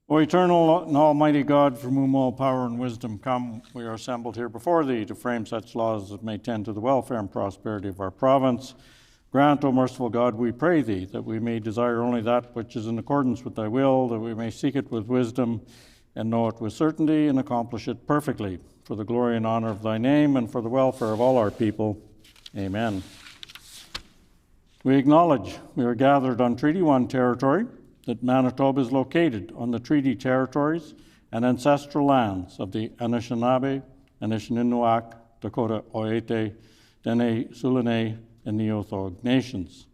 O eternal and almighty God, from whom all power and wisdom come, we are assembled here before thee to frame such laws that may tend to the welfare and prosperity of our province. Grant, O merciful God, we pray thee, that we may desire only that which is in accordance with thy will, that we may seek it with wisdom and know it with certainty and accomplish it perfectly, for the glory and honor of thy name and for the welfare of all our people. Amen. We acknowledge we are gathered on Treaty 1 territory, that Manitoba is located on the treaty territories and ancestral lands of the Anishinaabe, Anishinaabe, Dakota Oete, Dene, Tsuut'ina, and Neothog nations.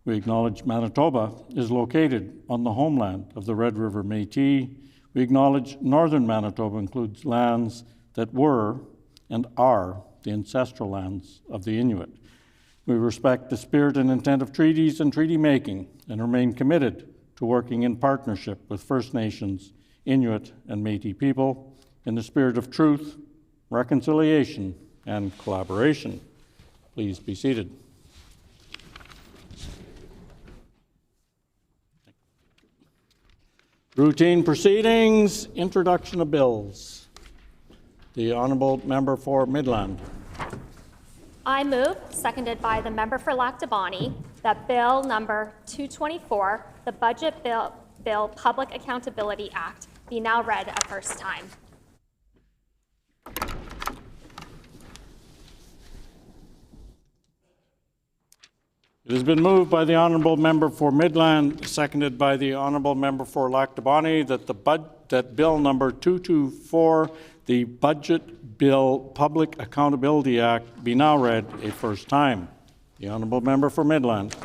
We acknowledge Manitoba is located on the homeland of the Red River Métis. We acknowledge northern Manitoba includes lands that were and are the ancestral lands of the Inuit. We respect the spirit and intent of treaties and treaty making and remain committed to working in partnership with First Nations, Inuit, and Métis people in the spirit of truth, reconciliation, and collaboration. Please be seated. Routine proceedings, introduction of bills. The Honourable Member for Midland. I move, seconded by the member for Lac Du Bonny, that Bill number 224, the Budget Bill Public Accountability Act, be now read a first time. It has been moved by the Honourable Member for Midland, seconded by the Honourable Member for Lac Du Bonny, that Bill number 224, the Budget Bill Public Accountability Act, be now read a first time. The Honourable Member for Midland.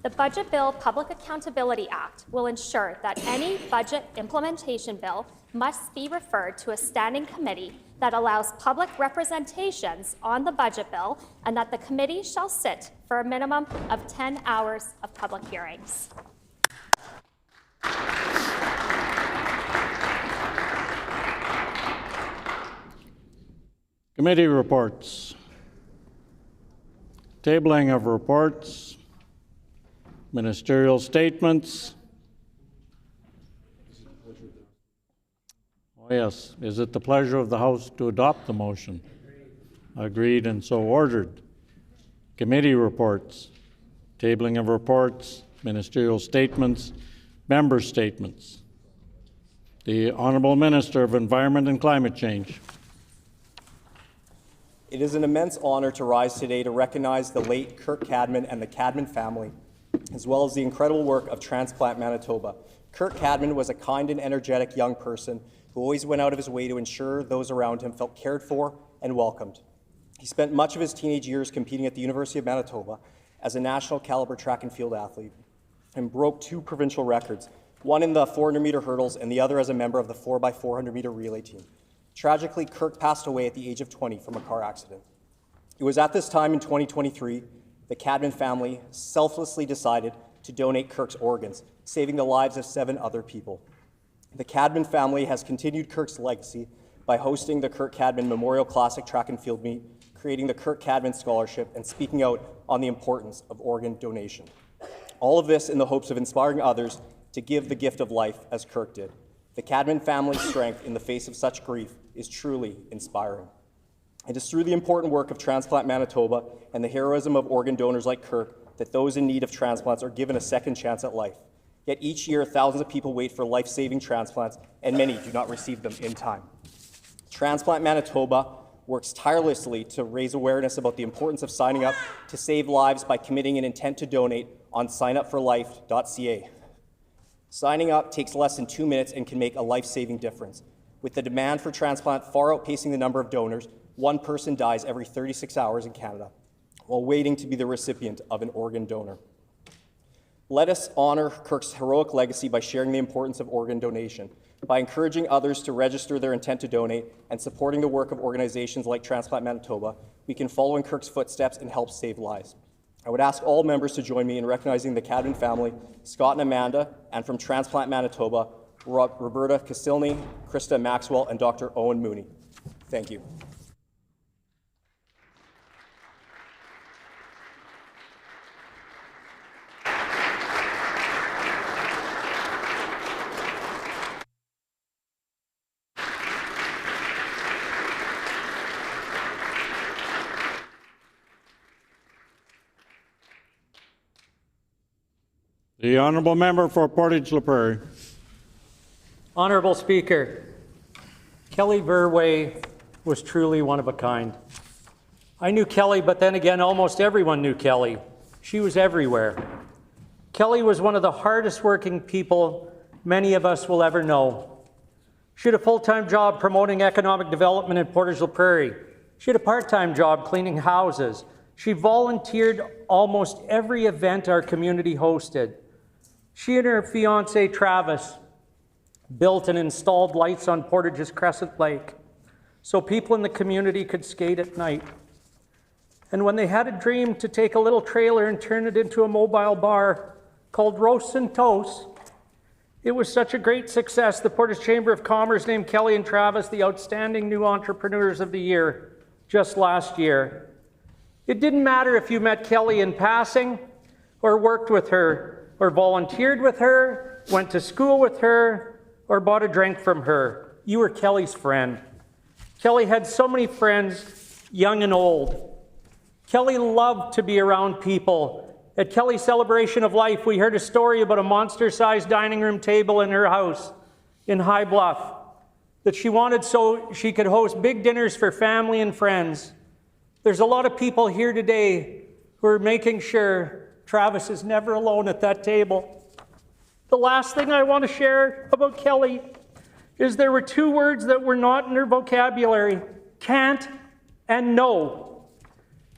The Budget Bill Public Accountability Act will ensure that any budget implementation bill must be referred to a standing committee that allows public representations on the budget bill, and that the committee shall sit for a minimum of 10 hours of public hearings. Committee reports. Tabling of reports. Ministerial statements. Oh, yes. Is it the pleasure of the House to adopt the motion? Agreed and so ordered. Committee reports. Tabling of reports. Ministerial statements. Member statements. The Honourable Minister of Environment and Climate Change. It is an immense honour to rise today to recognize the late Kirk Cadman and the Cadman family, as well as the incredible work of Transplant Manitoba. Kirk Cadman was a kind and energetic young person who always went out of his way to ensure those around him felt cared for and welcomed. He spent much of his teenage years competing at the University of Manitoba as a national caliber track and field athlete and broke 2 provincial records, one in the 400-meter hurdles and the other as a member of the 4x400-meter relay team. Tragically, Kirk passed away at the age of 20 from a car accident. It was at this time in 2023 the Cadman family selflessly decided to donate Kirk's organs, saving the lives of 7 other people. The Cadman family has continued Kirk's legacy by hosting the Kirk Cadman Memorial Classic Track and Field Meet, creating the Kirk Cadman Scholarship, and speaking out on the importance of organ donation. All of this in the hopes of inspiring others to give the gift of life as Kirk did. The Cadman family's strength in the face of such grief is truly inspiring. It is through the important work of Transplant Manitoba and the heroism of organ donors like Kirk that those in need of transplants are given a second chance at life. Yet each year, thousands of people wait for life-saving transplants, and many do not receive them in time. Transplant Manitoba works tirelessly to raise awareness about the importance of signing up to save lives by committing an intent to donate on signupforlife.ca. Signing up takes less than 2 minutes and can make a life-saving difference. With the demand for transplant far outpacing the number of donors, 1 person dies every 36 hours in Canada while waiting to be the recipient of an organ donor. Let us honor Kirk's heroic legacy by sharing the importance of organ donation, by encouraging others to register their intent to donate and supporting the work of organizations like Transplant Manitoba. We can follow in Kirk's footsteps and help save lives. I would ask all members to join me in recognizing the Cadman family, Scott and Amanda, and from Transplant Manitoba, Roberta Casilny, Krista Maxwell, and Dr. Owen Mooney. Thank you. The honourable member for Portage-La Prairie. Honourable Speaker, Kelly Verway was truly one of a kind. I knew Kelly, but then again, almost everyone knew Kelly. She was everywhere. Kelly was one of the hardest working people many of us will ever know. She had a full-time job promoting economic development in Portage-La Prairie. She had a part-time job cleaning houses. She volunteered almost every event our community hosted. She and her fiancé, Travis, built and installed lights on Portage's Crescent Lake so people in the community could skate at night. And when they had a dream to take a little trailer and turn it into a mobile bar called Roasts and Toasts, it was such a great success, the Portage Chamber of Commerce named Kelly and Travis the Outstanding New Entrepreneurs of the Year just last year. It didn't matter if you met Kelly in passing, or worked with her, or volunteered with her, went to school with her, or bought a drink from her. You were Kelly's friend. Kelly had so many friends, young and old. Kelly loved to be around people. At Kelly's celebration of life, we heard a story about a monster-sized dining room table in her house in High Bluff that she wanted so she could host big dinners for family and friends. There's a lot of people here today who are making sure Travis is never alone at that table. The last thing I want to share about Kelly is there were two words that were not in her vocabulary: can't and no.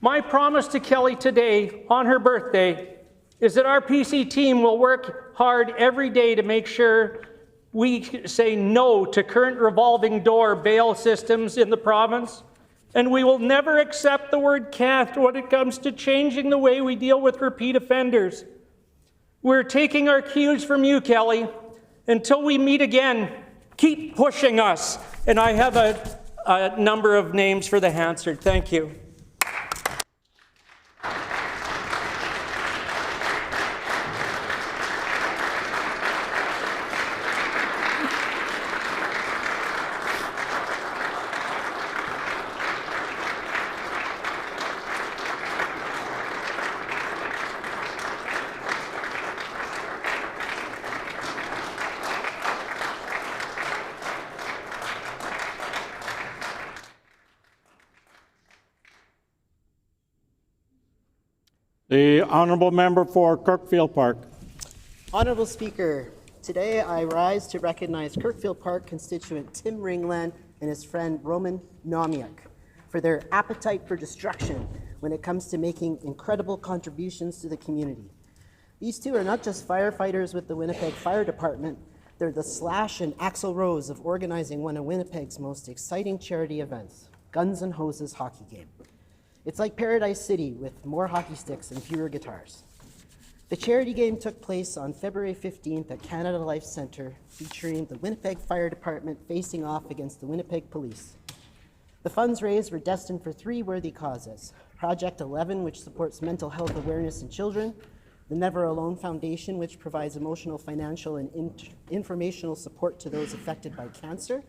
My promise to Kelly today on her birthday is that our PC team will work hard every day to make sure we say no to current revolving door bail systems in the province, and we will never accept the word can't when it comes to changing the way we deal with repeat offenders. We're taking our cues from you, Kelly. Until we meet again, keep pushing us. And I have a number of names for the Hansard. Thank you. The honourable member for Kirkfield Park. Honourable Speaker, today I rise to recognize Kirkfield Park constituent Tim Ringland and his friend Roman Nomiuk for their appetite for destruction when it comes to making incredible contributions to the community. These two are not just firefighters with the Winnipeg Fire Department, they're the Slash and Axl Rose of organizing one of Winnipeg's most exciting charity events, Guns and Hoses Hockey Game. It's like Paradise City with more hockey sticks and fewer guitars. The charity game took place on February 15th at Canada Life Centre, featuring the Winnipeg Fire Department facing off against the Winnipeg Police. The funds raised were destined for three worthy causes: Project 11, which supports mental health awareness in children; the Never Alone Foundation, which provides emotional, financial, and informational support to those affected by cancer;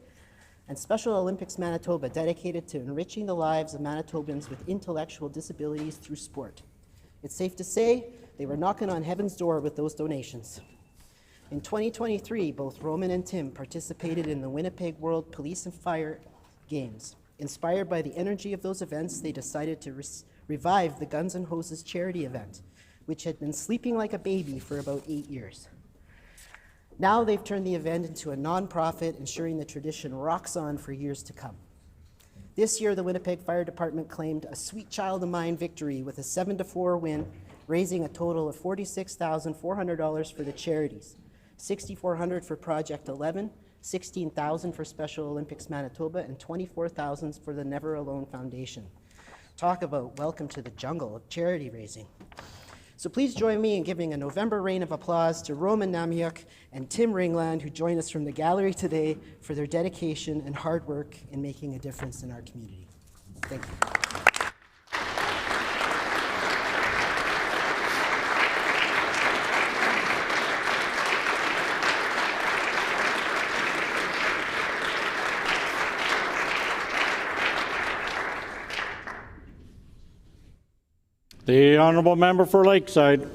and Special Olympics Manitoba, dedicated to enriching the lives of Manitobans with intellectual disabilities through sport. It's safe to say they were knocking on heaven's door with those donations. In 2023, both Roman and Tim participated in the Winnipeg World Police and Fire Games. Inspired by the energy of those events, they decided to revive the Guns and Hoses charity event, which had been sleeping like a baby for about 8 years. Now they've turned the event into a nonprofit, ensuring the tradition rocks on for years to come. This year, the Winnipeg Fire Department claimed a sweet child of mine victory with a 7-4 win, raising a total of $46,400 for the charities, $6,400 for Project 11, $16,000 for Special Olympics Manitoba, and $24,000 for the Never Alone Foundation. Talk about welcome to the jungle of charity raising. So please join me in giving a November rain of applause to Roman Nomiuk and Tim Ringland, who join us from the gallery today, for their dedication and hard work in making a difference in our community. Thank you. The honourable member for Lakeside.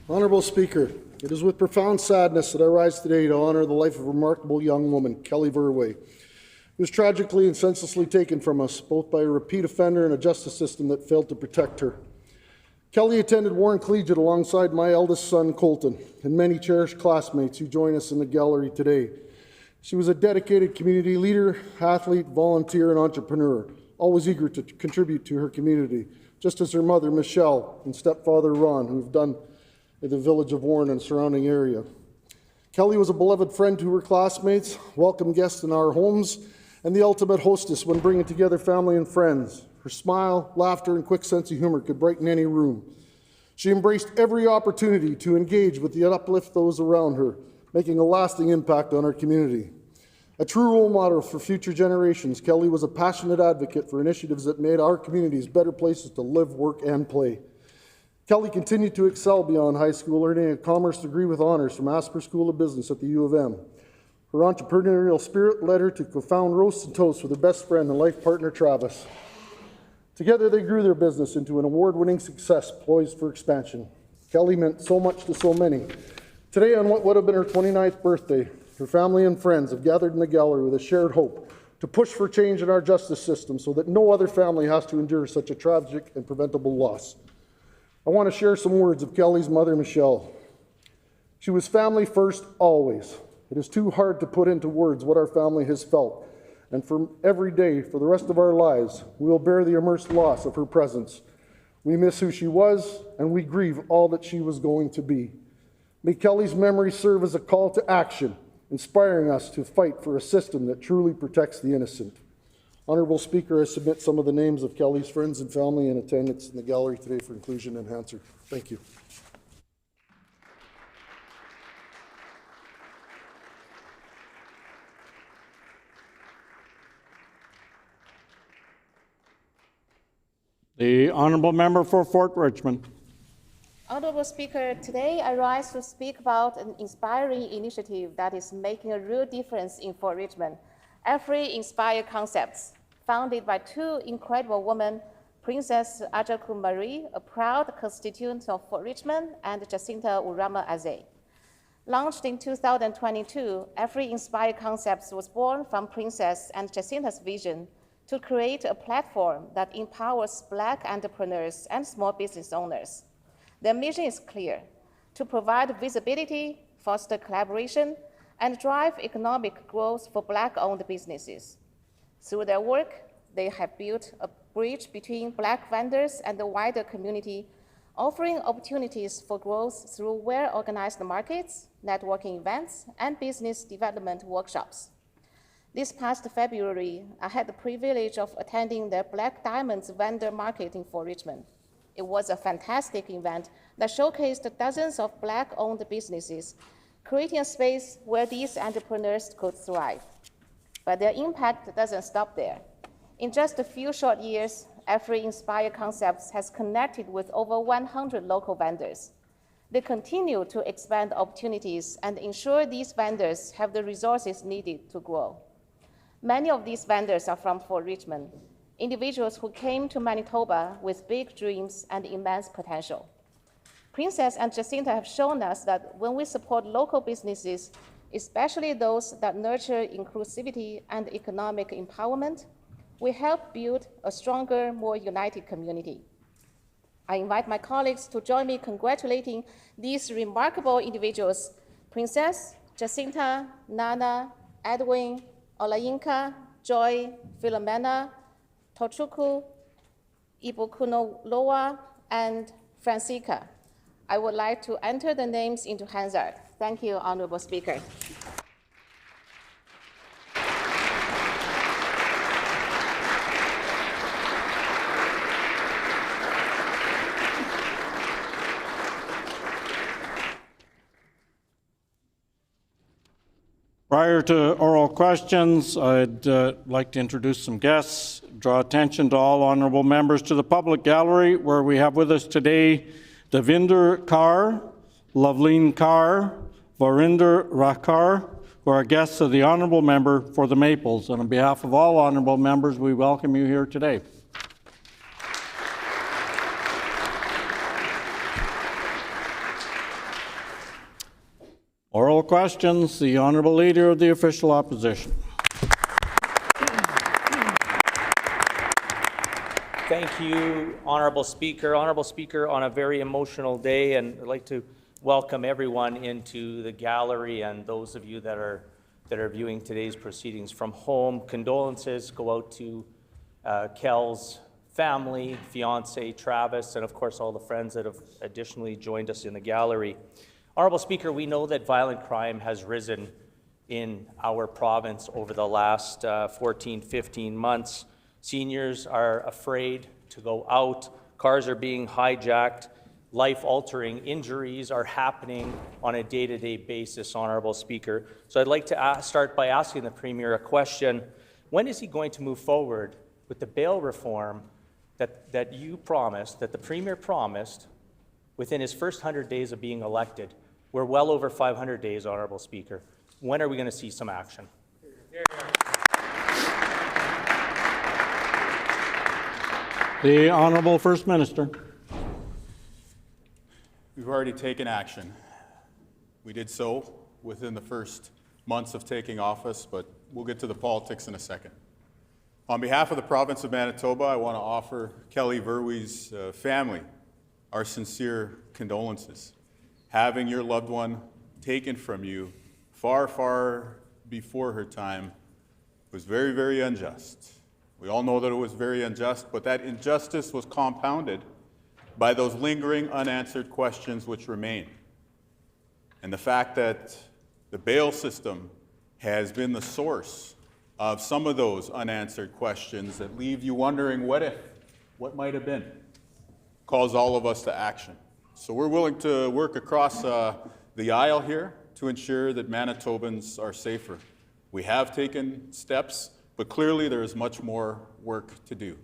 Honourable Speaker, it is with profound sadness that I rise today to honour the life of a remarkable young woman, Kelly Verway, who was tragically and senselessly taken from us, both by a repeat offender and a justice system that failed to protect her. Kelly attended Warren Collegiate alongside my eldest son, Colton, and many cherished classmates who join us in the gallery today. She was a dedicated community leader, athlete, volunteer, and entrepreneur, always eager to contribute to her community, just as her mother, Michelle, and stepfather, Ron, who have done in the village of Warren and surrounding area. Kelly was a beloved friend to her classmates, welcome guest in our homes, and the ultimate hostess when bringing together family and friends. Her smile, laughter, and quick sense of humor could brighten any room. She embraced every opportunity to engage with and uplift those around her, making a lasting impact on our community. A true role model for future generations, Kelly was a passionate advocate for initiatives that made our communities better places to live, work, and play. Kelly continued to excel beyond high school, earning a commerce degree with honors from Asper School of Business at the U of M. Her entrepreneurial spirit led her to co-found Roast and Toast with her best friend and life partner, Travis. Together, they grew their business into an award-winning success poised for expansion. Kelly meant so much to so many. Today, on what would have been her 29th birthday, her family and friends have gathered in the gallery with a shared hope to push for change in our justice system so that no other family has to endure such a tragic and preventable loss. I want to share some words of Kelly's mother, Michelle. She was family first, always. It is too hard to put into words what our family has felt. And from every day, for the rest of our lives, we will bear the immersed loss of her presence. We miss who she was, and we grieve all that she was going to be. May Kelly's memory serve as a call to action, inspiring us to fight for a system that truly protects the innocent. Honourable Speaker, I submit some of the names of Kelly's friends and family in attendance in the gallery today for inclusion and answer. Thank you. The Honourable Member for Fort Richmond. Honourable Speaker, today I rise to speak about an inspiring initiative that is making a real difference in Fort Richmond. Every Inspire Concepts, founded by two incredible women, Princess Ajaku Marie, a proud constituent of Fort Richmond, and Jacinta Urama Aze. Launched in 2022, Every Inspire Concepts was born from Princess and Jacinta's vision to create a platform that empowers Black entrepreneurs and small business owners. Their mission is clear: to provide visibility, foster collaboration, and drive economic growth for Black-owned businesses. Through their work, they have built a bridge between Black vendors and the wider community, offering opportunities for growth through well-organized markets, networking events, and business development workshops. This past February, I had the privilege of attending the Black Diamonds vendor market in Fort Richmond. It was a fantastic event that showcased dozens of Black-owned businesses, creating a space where these entrepreneurs could thrive. But their impact doesn't stop there. In just a few short years, Every Inspire Concepts has connected with over 100 local vendors. They continue to expand opportunities and ensure these vendors have the resources needed to grow. Many of these vendors are from Fort Richmond, individuals who came to Manitoba with big dreams and immense potential. Princess and Jacinta have shown us that when we support local businesses, especially those that nurture inclusivity and economic empowerment, we help build a stronger, more united community. I invite my colleagues to join me congratulating these remarkable individuals: Princess, Jacinta, Nana, Edwin, Olayinka, Joy, Philomena, Tochuku, Ibukunolowa, and Francisca. I would like to enter the names into Hansard. Thank you, Honourable Speaker. Prior to oral questions, I'd like to introduce some guests, draw attention to all honourable members to the public gallery, where we have with us today Devinder Kaur, Loveleen Kaur, Varinder Rakhar, who are guests of the honourable member for the Maples. And on behalf of all honourable members, we welcome you here today. Oral questions. The Honourable Leader of the Official Opposition. Thank you, Honourable Speaker. Honourable Speaker, on a very emotional day, and I'd like to welcome everyone into the gallery and those of you that are viewing today's proceedings from home. Condolences go out to Kel's family, fiance Travis, and of course all the friends that have additionally joined us in the gallery. Honourable Speaker, we know that violent crime has risen in our province over the last 14, 15 months. Seniors are afraid to go out. Cars are being hijacked. Life-altering injuries are happening on a day-to-day basis, Honourable Speaker. So I'd like to start by asking the Premier a question. When is he going to move forward with the bail reform that you promised, that the Premier promised within his first 100 days of being elected? We're well over 500 days, Honourable Speaker. When are we going to see some action? The Honourable First Minister. We've already taken action. We did so within the first months of taking office, but we'll get to the politics in a second. On behalf of the province of Manitoba, I want to offer Kelly Verwee's family our sincere condolences. Having your loved one taken from you far, far before her time was very, very unjust. We all know that it was very unjust, but that injustice was compounded by those lingering unanswered questions which remain. And the fact that the bail system has been the source of some of those unanswered questions that leave you wondering what if, what might have been, calls all of us to action. So we're willing to work across the aisle here to ensure that Manitobans are safer. We have taken steps, but clearly there is much more work to do.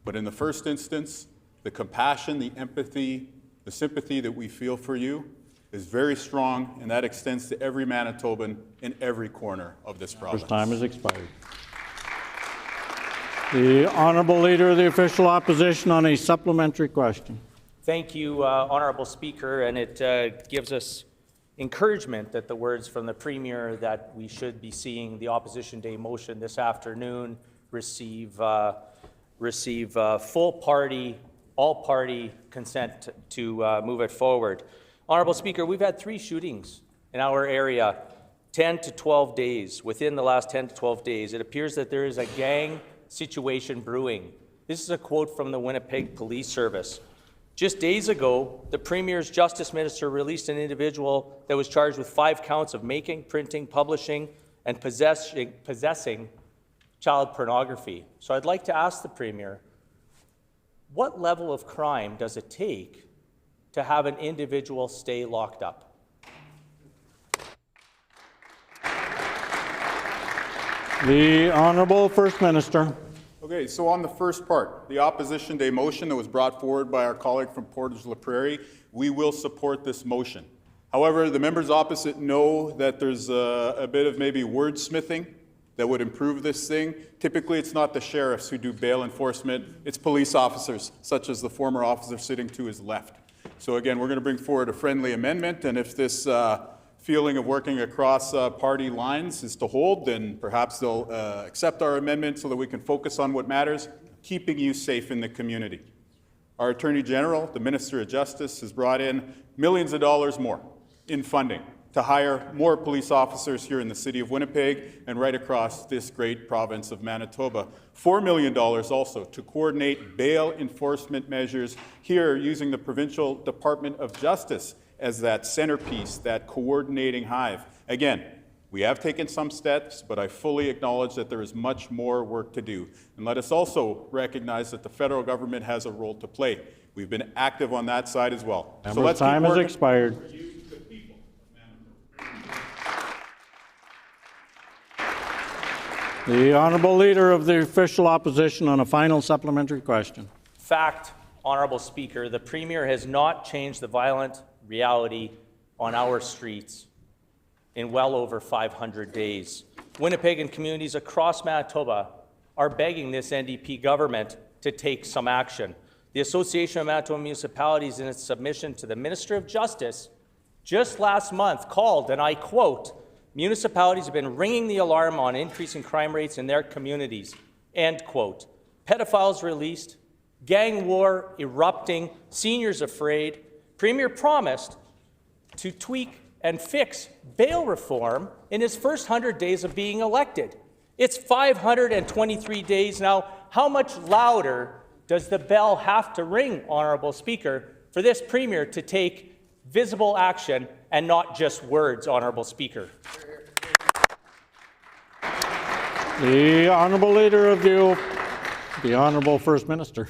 But in the first instance, the compassion, the empathy, the sympathy that we feel for you is very strong, and that extends to every Manitoban in every corner of this province. First time has expired. The Honourable Leader of the Official Opposition on a supplementary question. Thank you, Honourable Speaker, and it gives us encouragement that the words from the Premier that we should be seeing the Opposition Day motion this afternoon receive full party, all-party consent to move it forward. Honourable Speaker, we've had 3 shootings in our area, 10 to 12 days. Within the last 10 to 12 days, it appears that there is a gang situation brewing. This is a quote from the Winnipeg Police Service. Just days ago, the Premier's Justice Minister released an individual that was charged with 5 counts of making, printing, publishing, and possessing child pornography. So I'd like to ask the Premier, what level of crime does it take to have an individual stay locked up? The Honourable First Minister. Okay, so on the first part, the Opposition Day motion that was brought forward by our colleague from Portage-La Prairie, we will support this motion. However, the members opposite know that there's a bit of maybe wordsmithing that would improve this thing. Typically, it's not the sheriffs who do bail enforcement, it's police officers, such as the former officer sitting to his left. So again, we're going to bring forward a friendly amendment, and if this feeling of working across party lines is to hold, then perhaps they'll accept our amendment so that we can focus on what matters, keeping you safe in the community. Our Attorney General, the Minister of Justice, has brought in millions of dollars more in funding to hire more police officers here in the city of Winnipeg and right across this great province of Manitoba. $4 million also to coordinate bail enforcement measures here using the Provincial Department of Justice as that centerpiece, that coordinating hive. Again, we have taken some steps, but I fully acknowledge that there is much more work to do. And let us also recognize that the federal government has a role to play. We've been active on that side as well. So let's time has expired. The Honourable Leader of the Official Opposition on a final supplementary question. Fact, Honourable Speaker, the Premier has not changed the violent reality on our streets in well over 500 days. Winnipeg and communities across Manitoba are begging this NDP government to take some action. The Association of Manitoba Municipalities, in its submission to the Minister of Justice, just last month called, and I quote, "Municipalities have been ringing the alarm on increasing crime rates in their communities," end quote. Pedophiles released, gang war erupting, seniors afraid. Premier promised to tweak and fix bail reform in his first 100 days of being elected. It's 523 days now. How much louder does the bell have to ring, Honourable Speaker, for this Premier to take visible action and not just words, Honourable Speaker? The Honourable Leader of the Honourable First Minister.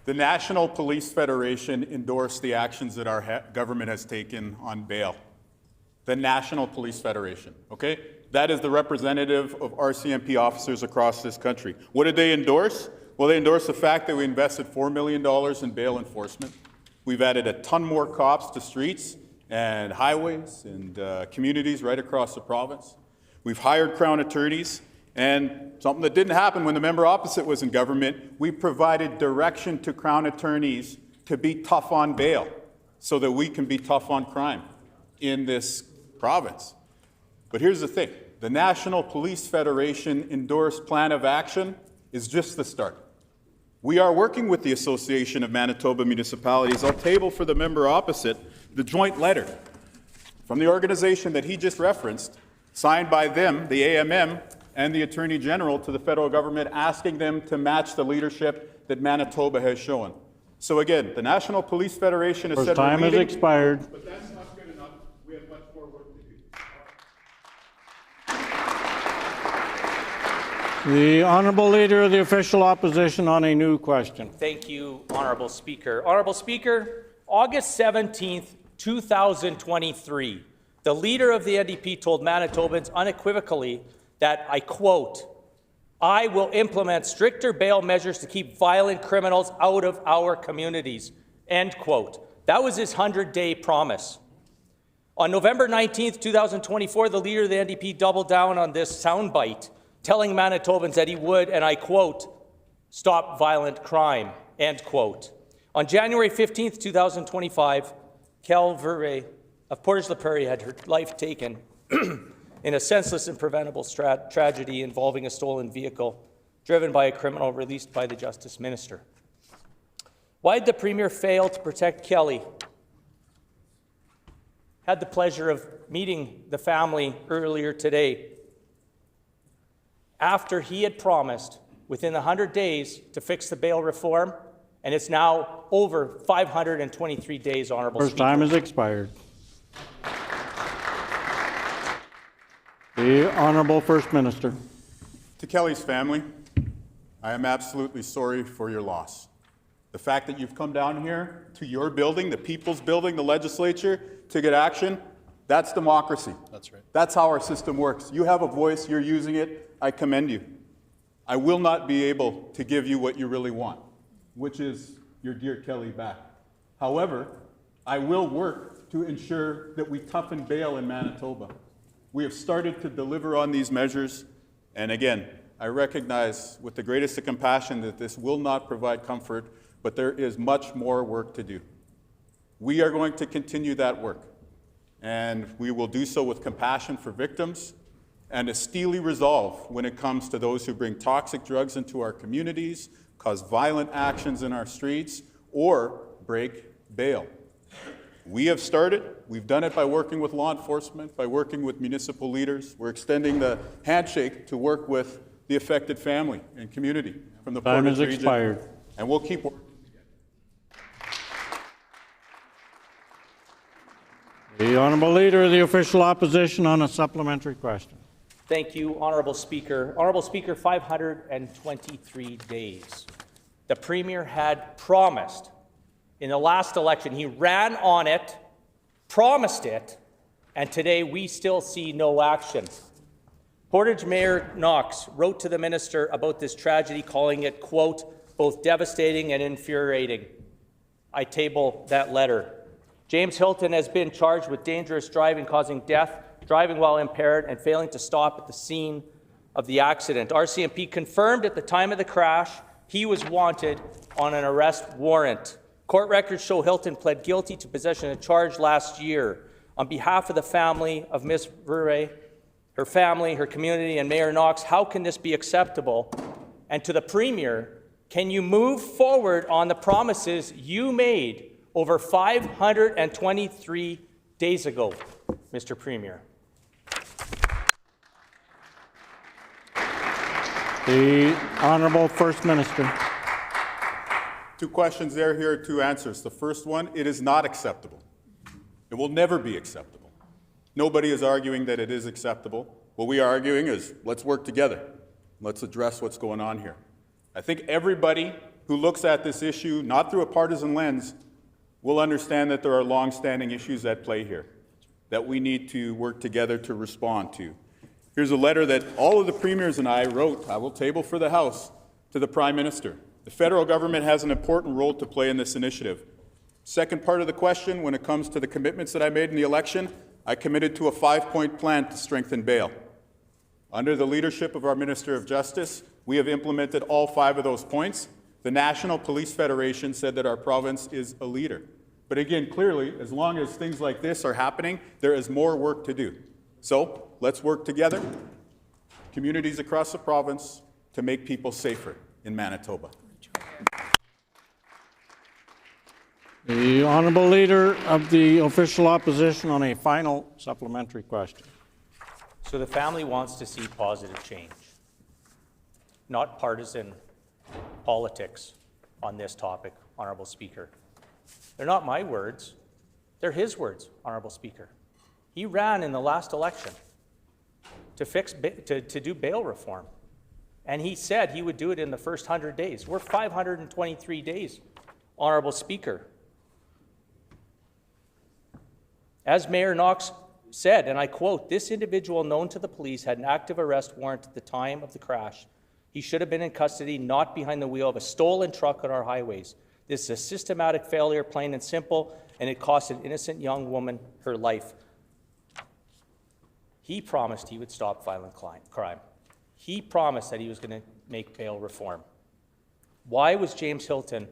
The National Police Federation endorsed the actions that our government has taken on bail. The National Police Federation, okay? That is the representative of RCMP officers across this country. What did they endorse? Well, they endorsed the fact that we invested $4 million in bail enforcement. We've added a ton more cops to streets and highways and communities right across the province. We've hired Crown attorneys, and something that didn't happen when the member opposite was in government, we provided direction to Crown attorneys to be tough on bail so that we can be tough on crime in this province. But here's the thing. The National Police Federation endorsed plan of action is just the start. We are working with the Association of Manitoba Municipalities. I'll table for the member opposite the joint letter from the organization that he just referenced, signed by them, the AMM, and the Attorney General to the federal government, asking them to match the leadership that Manitoba has shown. So again, the National Police Federation has said time has expired. but that's not good enough. We have much more work to do. The Honourable Leader of the Official Opposition on a new question. Thank you, Honourable Speaker. Honourable Speaker, August 17th, 2023, the Leader of the NDP told Manitobans unequivocally that, I quote, "I will implement stricter bail measures to keep violent criminals out of our communities," end quote. That was his 100-day promise. On November 19th, 2024, the Leader of the NDP doubled down on this soundbite, telling Manitobans that he would, and I quote, "stop violent crime," end quote. On January 15th, 2025, Kel Verwey of Portage La Prairie had her life taken in a senseless and preventable tragedy involving a stolen vehicle driven by a criminal released by the Justice Minister. Why did the Premier fail to protect Kelly? Had the pleasure of meeting the family earlier today, after he had promised within 100 days to fix the bail reform, and it's now over 523 days, Honourable Speaker. Time has expired. The Honourable First Minister. To Kelly's family, I am absolutely sorry for your loss. The fact that you've come down here to your building, the people's building, the legislature, to get action, that's democracy. That's right. That's how our system works. You have a voice, you're using it, I commend you. I will not be able to give you what you really want, which is your dear Kelly back. However, I will work to ensure that we toughen bail in Manitoba. We have started to deliver on these measures, and again, I recognize with the greatest of compassion that this will not provide comfort, but there is much more work to do. We are going to continue that work, and we will do so with compassion for victims and a steely resolve when it comes to those who bring toxic drugs into our communities, cause violent actions in our streets, or break bail. We have started. We've done it by working with law enforcement, by working with municipal leaders. We're extending the handshake to work with the affected family and community from the Time Portage has region. expired. And we'll keep working. The Honourable Leader of the Official Opposition on a supplementary question. Thank you, Honourable Speaker. Honourable Speaker, 523 days. The Premier had promised in the last election, he ran on it, promised it, and today we still see no action. Portage Mayor Knox wrote to the Minister about this tragedy, calling it, quote, both devastating and infuriating. I table that letter. James Hilton has been charged with dangerous driving, causing death, driving while impaired, and failing to stop at the scene of the accident. RCMP confirmed at the time of the crash he was wanted on an arrest warrant. Court records show Hilton pled guilty to possession of charge last year. On behalf of the family of Ms. Verwey, her family, her community, and Mayor Knox, how can this be acceptable? And to the Premier, can you move forward on the promises you made over 523 days ago, Mr. Premier? The Honourable First Minister. Two questions there, here are two answers. The first one, it is not acceptable. It will never be acceptable. Nobody is arguing that it is acceptable. What we are arguing is, let's work together. Let's address what's going on here. I think everybody who looks at this issue, not through a partisan lens, will understand that there are long-standing issues at play here that we need to work together to respond to. Here's a letter that all of the premiers and I wrote, I will table for the House, to the Prime Minister. The federal government has an important role to play in this initiative. Second part of the question, when it comes to the commitments that I made in the election, I committed to a 5-point plan to strengthen bail. Under the leadership of our Minister of Justice, we have implemented all 5 of those points. The National Police Federation said that our province is a leader. But again, clearly, as long as things like this are happening, there is more work to do. So let's work together, communities across the province, to make people safer in Manitoba. The Honourable Leader of the Official Opposition on a final supplementary question. So the family wants to see positive change, not partisan politics on this topic, Honourable Speaker. They're not my words, they're his words, Honourable Speaker. He ran in the last election to do bail reform, and he said he would do it in the first 100 days. We're 523 days, Honourable Speaker. As Mayor Knox said, and I quote, "This individual known to the police had an active arrest warrant at the time of the crash. He should have been in custody, not behind the wheel of a stolen truck on our highways. This is a systematic failure, plain and simple, and it cost an innocent young woman her life." He promised he would stop violent crime. He promised that he was going to make bail reform. Why was James Hilton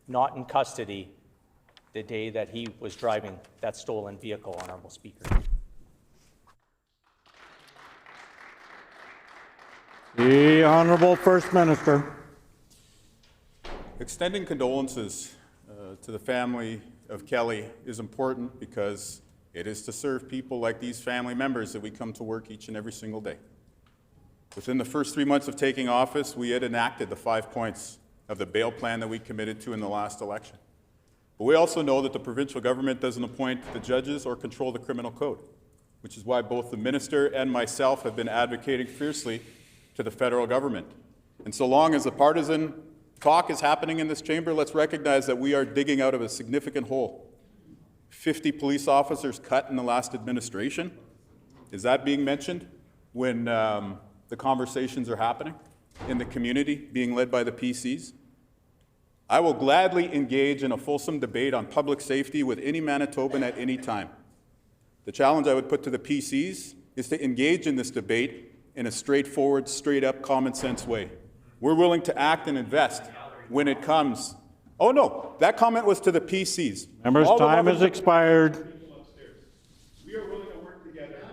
not in custody the day that he was driving that stolen vehicle, Honourable Speaker? The Honourable First Minister. Extending condolences to the family of Kelly is important because it is to serve people like these family members that we come to work each and every single day. Within the first 3 months of taking office, we had enacted the 5 points of the bail plan that we committed to in the last election. But we also know that the provincial government doesn't appoint the judges or control the criminal code, which is why both the minister and myself have been advocating fiercely to the federal government. And so long as the partisan talk is happening in this chamber, let's recognize that we are digging out of a significant hole. 50 police officers cut in the last administration. Is that being mentioned when the conversations are happening in the community being led by the PCs? I will gladly engage in a fulsome debate on public safety with any Manitoban at any time. The challenge I would put to the PCs is to engage in this debate in a straightforward, straight-up, common-sense way. We're willing to act and invest when it comes. Oh, no, that comment was to the PCs. Members, time has expired. We are willing to work together to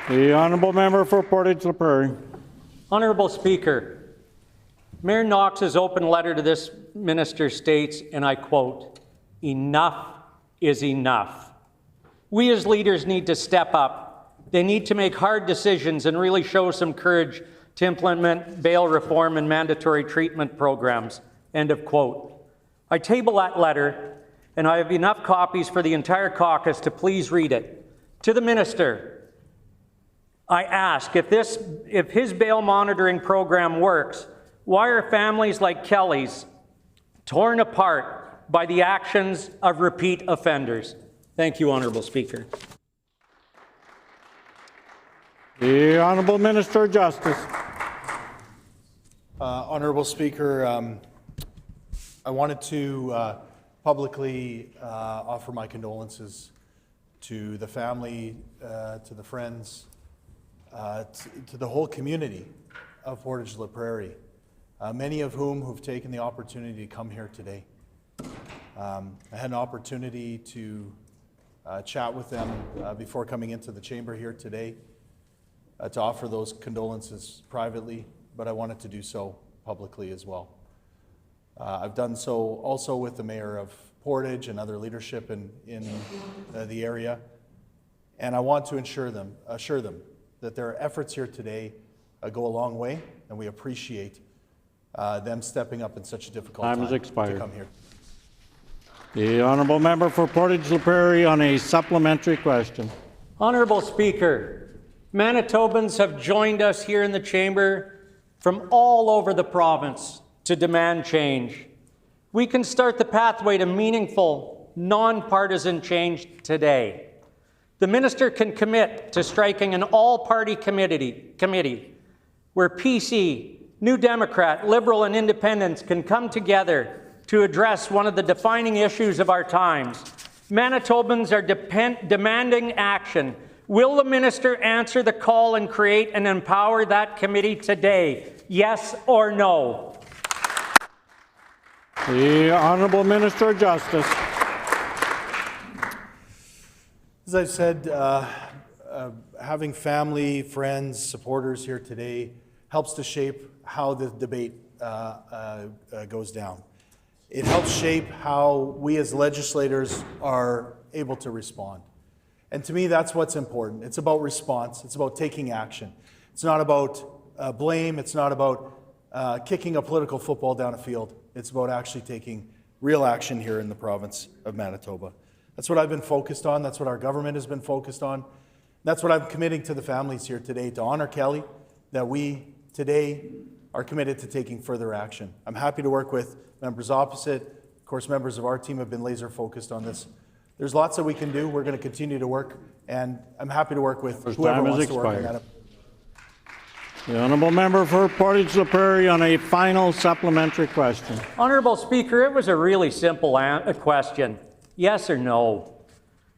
make The Honourable Member for Portage-La Prairie. Honourable Speaker, Mayor Knox's open letter to this minister states, and I quote, "Enough is enough." We as leaders need to step up. They need to make hard decisions and really show some courage to implement bail reform and mandatory treatment programs. End of quote. I table that letter, and I have enough copies for the entire caucus to please read it. To the minister, I ask, if his bail monitoring program works, why are families like Kelly's torn apart by the actions of repeat offenders? Thank you, Honourable Speaker. The Honourable Minister of Justice. Honourable Speaker, I wanted to publicly offer my condolences to the family, to the friends to the whole community of Portage La Prairie, many of whom who've taken the opportunity to come here today. I had an opportunity to chat with them before coming into the chamber here today to offer those condolences privately, but I wanted to do so publicly as well. I've done so also with the Mayor of Portage and other leadership in the area, and I want to assure them that their efforts here today go a long way, and we appreciate them stepping up in such a difficult time has expired. to come here. The honourable member for Portage La Prairie on a supplementary question. Honourable Speaker, Manitobans have joined us here in the chamber from all over the province to demand change. We can start the pathway to meaningful, nonpartisan change today. The minister can commit to striking an all-party committee where PC, New Democrat, Liberal, and Independents can come together to address one of the defining issues of our times. Manitobans are demanding action. Will the minister answer the call and create and empower that committee today? Yes or no? The Honourable Minister of Justice. As I've said, having family, friends, supporters here today helps to shape how the debate goes down. It helps shape how we as legislators are able to respond. And to me, that's what's important. It's about response. It's about taking action. It's not about blame. It's not about kicking a political football down a field. It's about actually taking real action here in the province of Manitoba. That's what I've been focused on. That's what our government has been focused on. That's what I'm committing to the families here today, to honor Kelly, that we today are committed to taking further action. I'm happy to work with members opposite. Of course, members of our team have been laser focused on this. There's lots that we can do. We're going to continue to work, and I'm happy to work with whoever wants to work on that. The honourable member for Portage La Prairie on a final supplementary question. Honourable Speaker, it was a really simple question. Yes or no?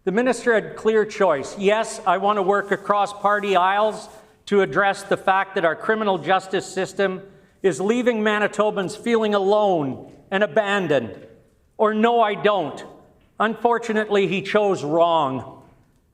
The minister had clear choice. Yes, I want to work across party aisles to address the fact that our criminal justice system is leaving Manitobans feeling alone and abandoned. Or no, I don't. Unfortunately, he chose wrong.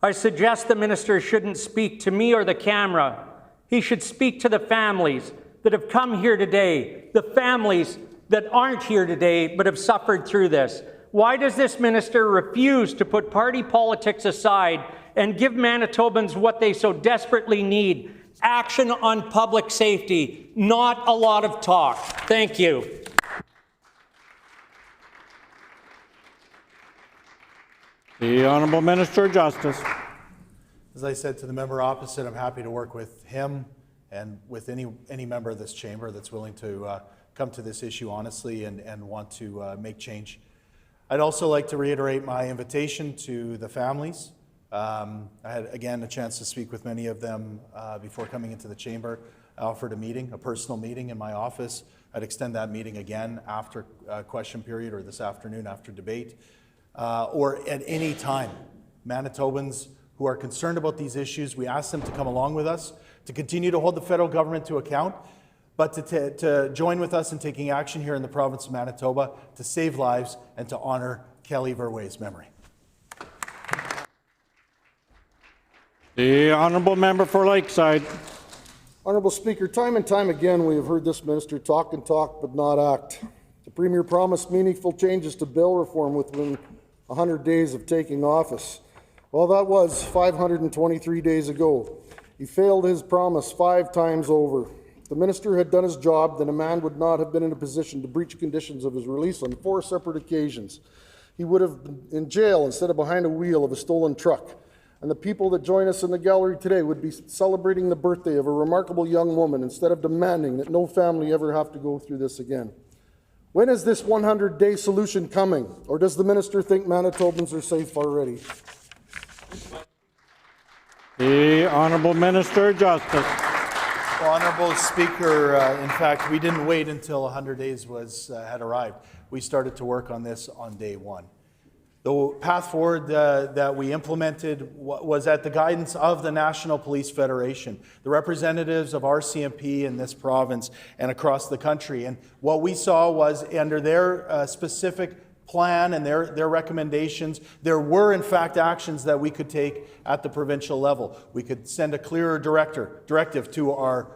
I suggest the minister shouldn't speak to me or the camera. He should speak to the families that have come here today, the families that aren't here today but have suffered through this. Why does this minister refuse to put party politics aside and give Manitobans what they so desperately need? Action on public safety, not a lot of talk. Thank you. The Honourable Minister of Justice. As I said to the member opposite, I'm happy to work with him and with any member of this chamber that's willing to come to this issue honestly and want to make change. I'd also like to reiterate my invitation to the families. I had, again, a chance to speak with many of them before coming into the chamber. I offered a meeting, a personal meeting in my office. I'd extend that meeting again after question period or this afternoon after debate, or at any time. Manitobans who are concerned about these issues, we ask them to come along with us, to continue to hold the federal government to account, but to join with us in taking action here in the province of Manitoba to save lives and to honor Kelly Verway's memory. The Honourable Member for Lakeside. Honourable Speaker, time and time again we have heard this minister talk and talk but not act. The Premier promised meaningful changes to bill reform within 100 days of taking office. Well, that was 523 days ago. He failed his promise 5 times over. If the minister had done his job, then a man would not have been in a position to breach conditions of his release on 4 separate occasions. He would have been in jail instead of behind a wheel of a stolen truck. And the people that join us in the gallery today would be celebrating the birthday of a remarkable young woman instead of demanding that no family ever have to go through this again. When is this 100-day solution coming? Or does the minister think Manitobans are safe already? The Honourable Minister of Justice. Well, Honourable Speaker, in fact, we didn't wait until 100 days had arrived. We started to work on this on day 1. The path forward that we implemented was at the guidance of the National Police Federation, the representatives of RCMP in this province and across the country. And what we saw was under their specific plan and their recommendations, there were in fact actions that we could take at the provincial level. We could send a clearer directive to our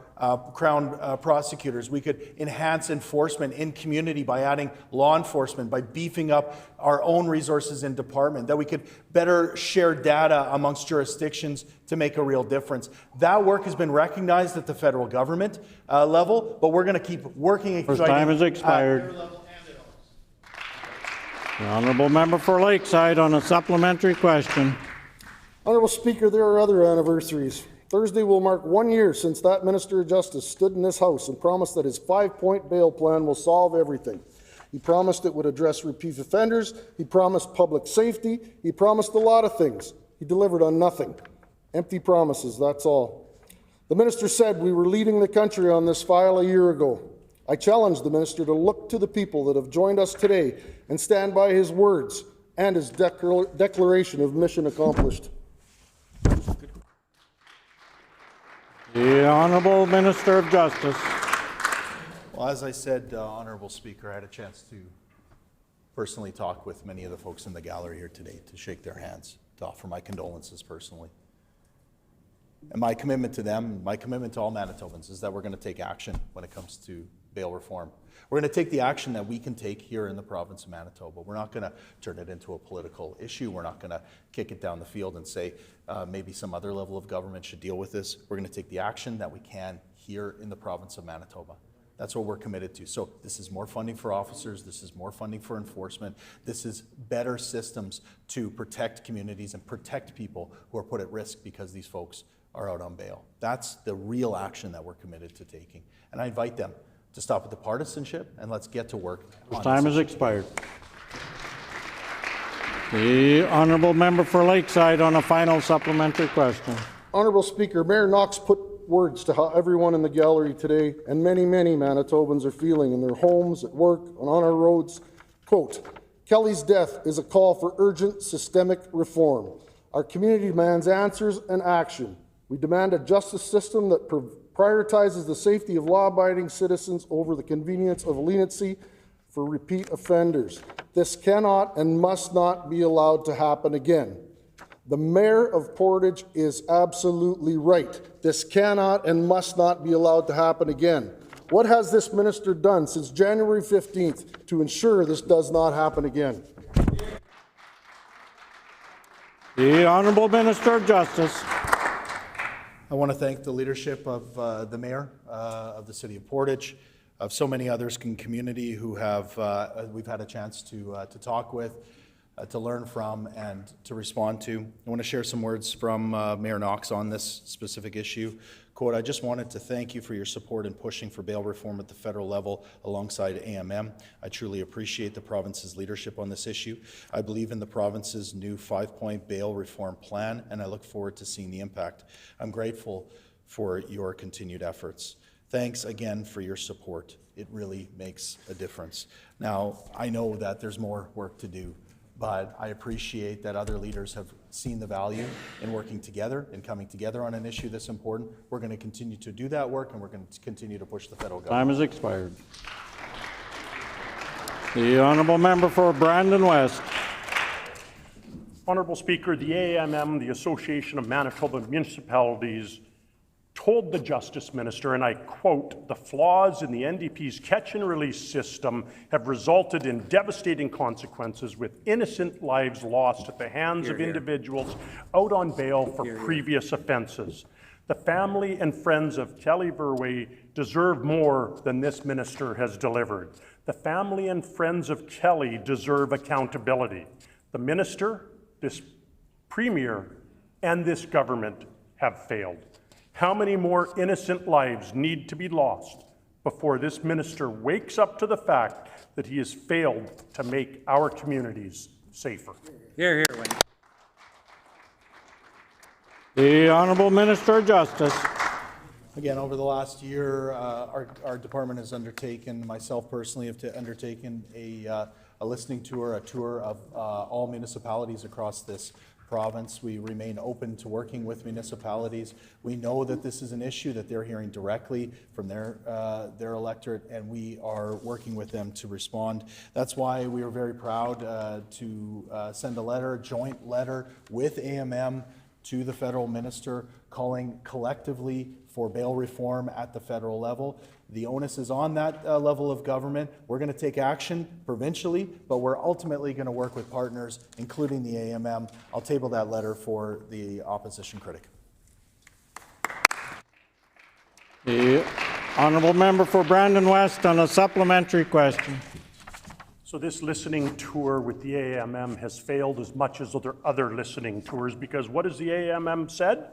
Crown prosecutors. We could enhance enforcement in community by adding law enforcement, by beefing up our own resources in department, that we could better share data amongst jurisdictions to make a real difference. That work has been recognized at the federal government level, but we're going to keep working. First time has expired. The honourable member for Lakeside on a supplementary question. Honourable Speaker, there are other anniversaries. Thursday will mark 1 year since that Minister of Justice stood in this House and promised that his 5-point bail plan will solve everything. He promised it would address repeat offenders. He promised public safety. He promised a lot of things. He delivered on nothing. Empty promises, that's all. The minister said we were leading the country on this file a year ago. I challenge the minister to look to the people that have joined us today and stand by his words and his declaration of mission accomplished. The Honourable Minister of Justice. Well, as I said, Honourable Speaker, I had a chance to personally talk with many of the folks in the gallery here today, to shake their hands, to offer my condolences personally. And my commitment to them, my commitment to all Manitobans, is that we're going to take action when it comes to bail reform. We're going to take the action that we can take here in the province of Manitoba. We're not going to turn it into a political issue. We're not going to kick it down the field and say maybe some other level of government should deal with this. We're going to take the action that we can here in the province of Manitoba. That's what we're committed to. So this is more funding for officers. This is more funding for enforcement. This is better systems to protect communities and protect people who are put at risk because these folks are out on bail. That's the real action that we're committed to taking. And I invite them to stop with the partisanship and let's get to work. Time has expired. The honourable member for Lakeside on a final supplementary question. Honourable Speaker, Mayor Knox put words to how everyone in the gallery today and many, many Manitobans are feeling in their homes, at work, and on our roads. Quote, Kelly's death is a call for urgent systemic reform. Our community demands answers and action. We demand a justice system that prioritizes the safety of law-abiding citizens over the convenience of leniency for repeat offenders. This cannot and must not be allowed to happen again. The Mayor of Portage is absolutely right. This cannot and must not be allowed to happen again. What has this minister done since January 15th to ensure this does not happen again? The Honourable Minister of Justice. I want to thank the leadership of the Mayor of the City of Portage, of so many others in community who have we've had a chance to talk with, to learn from, and to respond to. I want to share some words from Mayor Knox on this specific issue. Quote, I just wanted to thank you for your support in pushing for bail reform at the federal level alongside AMM. I truly appreciate the province's leadership on this issue. I believe in the province's new 5-point bail reform plan, and I look forward to seeing the impact. I'm grateful for your continued efforts. Thanks again for your support. It really makes a difference. Now, I know that there's more work to do, but I appreciate that other leaders have seen the value in working together and coming together on an issue that's important. We're going to continue to do that work, and we're going to continue to push the federal government. Time has expired. The honourable member for Brandon West. Honourable Speaker, the AMM, the Association of Manitoba Municipalities, told the Justice Minister, and I quote, the flaws in the NDP's catch and release system have resulted in devastating consequences with innocent lives lost at the hands of individuals out on bail for previous offences. The family and friends of Kelly Verwey deserve more than this minister has delivered. The family and friends of Kelly deserve accountability. The minister, this premier, and this government have failed. How many more innocent lives need to be lost before this minister wakes up to the fact that he has failed to make our communities safer? Hear, hear, Wayne. The Honourable Minister of Justice. Again, over the last year, our department has undertaken, myself personally have undertaken a a listening tour, a tour of all municipalities across this province. We remain open to working with municipalities. We know that this is an issue that they're hearing directly from their electorate, and we are working with them to respond. That's why we are very proud to send a joint letter with AMM to the federal minister calling collectively for bail reform at the federal level. The onus is on that level of government. We're going to take action provincially, but we're ultimately going to work with partners, including the AMM. I'll table that letter for the opposition critic. The honourable member for Brandon West on a supplementary question. So this listening tour with the AMM has failed as much as other listening tours, because what has the AMM said?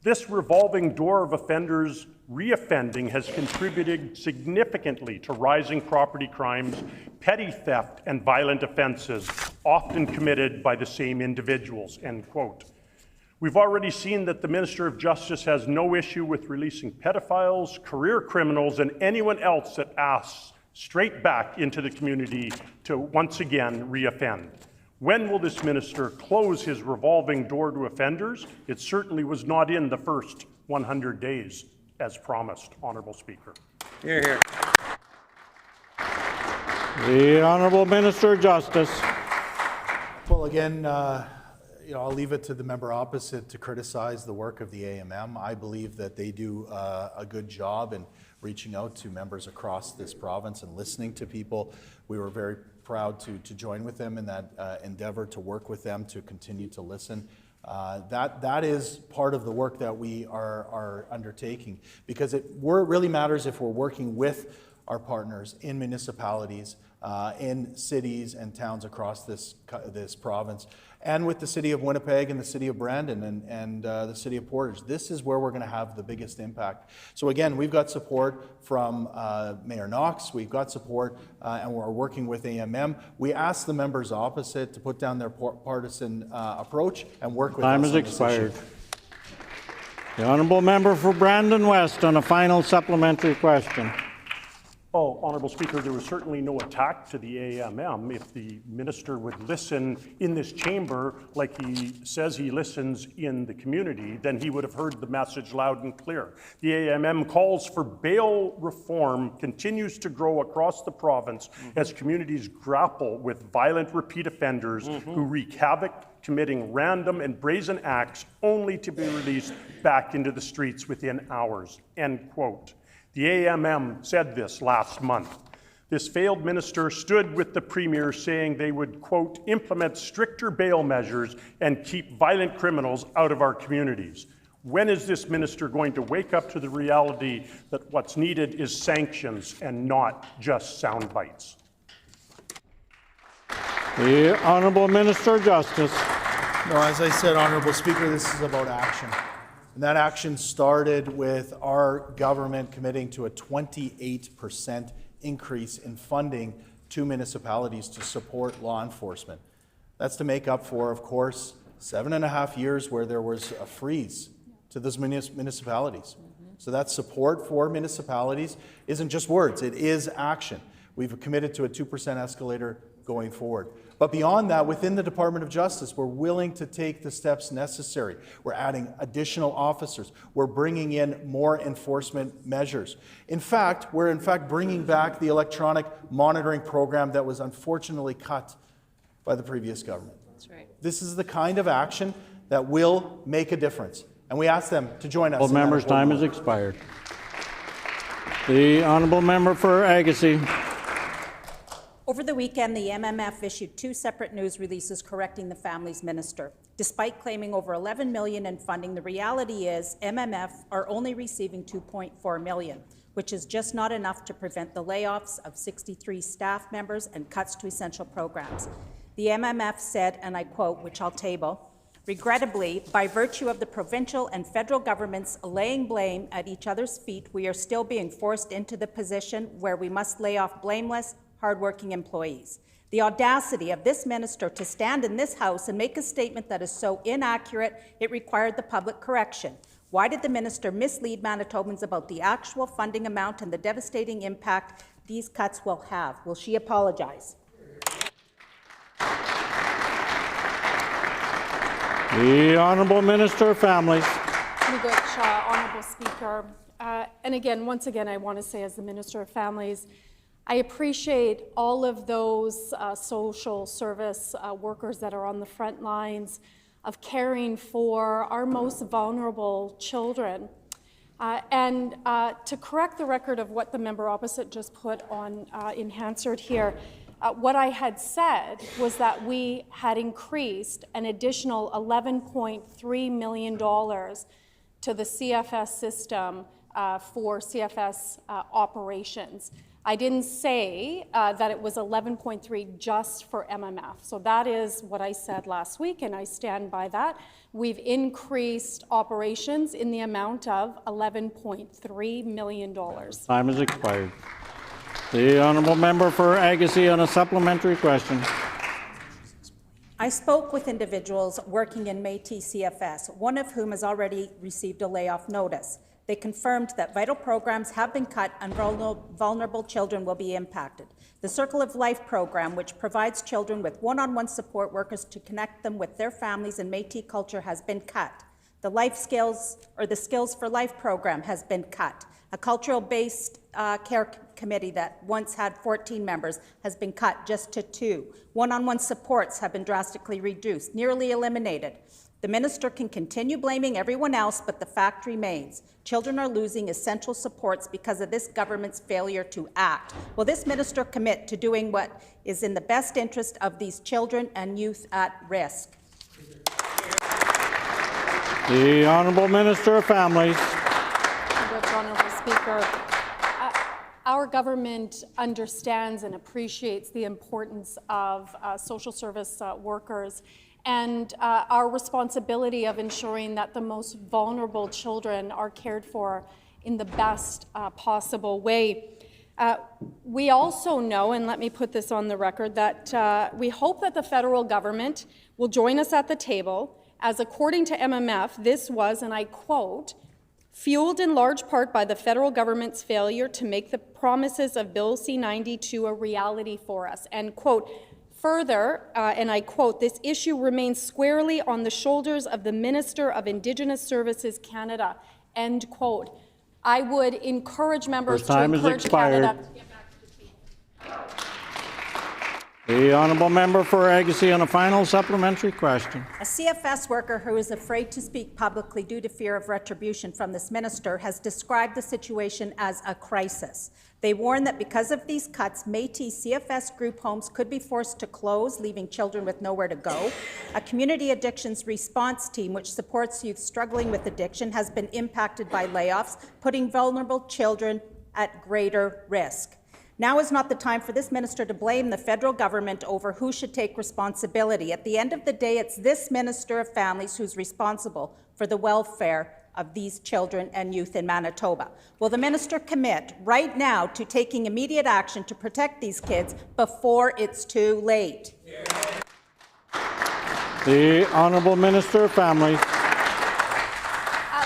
This revolving door of offenders reoffending has contributed significantly to rising property crimes, petty theft, and violent offenses, often committed by the same individuals, end quote. We've already seen that the Minister of Justice has no issue with releasing pedophiles, career criminals, and anyone else that asks straight back into the community to once again reoffend. When will this minister close his revolving door to offenders? It certainly was not in the first 100 days, as promised, Honourable Speaker. Hear, hear. The Honourable Minister of Justice. Well, again, I'll leave it to the member opposite to criticize the work of the AMM. I believe that they do a good job in reaching out to members across this province and listening to people. We were very proud to join with them in that endeavor, to work with them, to continue to listen. That is part of the work that we are undertaking, because it really matters if we're working with our partners in municipalities, in cities and towns across this province, and with the city of Winnipeg and the city of Brandon and the city of Portage. This is where we're going to have the biggest impact. So again, we've got support from Mayor Knox, we've got support, and we're working with AMM. We ask the members opposite to put down their partisan approach and work with us on this issue. Time has expired. The honourable member for Brandon West on a final supplementary question. Oh, Honourable Speaker, there was certainly no attack to the AMM. If the minister would listen in this chamber like he says he listens in the community, then he would have heard the message loud and clear. The AMM calls for bail reform continues to grow across the province as communities grapple with violent repeat offenders who wreak havoc, committing random and brazen acts only to be released back into the streets within hours, end quote. The AMM said this last month. This failed minister stood with the Premier saying they would, quote, implement stricter bail measures and keep violent criminals out of our communities. When is this minister going to wake up to the reality that what's needed is sanctions and not just sound bites? The Honourable Minister of Justice. No, as I said, Honourable Speaker, this is about action. And that action started with our government committing to a 28% increase in funding to municipalities to support law enforcement. That's to make up for, of course, 7.5 years where there was a freeze to those municipalities. So that support for municipalities isn't just words, it is action. We've committed to a 2% escalator going forward. But beyond that, within the Department of Justice, we're willing to take the steps necessary. We're adding additional officers. We're bringing in more enforcement measures. In fact, we're bringing back the electronic monitoring program that was unfortunately cut by the previous government. That's right. This is the kind of action that will make a difference. And we ask them to join us. All members' time has expired. The honourable member for Agassiz. Over the weekend, the MMF issued 2 separate news releases correcting the family's minister. Despite claiming over $11 million in funding, the reality is MMF are only receiving $2.4 million, which is just not enough to prevent the layoffs of 63 staff members and cuts to essential programs. The MMF said, and I quote, which I'll table, regrettably, by virtue of the provincial and federal governments laying blame at each other's feet, we are still being forced into the position where we must lay off blameless, hardworking employees. The audacity of this minister to stand in this House and make a statement that is so inaccurate, it required the public correction. Why did the minister mislead Manitobans about the actual funding amount and the devastating impact these cuts will have? Will she apologize? The Honourable Minister of Families. Honourable Speaker. And again, once again, I want to say as the Minister of Families, I appreciate all of those social service workers that are on the front lines of caring for our most vulnerable children. And to correct the record of what the member opposite just put on in Hansard here, what I had said was that we had increased an additional $11.3 million to the CFS system for CFS operations. I didn't say that it was 11.3 just for MMF. So that is what I said last week, and I stand by that. We've increased operations in the amount of $11.3 million. Time has expired. The Honourable Member for Agassiz on a supplementary question. I spoke with individuals working in Métis CFS, one of whom has already received a layoff notice. They confirmed that vital programs have been cut and vulnerable children will be impacted. The Circle of Life program, which provides children with one-on-one support workers to connect them with their families and Métis culture, has been cut. The Life Skills, or the Skills for Life program, has been cut. A cultural-based care committee that once had 14 members has been cut just to 2. One-on-one supports have been drastically reduced, nearly eliminated. The minister can continue blaming everyone else, but the fact remains. Children are losing essential supports because of this government's failure to act. Will this minister commit to doing what is in the best interest of these children and youth at risk? The Honourable Minister of Families. Honourable Speaker, our government understands and appreciates the importance of social service workers and our responsibility of ensuring that the most vulnerable children are cared for in the best possible way. We also know, and let me put this on the record, that we hope that the federal government will join us at the table, as according to MMF, this was, and I quote, fueled in large part by the federal government's failure to make the promises of Bill C-92 a reality for us, end quote. Further, and I quote, this issue remains squarely on the shoulders of the Minister of Indigenous Services Canada, end quote. I would encourage members to encourage Canada to get back to the table. The Honourable Member for Agassiz on a final supplementary question. A CFS worker who is afraid to speak publicly due to fear of retribution from this minister has described the situation as a crisis. They warn that because of these cuts, Métis CFS group homes could be forced to close, leaving children with nowhere to go. A community addictions response team, which supports youth struggling with addiction, has been impacted by layoffs, putting vulnerable children at greater risk. Now is not the time for this minister to blame the federal government over who should take responsibility. At the end of the day, it's this Minister of Families who's responsible for the welfare of these children and youth in Manitoba. Will the minister commit right now to taking immediate action to protect these kids before it's too late? The Honourable Minister of Families.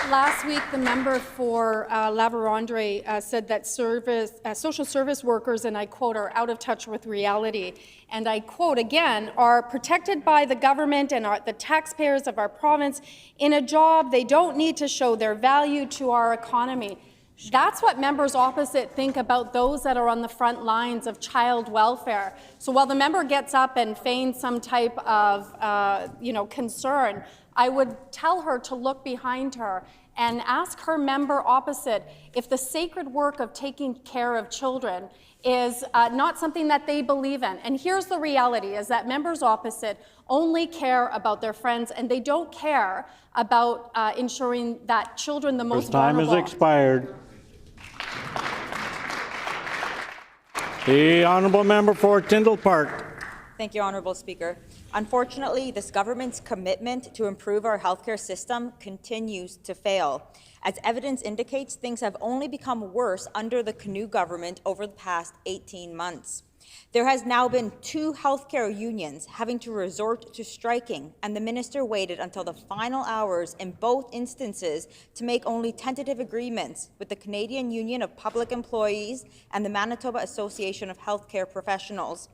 Last week, the member for La Vérendrye said that social service workers, and I quote, are out of touch with reality. And I quote again, are protected by the government and the taxpayers of our province in a job they don't need to show their value to our economy. That's what members opposite think about those that are on the front lines of child welfare. So while the member gets up and feigns some type of concern, I would tell her to look behind her and ask her member opposite if the sacred work of taking care of children is not something that they believe in. And here's the reality, is that members opposite only care about their friends, and they don't care about ensuring that children, the most vulnerable... Time has expired. The Honourable Member for Tyndall Park. Thank you, Honourable Speaker. Unfortunately, this government's commitment to improve our healthcare system continues to fail. As evidence indicates, things have only become worse under the Canoe government over the past 18 months. There has now been 2 healthcare unions having to resort to striking, and the minister waited until the final hours in both instances to make only tentative agreements with the Canadian Union of Public Employees and the Manitoba Association of Healthcare Professionals.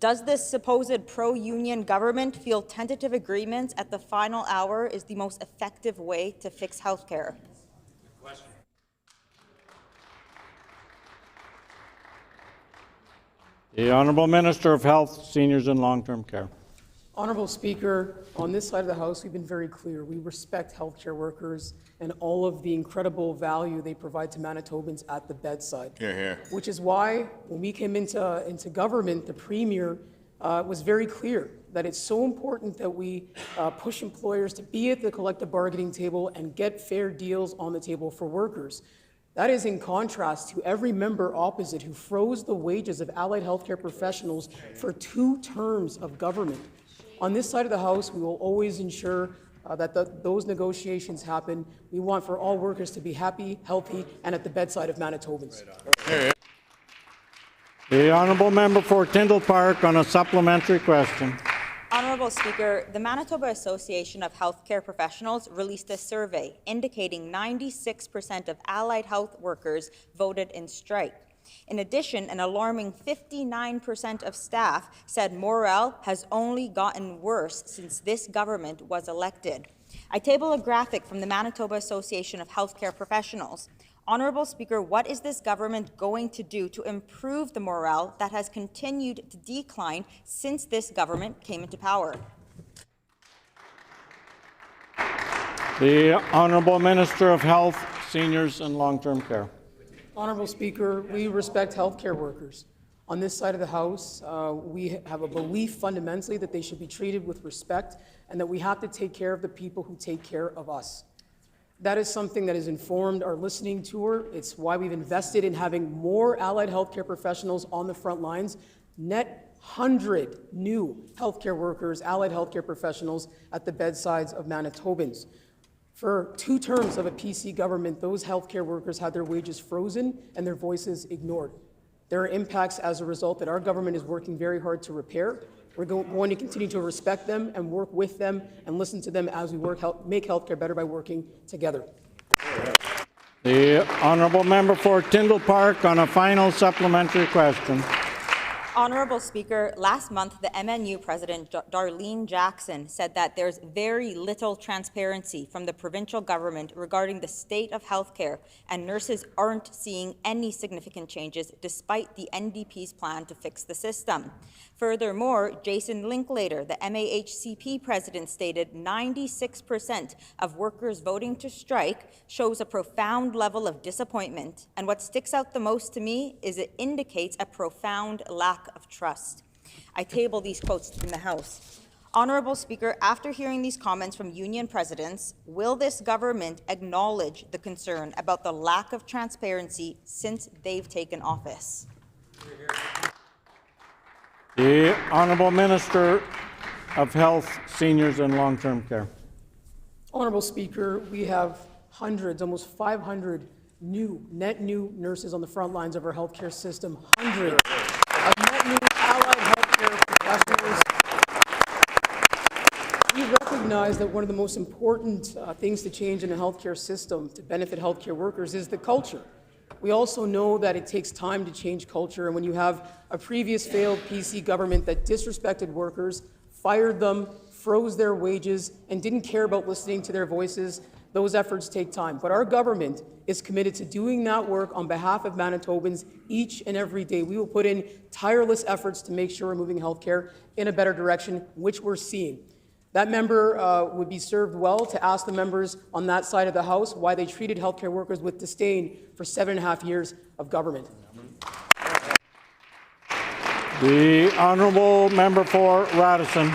Does this supposed pro-union government feel tentative agreements at the final hour is the most effective way to fix healthcare? The Honourable Minister of Health, Seniors and Long-Term Care. Honourable Speaker, on this side of the House, we've been very clear. We respect healthcare workers and all of the incredible value they provide to Manitobans at the bedside. Hear, hear. Which is why, when we came into government, the Premier was very clear that it's so important that we push employers to be at the collective bargaining table and get fair deals on the table for workers. That is in contrast to every member opposite who froze the wages of allied healthcare professionals for 2 terms of government. On this side of the House, we will always ensure that those negotiations happen. We want for all workers to be happy, healthy, and at the bedside of Manitobans. The Honourable Member for Tyndall Park on a supplementary question. Honourable Speaker, the Manitoba Association of Healthcare Professionals released a survey indicating 96% of allied health workers voted in strike. In addition, an alarming 59% of staff said morale has only gotten worse since this government was elected. I table a graphic from the Manitoba Association of Healthcare Professionals. Honourable Speaker, what is this government going to do to improve the morale that has continued to decline since this government came into power? The Honourable Minister of Health, Seniors and Long-Term Care. Honourable Speaker, we respect healthcare workers. On this side of the House, we have a belief fundamentally that they should be treated with respect and that we have to take care of the people who take care of us. That is something that has informed our listening tour. It's why we've invested in having more allied healthcare professionals on the front lines. Net 100 new healthcare workers, allied healthcare professionals at the bedsides of Manitobans. For 2 terms of a PC government, those healthcare workers had their wages frozen and their voices ignored. There are impacts as a result that our government is working very hard to repair. We're going to continue to respect them and work with them and listen to them as we make healthcare better by working together. The Honourable Member for Tyndall Park on a final supplementary question. Honourable Speaker, last month the MNU President Darlene Jackson said that there's very little transparency from the provincial government regarding the state of healthcare, and nurses aren't seeing any significant changes despite the NDP's plan to fix the system. Furthermore, Jason Linklater, the MAHCP president, stated 96% of workers voting to strike shows a profound level of disappointment, and what sticks out the most to me is it indicates a profound lack of trust. I table these quotes from the House. Honourable Speaker, after hearing these comments from union presidents, will this government acknowledge the concern about the lack of transparency since they've taken office? The Honourable Minister of Health, Seniors and Long-Term Care. Honourable Speaker, we have hundreds, almost 500 net new nurses on the front lines of our healthcare system, hundreds of net new allied healthcare professionals. We recognize that one of the most important things to change in the healthcare system to benefit healthcare workers is the culture. We also know that it takes time to change culture, and when you have a previous failed PC government that disrespected workers, fired them, froze their wages, and didn't care about listening to their voices, those efforts take time. But our government is committed to doing that work on behalf of Manitobans each and every day. We will put in tireless efforts to make sure we're moving healthcare in a better direction, which we're seeing. That member would be served well to ask the members on that side of the House why they treated healthcare workers with disdain for 7.5 years of government. The Honourable Member for Radisson.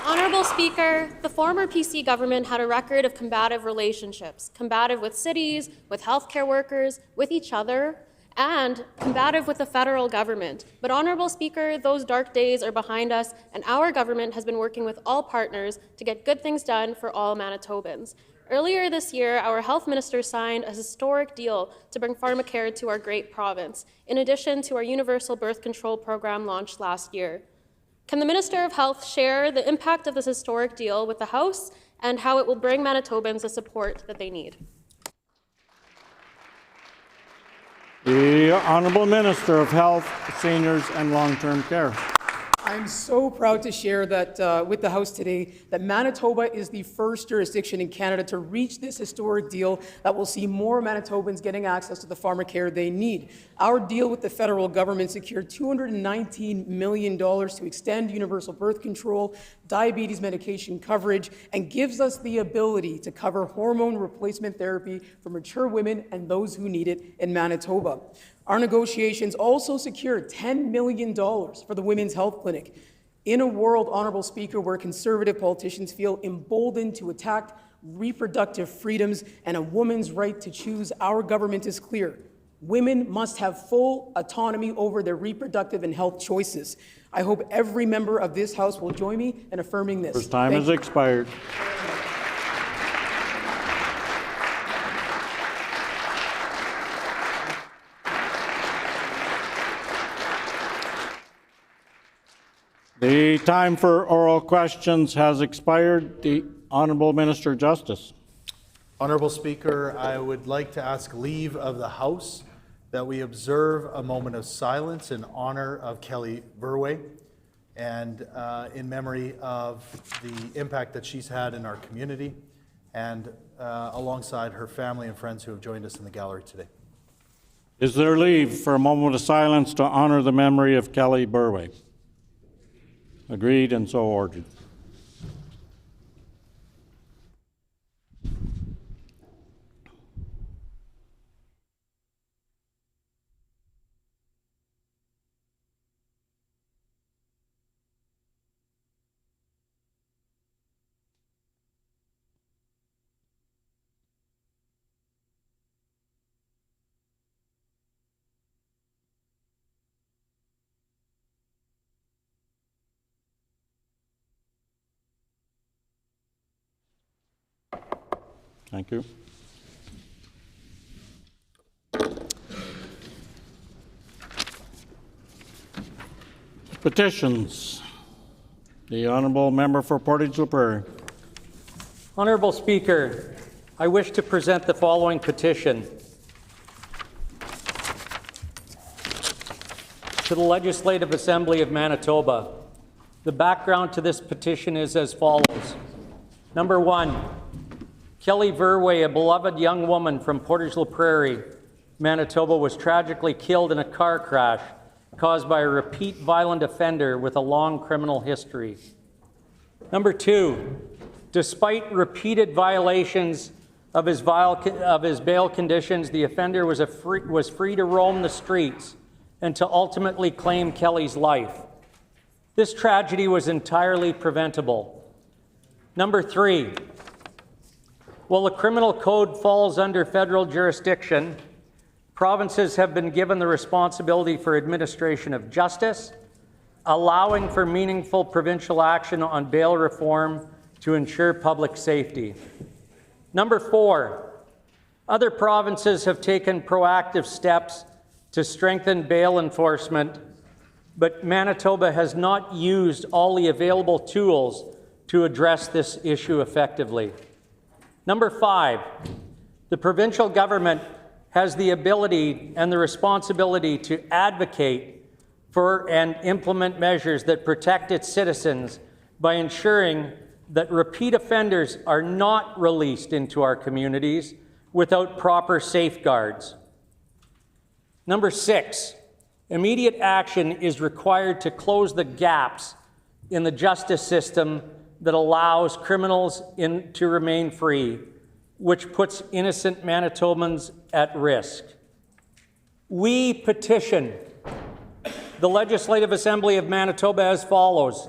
Honourable Speaker, the former PC government had a record of combative relationships, combative with cities, with healthcare workers, with each other, and combative with the federal government. But Honourable Speaker, those dark days are behind us, and our government has been working with all partners to get good things done for all Manitobans. Earlier this year, our health minister signed a historic deal to bring pharmacare to our great province, in addition to our universal birth control program launched last year. Can the Minister of Health share the impact of this historic deal with the House and how it will bring Manitobans the support that they need? The Honourable Minister of Health, Seniors and Long-Term Care. I'm so proud to share that with the House today that Manitoba is the first jurisdiction in Canada to reach this historic deal that will see more Manitobans getting access to the pharmacare they need. Our deal with the federal government secured $219 million to extend universal birth control, diabetes medication coverage, and gives us the ability to cover hormone replacement therapy for mature women and those who need it in Manitoba. Our negotiations also secured $10 million for the Women's Health Clinic. In a world, Honourable Speaker, where Conservative politicians feel emboldened to attack reproductive freedoms and a woman's right to choose, our government is clear. Women must have full autonomy over their reproductive and health choices. I hope every member of this House will join me in affirming this. First time has expired. The time for oral questions has expired. The Honourable Minister of Justice. Honourable Speaker, I would like to ask leave of the House that we observe a moment of silence in honour of Kelly Verwey and in memory of the impact that she's had in our community and alongside her family and friends who have joined us in the gallery today. Is there leave for a moment of silence to honour the memory of Kelly Verwey? Agreed and so ordered. Thank you. Petitions. The Honourable Member for Portage-la Prairie. Honourable Speaker, I wish to present the following petition to the Legislative Assembly of Manitoba. The background to this petition is as follows. Number 1, Kelly Verwey, a beloved young woman from Portage-la Prairie, Manitoba, was tragically killed in a car crash caused by a repeat violent offender with a long criminal history. Number 2, despite repeated violations of his bail conditions, the offender was free to roam the streets and to ultimately claim Kelly's life. This tragedy was entirely preventable. Number 3, while the criminal code falls under federal jurisdiction, provinces have been given the responsibility for administration of justice, allowing for meaningful provincial action on bail reform to ensure public safety. Number 4, other provinces have taken proactive steps to strengthen bail enforcement, but Manitoba has not used all the available tools to address this issue effectively. Number 5, the provincial government has the ability and the responsibility to advocate for and implement measures that protect its citizens by ensuring that repeat offenders are not released into our communities without proper safeguards. Number 6, immediate action is required to close the gaps in the justice system that allows criminals to remain free, which puts innocent Manitobans at risk. We petition the Legislative Assembly of Manitoba as follows: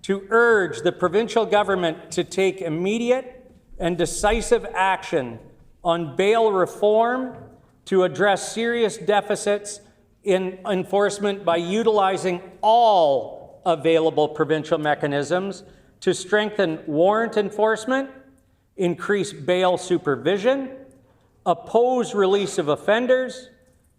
to urge the provincial government to take immediate and decisive action on bail reform to address serious deficits in enforcement by utilizing all available provincial mechanisms to strengthen warrant enforcement, increase bail supervision, oppose release of offenders,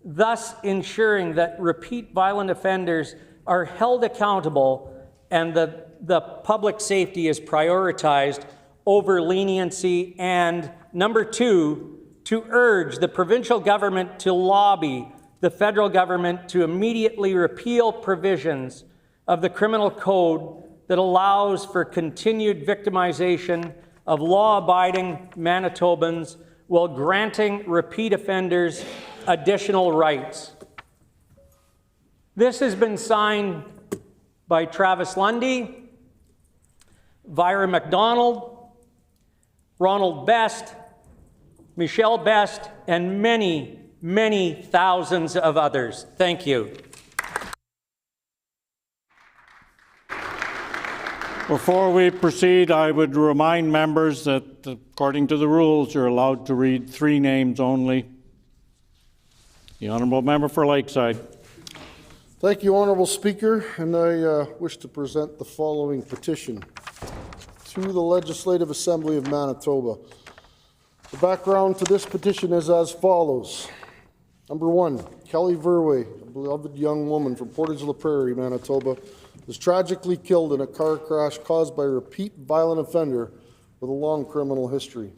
thus ensuring that repeat violent offenders are held accountable and the public safety is prioritized over leniency. And number two, to urge the provincial government to lobby the federal government to immediately repeal provisions of the criminal code that allows for continued victimization of law-abiding Manitobans while granting repeat offenders additional rights. This has been signed by Travis Lundy, Vyra McDonald, Ronald Best, Michelle Best, and many, many thousands of others. Thank you. Before we proceed, I would remind members that according to the rules, you're allowed to read 3 names only. The Honourable Member for Lakeside. Thank you, Honourable Speaker, and I wish to present the following petition to the Legislative Assembly of Manitoba. The background to this petition is as follows. Number 1, Kelly Verway, a beloved young woman from Portage-la Prairie, Manitoba, was tragically killed in a car crash caused by a repeat violent offender with a long criminal history.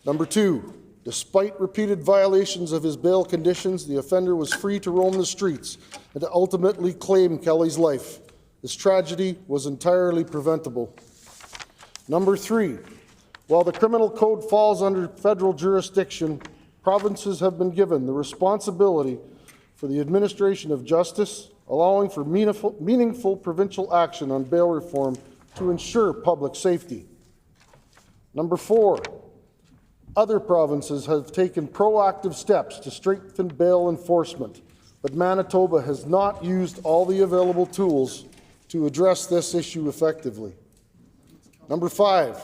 Number 2, despite repeated violations of his bail conditions, the offender was free to roam the streets and to ultimately claim Kelly's life. This tragedy was entirely preventable. Number 3, while the criminal code falls under federal jurisdiction, provinces have been given the responsibility for the administration of justice, allowing for meaningful provincial action on bail reform to ensure public safety. Number 4, other provinces have taken proactive steps to strengthen bail enforcement, but Manitoba has not used all the available tools to address this issue effectively. Number 5,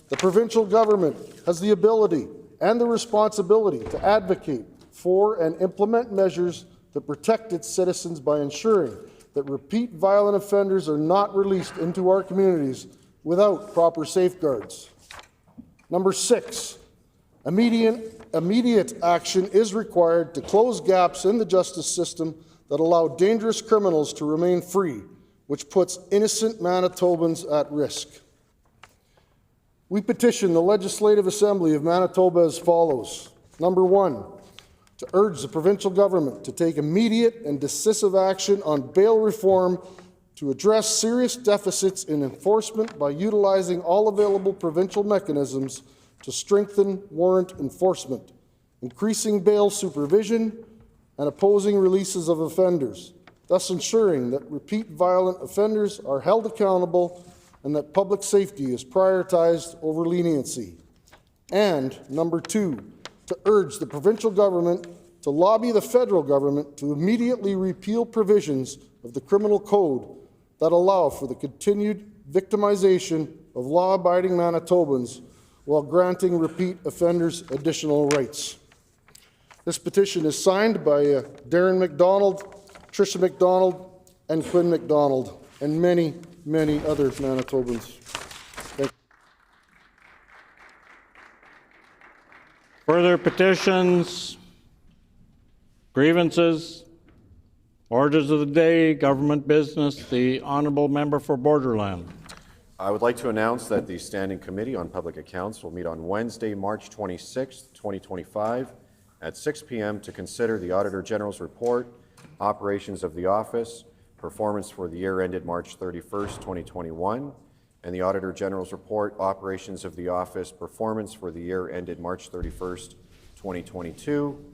the provincial government has the ability and the responsibility to advocate for and implement measures that protect its citizens by ensuring that repeat violent offenders are not released into our communities without proper safeguards. Number 6, immediate action is required to close gaps in the justice system that allow dangerous criminals to remain free, which puts innocent Manitobans at risk. We petition the Legislative Assembly of Manitoba as follows. Number 1, to urge the provincial government to take immediate and decisive action on bail reform to address serious deficits in enforcement by utilizing all available provincial mechanisms to strengthen warrant enforcement, increasing bail supervision, and opposing releases of offenders, thus ensuring that repeat violent offenders are held accountable and that public safety is prioritized over leniency. And number 2, to urge the provincial government to lobby the federal government to immediately repeal provisions of the criminal code that allow for the continued victimization of law-abiding Manitobans while granting repeat offenders additional rights. This petition is signed by Darren McDonald, Tricia McDonald, and Quinn McDonald, and many, many other Manitobans. Thank you. Further petitions, grievances, orders of the day, government business. The Honourable Member for Borderland. I would like to announce that the Standing Committee on Public Accounts will meet on Wednesday, March 26, 2025 at 6 p.m. to consider the Auditor General's report, operations of the office, performance for the year ended March 31st, 2021, and the Auditor General's report, operations of the office, performance for the year ended March 31st, 2022,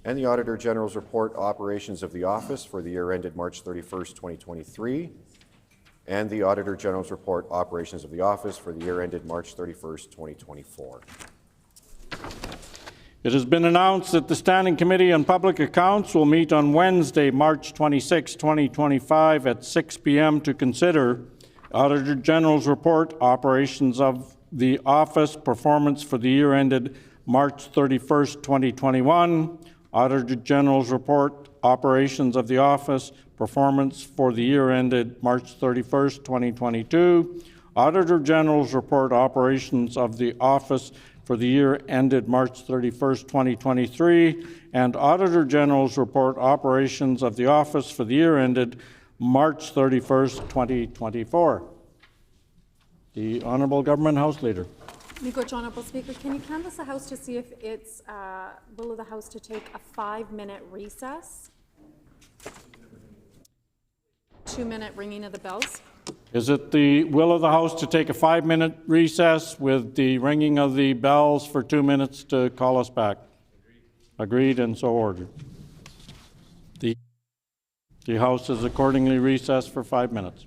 and the Auditor General's report, operations of the office for the year ended March 31st, 2023, and the Auditor General's report, operations of the office for the year ended March 31st, 2024. It has been announced that the Standing Committee on Public Accounts will meet on Wednesday, March 26, 2025 at 6 p.m. to consider Auditor General's report, operations of the office, performance for the year ended March 31st, 2021, Auditor General's report, operations of the office, performance for the year ended March 31st, 2022, Auditor General's report operations of the office for the year ended March 31st, 2023, and Auditor General's report operations of the office for the year ended March 31st, 2024. The Honourable Government House Leader. Miigwech, Honourable Speaker, can you canvass the House to see if it's will of the House to take a 5-minute recess? 2-minute ringing of the bells. Is it the will of the House to take a 5-minute recess with the ringing of the bells for 2 minutes to call us back? Agreed, and so ordered. The House is accordingly recessed for 5 minutes.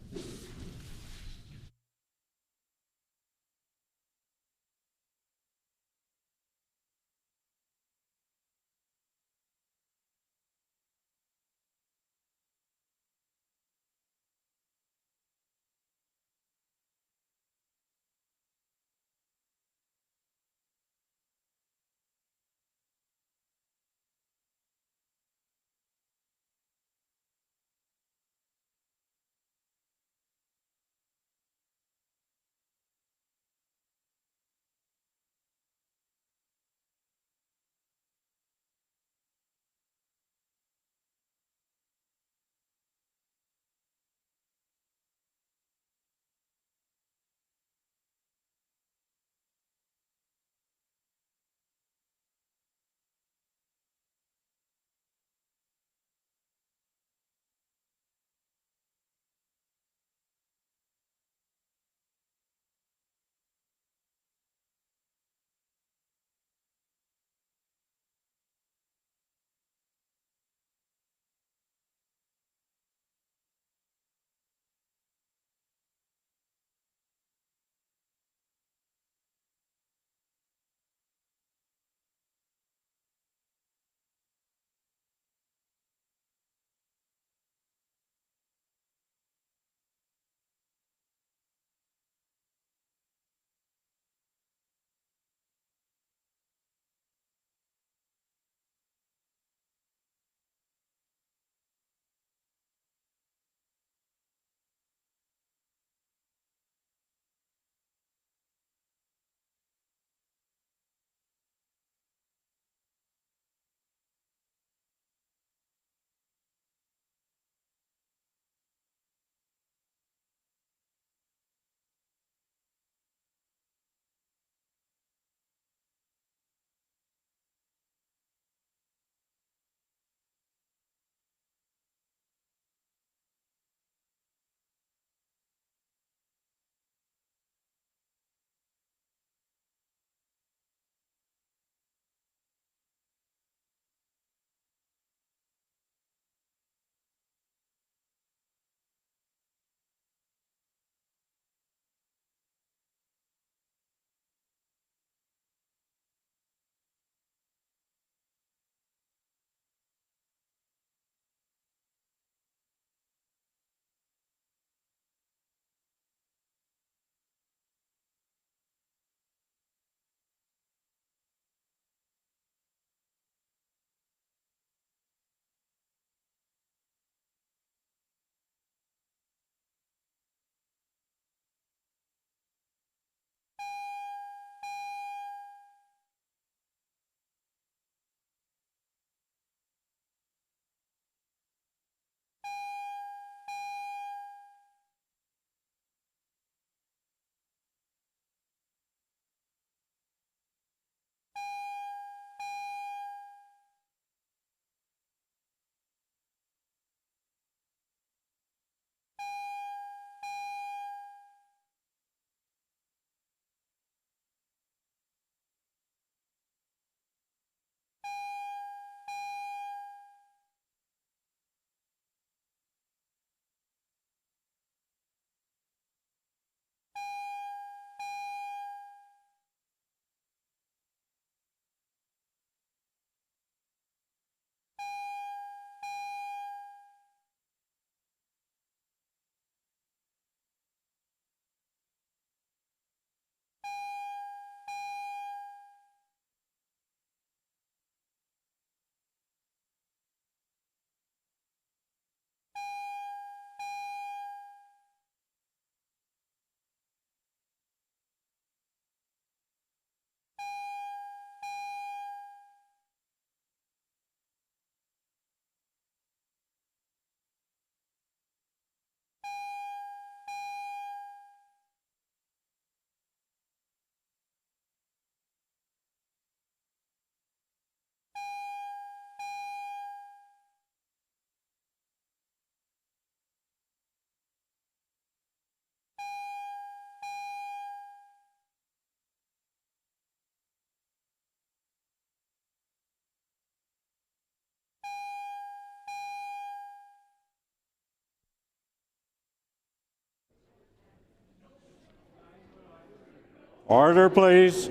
Order, please.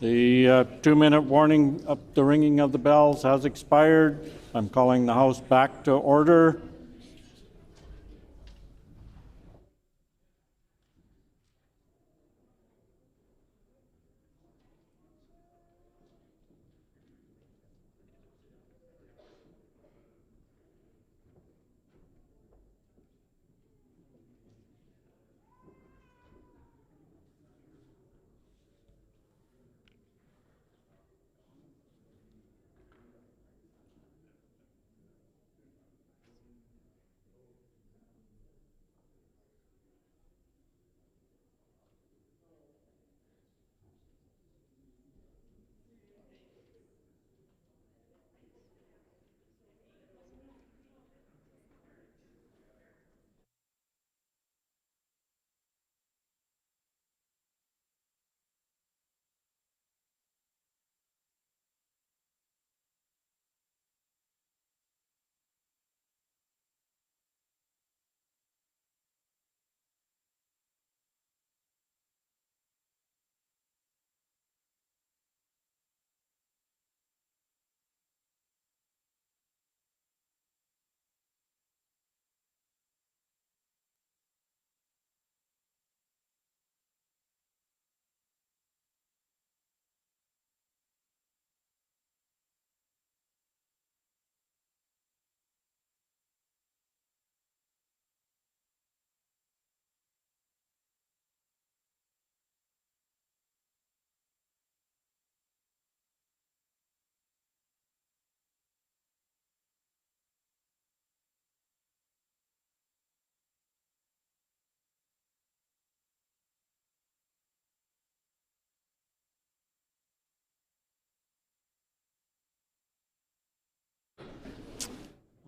The 2-minute warning of the ringing of the bells has expired. I'm calling the House back to order.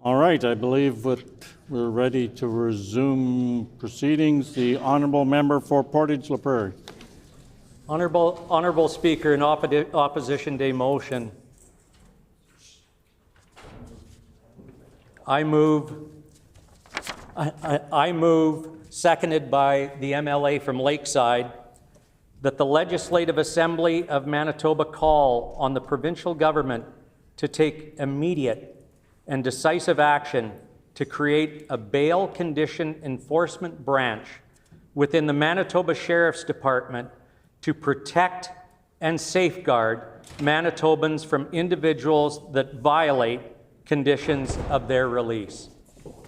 All right, I believe that we're ready to resume proceedings. The honourable member for Portage-La Prairie. Honourable Speaker, in opposition to a motion, I move, seconded by the MLA from Lakeside, that the Legislative Assembly of Manitoba call on the provincial government to take immediate and decisive action to create a bail condition enforcement branch within the Manitoba Sheriff's Department to protect and safeguard Manitobans from individuals that violate conditions of their release.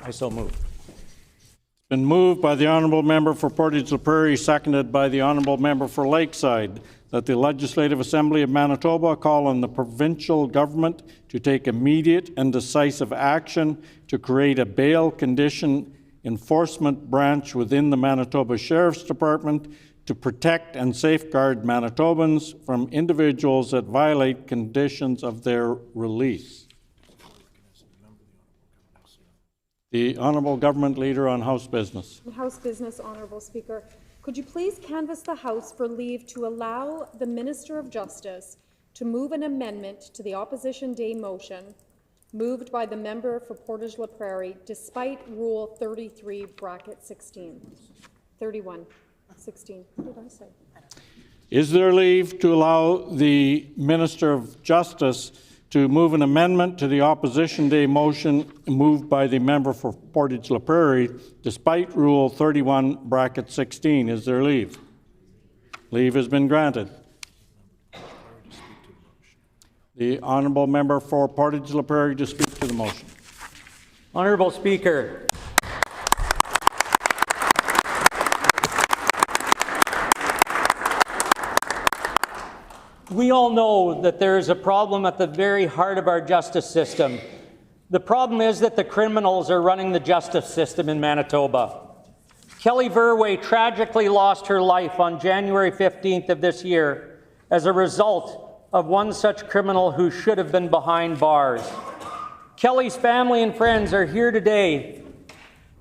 I so move. It's been moved by the honourable member for Portage-La Prairie, seconded by the honourable member for Lakeside, that the Legislative Assembly of Manitoba call on the provincial government to take immediate and decisive action to create a bail condition enforcement branch within the Manitoba Sheriff's Department to protect and safeguard Manitobans from individuals that violate conditions of their release. The Honourable Government Leader on House Business. House Business, Honourable Speaker. Could you please canvass the House for leave to allow the Minister of Justice to move an amendment to the Opposition Day motion moved by the member for Portage-La Prairie despite Rule 33, bracket 16. 31, 16. What did I say? Is there leave to allow the Minister of Justice to move an amendment to the Opposition Day motion moved by the member for Portage-La Prairie despite Rule 31, bracket 16? Is there leave? Leave has been granted. The honourable member for Portage-La Prairie to speak to the motion. Honourable Speaker, we all know that there is a problem at the very heart of our justice system. The problem is that the criminals are running the justice system in Manitoba. Kelly Verway tragically lost her life on January 15th of this year as a result of one such criminal who should have been behind bars. Kelly's family and friends are here today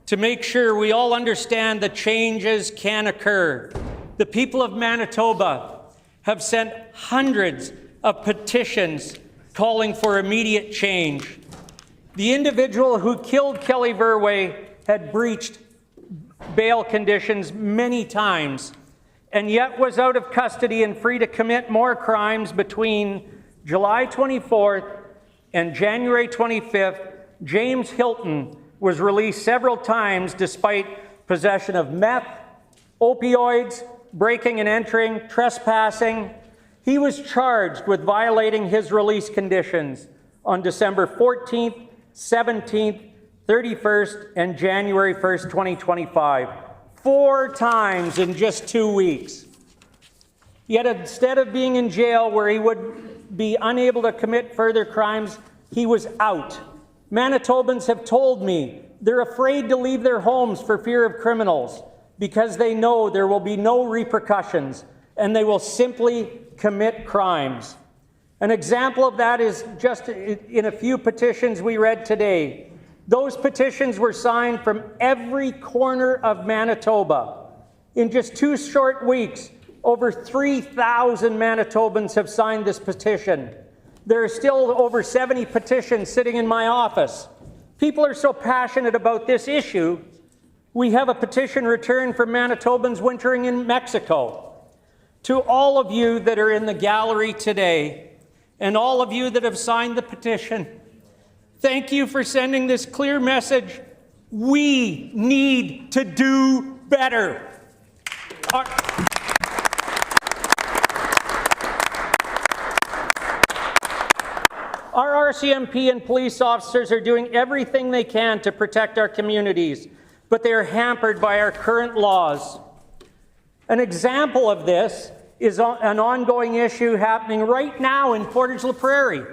to make sure we all understand that changes can occur. The people of Manitoba have sent hundreds of petitions calling for immediate change. The individual who killed Kelly Verway had breached bail conditions many times, and yet was out of custody and free to commit more crimes between July 24th and January 25th, James Hilton was released several times despite possession of meth, opioids, breaking and entering, trespassing. He was charged with violating his release conditions on December 14th, 17th, 31st, and January 1st, 2025. 4 times in just 2 weeks. Yet instead of being in jail where he would be unable to commit further crimes, he was out. Manitobans have told me they're afraid to leave their homes for fear of criminals because they know there will be no repercussions and they will simply commit crimes. An example of that is just in a few petitions we read today. Those petitions were signed from every corner of Manitoba. In just 2 short weeks, over 3,000 Manitobans have signed this petition. There are still over 70 petitions sitting in my office. People are so passionate about this issue, we have a petition returned from Manitobans wintering in Mexico. To all of you that are in the gallery today, and all of you that have signed the petition, thank you for sending this clear message. We need to do better. Our RCMP and police officers are doing everything they can to protect our communities, but they are hampered by our current laws. An example of this is an ongoing issue happening right now in Portage-la Prairie.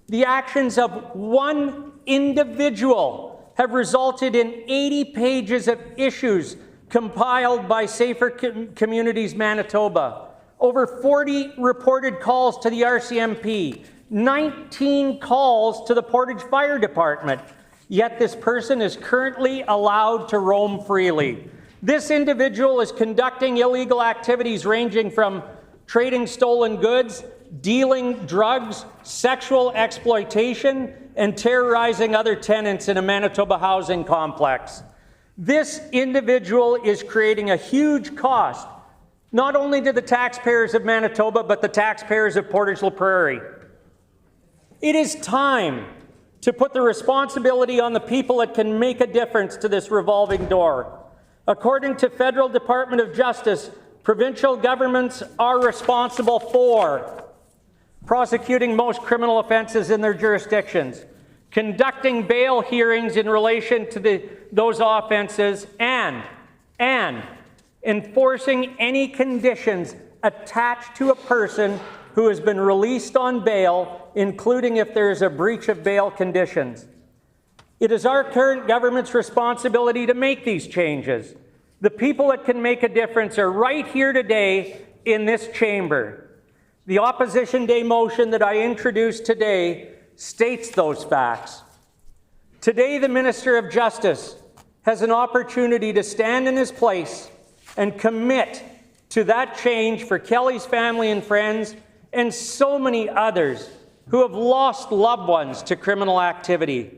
The actions of one individual have resulted in 80 pages of issues compiled by Safer Communities Manitoba, over 40 reported calls to the RCMP, 19 calls to the Portage Fire Department, yet this person is currently allowed to roam freely. This individual is conducting illegal activities ranging from trading stolen goods, dealing drugs, sexual exploitation, and terrorizing other tenants in a Manitoba housing complex. This individual is creating a huge cost, not only to the taxpayers of Manitoba, but the taxpayers of Portage-la Prairie. It is time to put the responsibility on the people that can make a difference to this revolving door. According to Federal Department of Justice, provincial governments are responsible for prosecuting most criminal offenses in their jurisdictions, conducting bail hearings in relation to those offenses, and enforcing any conditions attached to a person who has been released on bail, including if there is a breach of bail conditions. It is our current government's responsibility to make these changes. The people that can make a difference are right here today in this chamber. The Opposition Day motion that I introduced today states those facts. Today, the Minister of Justice has an opportunity to stand in his place and commit to that change for Kelly's family and friends and so many others who have lost loved ones to criminal activity.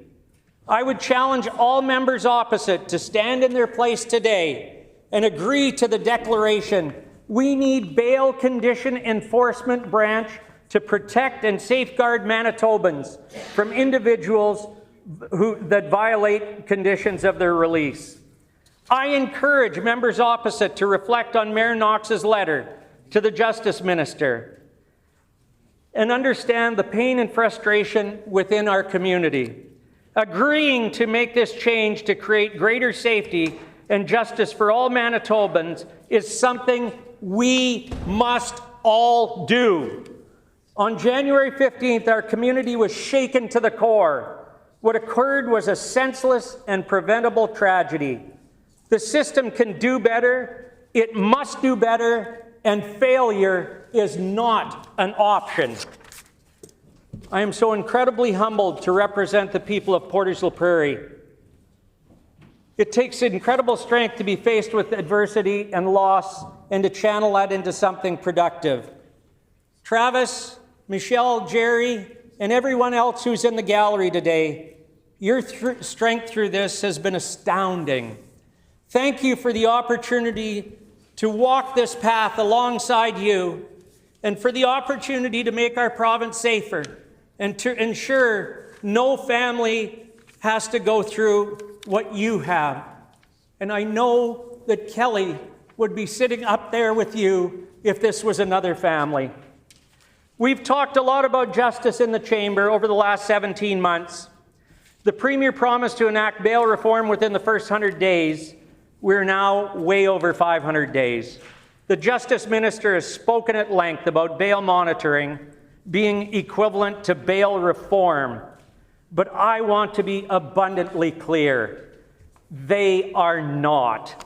I would challenge all members opposite to stand in their place today and agree to the declaration. We need bail condition enforcement branch to protect and safeguard Manitobans from individuals that violate conditions of their release. I encourage members opposite to reflect on Mayor Knox's letter to the Justice Minister and understand the pain and frustration within our community. Agreeing to make this change to create greater safety and justice for all Manitobans is something we must all do. On January 15th, our community was shaken to the core. What occurred was a senseless and preventable tragedy. The system can do better, it must do better, and failure is not an option. I am so incredibly humbled to represent the people of Portage-la Prairie. It takes incredible strength to be faced with adversity and loss and to channel that into something productive. Travis, Michelle, Jerry, and everyone else who's in the gallery today, your strength through this has been astounding. Thank you for the opportunity to walk this path alongside you and for the opportunity to make our province safer and to ensure no family has to go through what you have. And I know that Kelly would be sitting up there with you if this was another family. We've talked a lot about justice in the chamber over the last 17 months. The Premier promised to enact bail reform within the first 100 days. We're now way over 500 days. The Justice Minister has spoken at length about bail monitoring being equivalent to bail reform. But I want to be abundantly clear. They are not.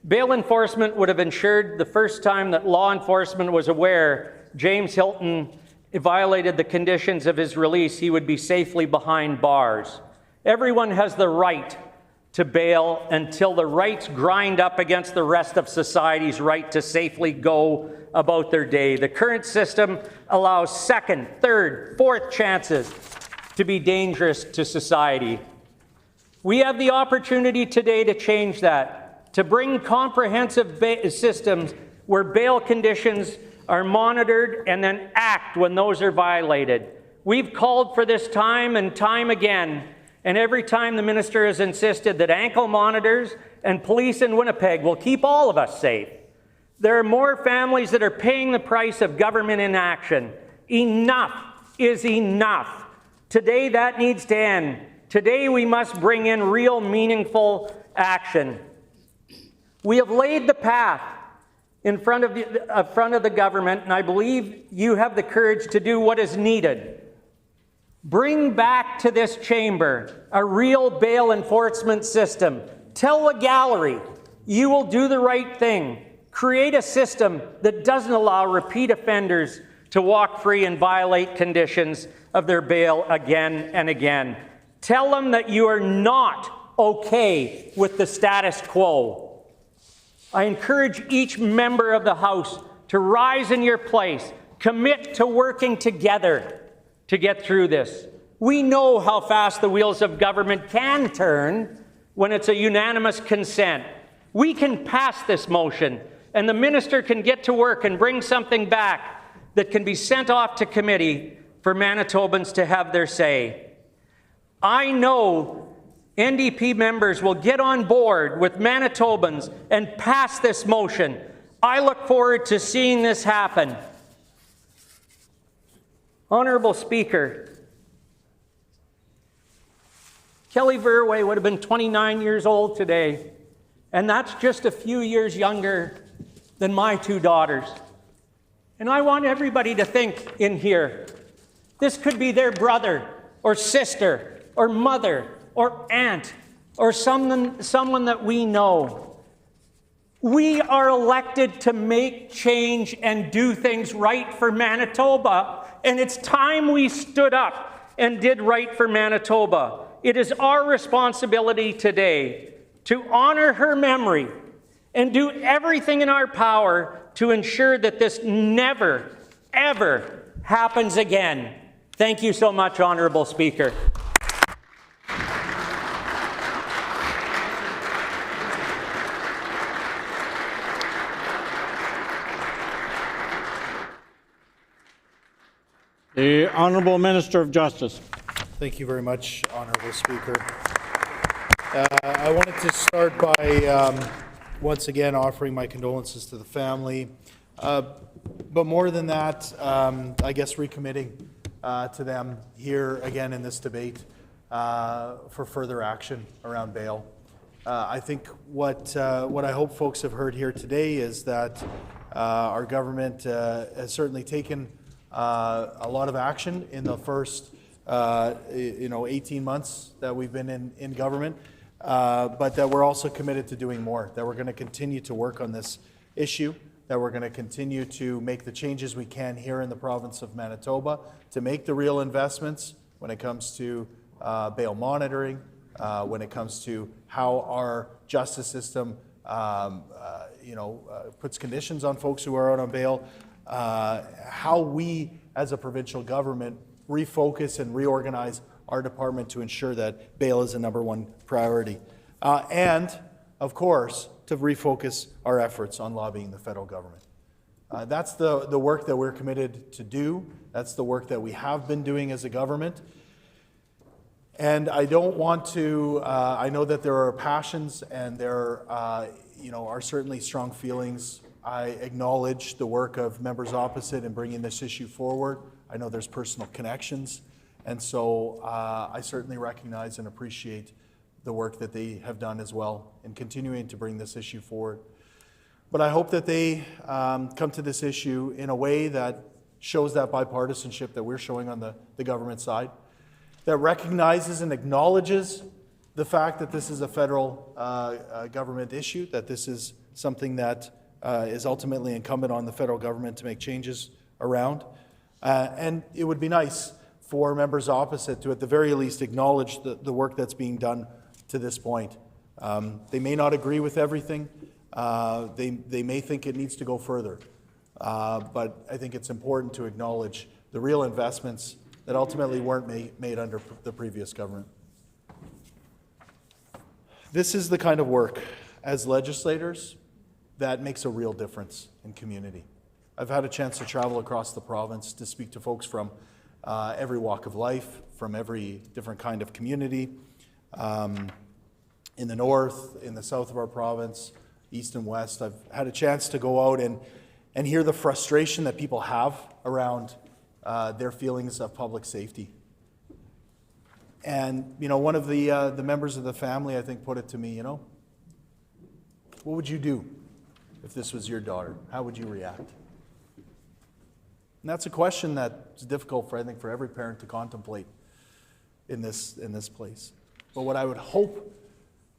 Bail enforcement would have ensured the first time that law enforcement was aware James Hilton violated the conditions of his release, he would be safely behind bars. Everyone has the right to bail until the rights grind up against the rest of society's right to safely go about their day. The current system allows second, third, fourth chances to be dangerous to society. We have the opportunity today to change that, to bring comprehensive systems where bail conditions are monitored and then act when those are violated. We've called for this time and time again, and every time the minister has insisted that ankle monitors and police in Winnipeg will keep all of us safe. There are more families that are paying the price of government inaction. Enough is enough. Today that needs to end. Today we must bring in real meaningful action. We have laid the path in front of the government, and I believe you have the courage to do what is needed. Bring back to this chamber a real bail enforcement system. Tell the gallery you will do the right thing. Create a system that doesn't allow repeat offenders to walk free and violate conditions of their bail again and again. Tell them that you are not okay with the status quo. I encourage each member of the House to rise in your place, commit to working together to get through this. We know how fast the wheels of government can turn when it's a unanimous consent. We can pass this motion, and the minister can get to work and bring something back that can be sent off to committee for Manitobans to have their say. I know NDP members will get on board with Manitobans and pass this motion. I look forward to seeing this happen. Honourable Speaker, Kelly Verway would have been 29 years old today, and that's just a few years younger than my two daughters. And I want everybody to think in here, this could be their brother or sister or mother or aunt or someone that we know. We are elected to make change and do things right for Manitoba, and it's time we stood up and did right for Manitoba. It is our responsibility today to honor her memory and do everything in our power to ensure that this never, ever happens again. Thank you so much, Honourable Speaker. The Honourable Minister of Justice. Thank you very much, Honourable Speaker. I wanted to start by once again offering my condolences to the family, but more than that, I guess recommitting to them here again in this debate for further action around bail. I think what I hope folks have heard here today is that our government has certainly taken a lot of action in the first 18 months that we've been in government, but that we're also committed to doing more, that we're going to continue to work on this issue, that we're going to continue to make the changes we can here in the province of Manitoba to make the real investments when it comes to bail monitoring, when it comes to how our justice system puts conditions on folks who are out on bail, how we as a provincial government refocus and reorganize our department to ensure that bail is the #1 priority. And, of course, to refocus our efforts on lobbying the federal government. That's the work that we're committed to do. That's the work that we have been doing as a government. And I don't want to, I know that there are passions and there are certainly strong feelings. I acknowledge the work of members opposite in bringing this issue forward. I know there's personal connections. And so I certainly recognize and appreciate the work that they have done as well in continuing to bring this issue forward. But I hope that they come to this issue in a way that shows that bipartisanship that we're showing on the government side, that recognizes and acknowledges the fact that this is a federal government issue, that this is something that is ultimately incumbent on the federal government to make changes around. And it would be nice for members opposite to at the very least acknowledge the work that's being done to this point. They may not agree with everything. They may think it needs to go further. But I think it's important to acknowledge the real investments that ultimately weren't made under the previous government. This is the kind of work as legislators that makes a real difference in community. I've had a chance to travel across the province to speak to folks from every walk of life, from every different kind of community, in the north, in the south of our province, east and west. I've had a chance to go out and hear the frustration that people have around their feelings of public safety. And, one of the members of the family, I think, put it to me, what would you do if this was your daughter? How would you react? And that's a question that's difficult, I think, for every parent to contemplate in this place. But what I would hope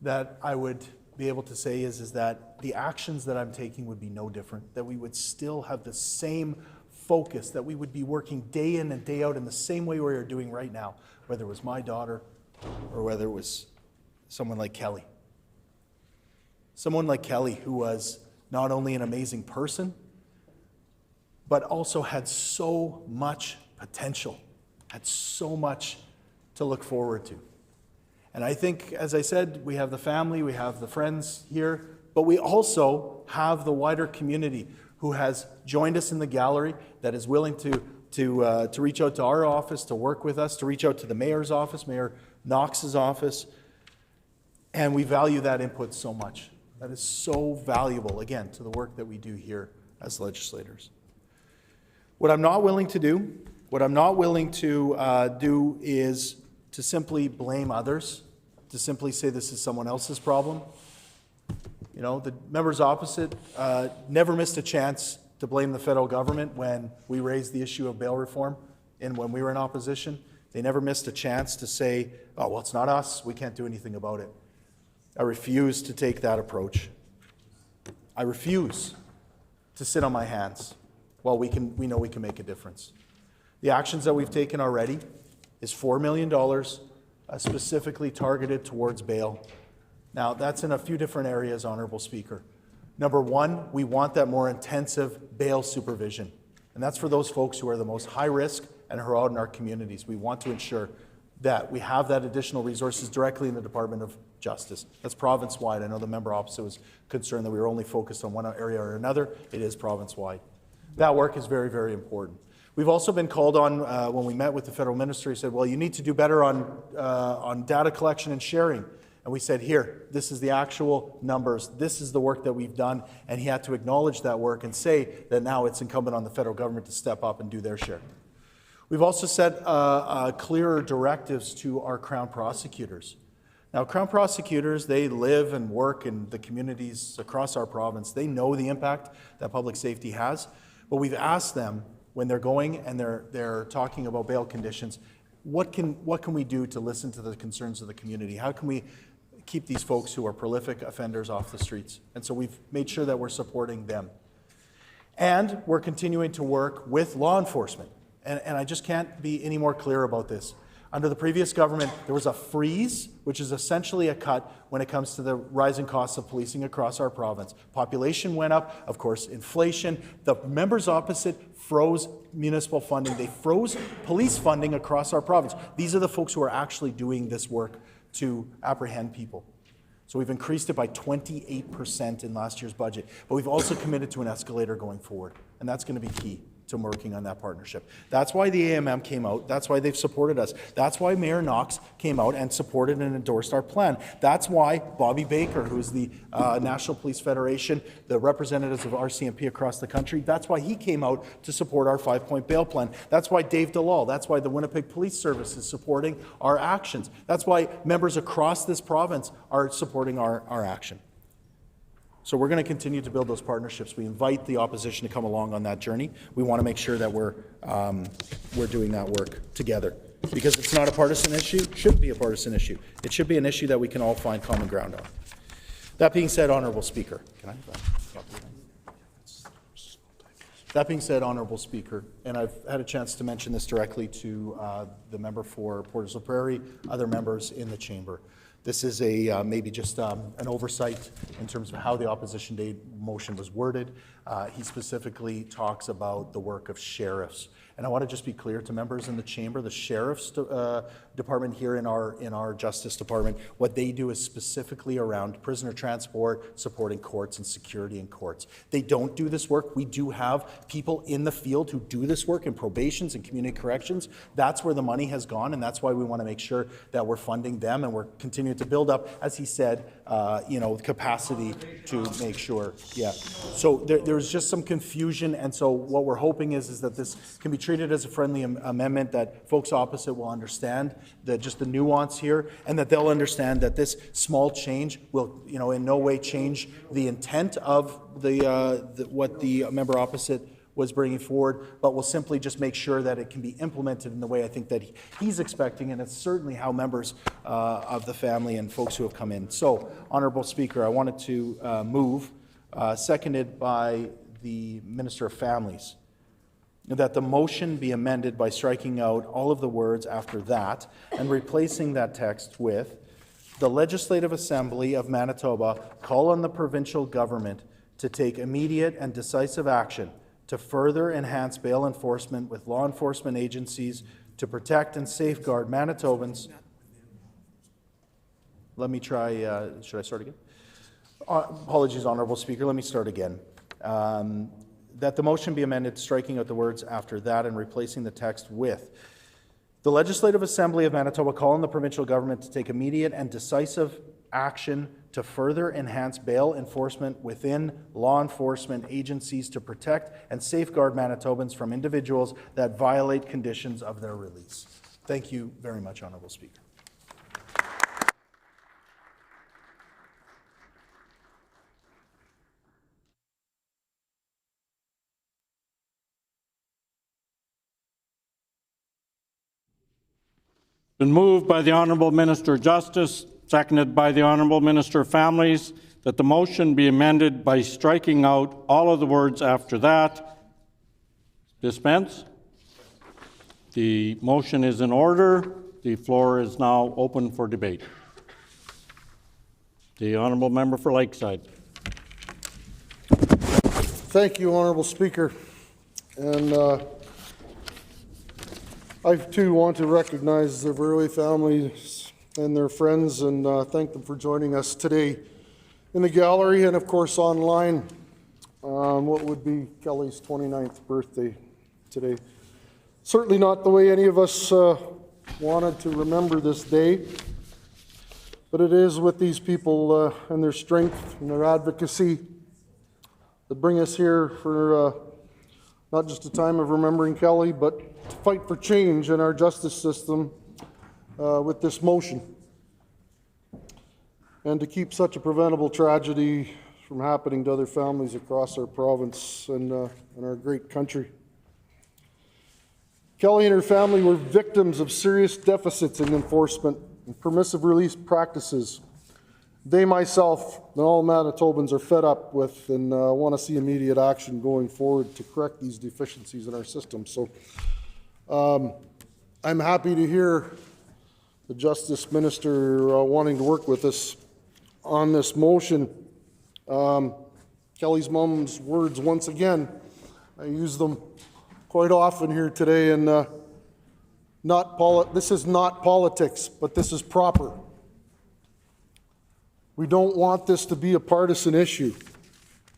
that I would be able to say is that the actions that I'm taking would be no different, that we would still have the same focus, that we would be working day in and day out in the same way we are doing right now, whether it was my daughter or whether it was someone like Kelly. Someone like Kelly, who was not only an amazing person, but also had so much potential, had so much to look forward to. And I think, as I said, we have the family, we have the friends here, but we also have the wider community who has joined us in the gallery, that is willing to reach out to our office, to work with us, to reach out to the mayor's office, Mayor Knox's office. And we value that input so much. That is so valuable, again, to the work that we do here as legislators. What I'm not willing to do is to simply blame others, to simply say this is someone else's problem. The members opposite never missed a chance to blame the federal government when we raised the issue of bail reform and when we were in opposition. They never missed a chance to say, oh, well, it's not us, we can't do anything about it. I refuse to take that approach. I refuse to sit on my hands while we know we can make a difference. The actions that we've taken already is $4 million specifically targeted towards bail. Now, that's in a few different areas, Honourable Speaker. Number one, we want that more intensive bail supervision. And that's for those folks who are the most high risk and who are out in our communities. We want to ensure that we have that additional resources directly in the Department of Justice. That's province-wide. I know the member opposite was concerned that we were only focused on one area or another. It is province-wide. That work is very, very important. We've also been called on, when we met with the federal minister, he said, well, you need to do better on data collection and sharing. And we said, here, this is the actual numbers. This is the work that we've done. And he had to acknowledge that work and say that now it's incumbent on the federal government to step up and do their share. We've also set clearer directives to our Crown prosecutors. Now, Crown prosecutors, they live and work in the communities across our province. They know the impact that public safety has. But we've asked them, when they're going and they're talking about bail conditions, what can we do to listen to the concerns of the community? How can we keep these folks who are prolific offenders off the streets? And so we've made sure that we're supporting them. And we're continuing to work with law enforcement. And I just can't be any more clear about this. Under the previous government, there was a freeze, which is essentially a cut when it comes to the rising costs of policing across our province. Population went up, of course, inflation. The members opposite froze municipal funding. They froze police funding across our province. These are the folks who are actually doing this work to apprehend people. So we've increased it by 28% in last year's budget, but we've also committed to an escalator going forward, and that's going to be key to working on that partnership. That's why the AMM came out. That's why they've supported us. That's why Mayor Knox came out and supported and endorsed our plan. That's why Bobby Baker, who's the National Police Federation, the representatives of RCMP across the country, that's why he came out to support our 5-point bail plan. That's why Dave Delal, that's why the Winnipeg Police Service is supporting our actions. That's why members across this province are supporting our action. So we're going to continue to build those partnerships. We invite the opposition to come along on that journey. We want to make sure that we're doing that work together, because it's not a partisan issue. It shouldn't be a partisan issue. It should be an issue that we can all find common ground on. That being said, Honourable Speaker, Honourable Speaker, and I've had a chance to mention this directly to the member for Port Prairie, other members in the chamber. This is maybe just an oversight in terms of how the Opposition Day motion was worded. He specifically talks about the work of sheriffs. And I want to just be clear to members in the chamber, the sheriff's department here in our Justice Department, what they do is specifically around prisoner transport, supporting courts and security in courts. They don't do this work. We do have people in the field who do this work in probations and community corrections. That's where the money has gone, and that's why we want to make sure that we're funding them and we're continuing to build up, as he said, capacity to make sure. Yeah. So there's just some confusion, and so what we're hoping is that this can be treated as a friendly amendment, that folks opposite will understand just the nuance here, and that they'll understand that this small change will, in no way change the intent of what the member opposite was bringing forward, but will simply just make sure that it can be implemented in the way I think that he's expecting, and it's certainly how members of the family and folks who have come in. So, Honourable Speaker, I wanted to move, seconded by the Minister of Families, that the motion be amended by striking out all of the words after that and replacing that text with, the Legislative Assembly of Manitoba call on the provincial government to take immediate and decisive action to further enhance bail enforcement with law enforcement agencies to protect and safeguard Manitobans. Let me try, should I start again? Apologies, Honourable Speaker, let me start again. That the motion be amended, striking out the words after that and replacing the text with, the Legislative Assembly of Manitoba call on the provincial government to take immediate and decisive action to further enhance bail enforcement within law enforcement agencies to protect and safeguard Manitobans from individuals that violate conditions of their release. Thank you very much, Honourable Speaker. Been moved by the Honourable Minister of Justice, seconded by the Honourable Minister of Families, that the motion be amended by striking out all of the words after that. Dispense. The motion is in order. The floor is now open for debate. The Honourable Member for Lakeside. Thank you, Honourable Speaker. And I too want to recognize the Verwey families and their friends and thank them for joining us today in the gallery and of course online on what would be Kelly's 29th birthday today. Certainly not the way any of us wanted to remember this day, but it is with these people and their strength and their advocacy that bring us here for not just a time of remembering Kelly, but to fight for change in our justice system with this motion, and to keep such a preventable tragedy from happening to other families across our province and our great country. Kelly and her family were victims of serious deficits in enforcement and permissive release practices. They, myself, and all Manitobans are fed up with and want to see immediate action going forward to correct these deficiencies in our system. So I'm happy to hear the Justice Minister wanting to work with us on this motion. Kelly's mom's words, once again, I use them quite often here today, and this is not politics, but this is proper. We don't want this to be a partisan issue.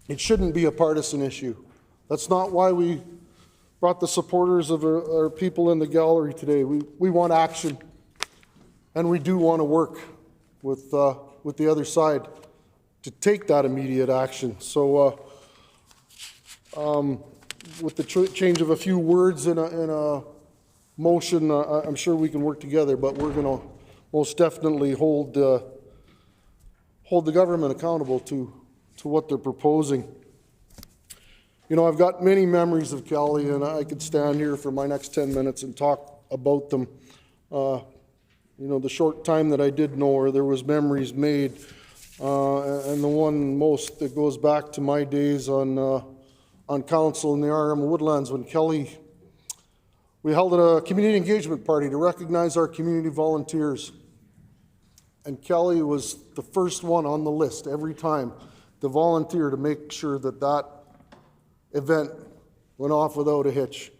It shouldn't be a partisan issue. That's not why we brought the supporters of our people in the gallery today. We want action, and we do want to work with the other side to take that immediate action. So with the change of a few words in a motion, I'm sure we can work together, but we're going to most definitely hold the government accountable to what they're proposing. You know, I've got many memories of Kelly, and I could stand here for my next 10 minutes and talk about them. You know, the short time that I did know her, there was memories made, and the one most that goes back to my days on council in the RM Woodlands when Kelly, we held a community engagement party to recognize our community volunteers. And Kelly was the first one on the list every time to volunteer to make sure that that event went off without a hitch.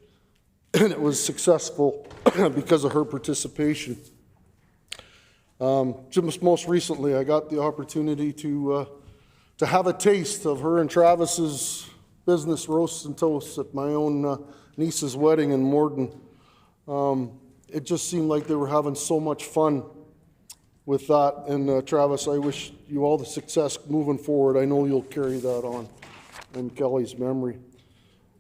And it was successful because of her participation. Just most recently, I got the opportunity to have a taste of her and Travis's business roasts and toasts at my own niece's wedding in Morden. It just seemed like they were having so much fun with that. And Travis, I wish you all the success moving forward. I know you'll carry that on in Kelly's memory.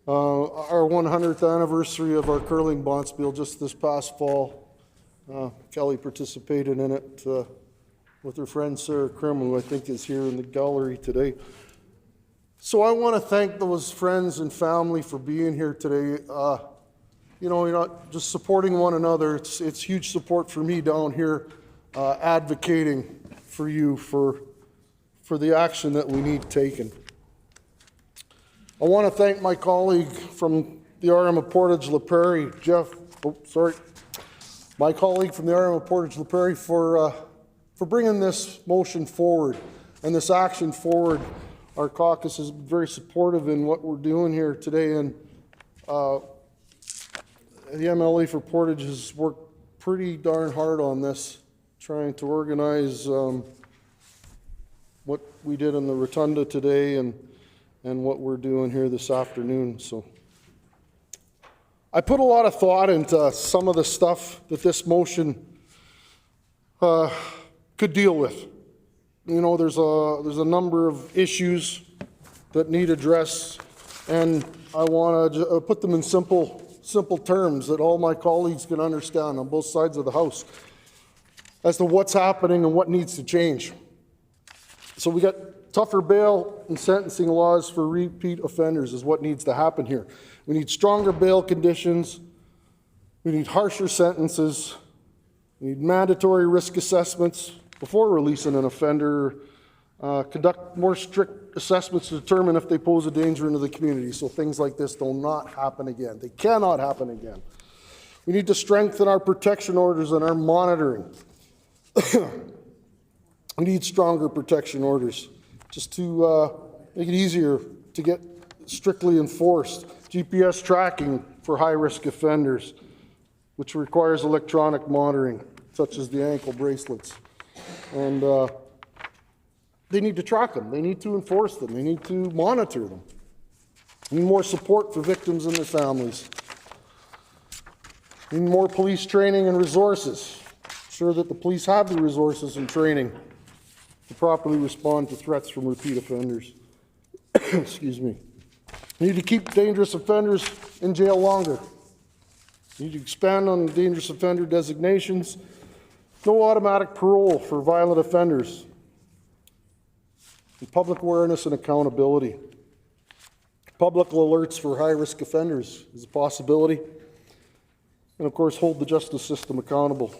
Our 100th anniversary of our curling bonspiel just this past fall. Kelly participated in it with her friend Sarah Krim, who I think is here in the gallery today. So I want to thank those friends and family for being here today. You know, you're not just supporting one another. It's huge support for me down here, advocating for you for the action that we need taken. I want to thank my colleague from the RM of Portage La Prairie, my colleague from the RM of Portage La Prairie for bringing this motion forward and this action forward. Our caucus is very supportive in what we're doing here today, and the MLA for Portage has worked pretty darn hard on this, trying to organize what we did in the rotunda today and what we're doing here this afternoon. So I put a lot of thought into some of the stuff that this motion could deal with. You know, there's a number of issues that need address, and I want to put them in simple terms that all my colleagues can understand on both sides of the house as to what's happening and what needs to change. So we got tougher bail and sentencing laws for repeat offenders is what needs to happen here. We need stronger bail conditions. We need harsher sentences. We need mandatory risk assessments before releasing an offender. Conduct more strict assessments to determine if they pose a danger into the community, so things like this will not happen again. They cannot happen again. We need to strengthen our protection orders and our monitoring. We need stronger protection orders just to make it easier to get strictly enforced. GPS tracking for high-risk offenders, which requires electronic monitoring, such as the ankle bracelets. And they need to track them. They need to enforce them. They need to monitor them. We need more support for victims and their families. We need more police training and resources. Ensure that the police have the resources and training to properly respond to threats from repeat offenders. Excuse me. We need to keep dangerous offenders in jail longer. We need to expand on dangerous offender designations. No automatic parole for violent offenders. And public awareness and accountability. Public alerts for high-risk offenders is a possibility. And of course, hold the justice system accountable,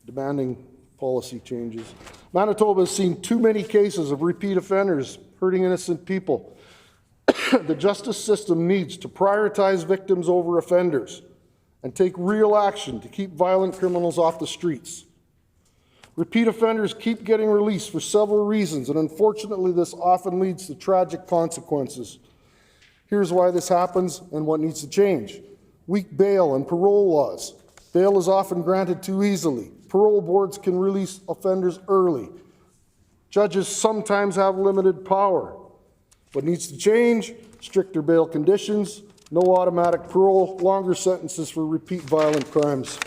demanding policy changes. Manitoba has seen too many cases of repeat offenders hurting innocent people. The justice system needs to prioritize victims over offenders and take real action to keep violent criminals off the streets. Repeat offenders keep getting released for several reasons, and unfortunately this often leads to tragic consequences. Here's why this happens and what needs to change. Weak bail and parole laws. Bail is often granted too easily. Parole boards can release offenders early. Judges sometimes have limited power. What needs to change? Stricter bail conditions, no automatic parole, longer sentences for repeat violent crimes.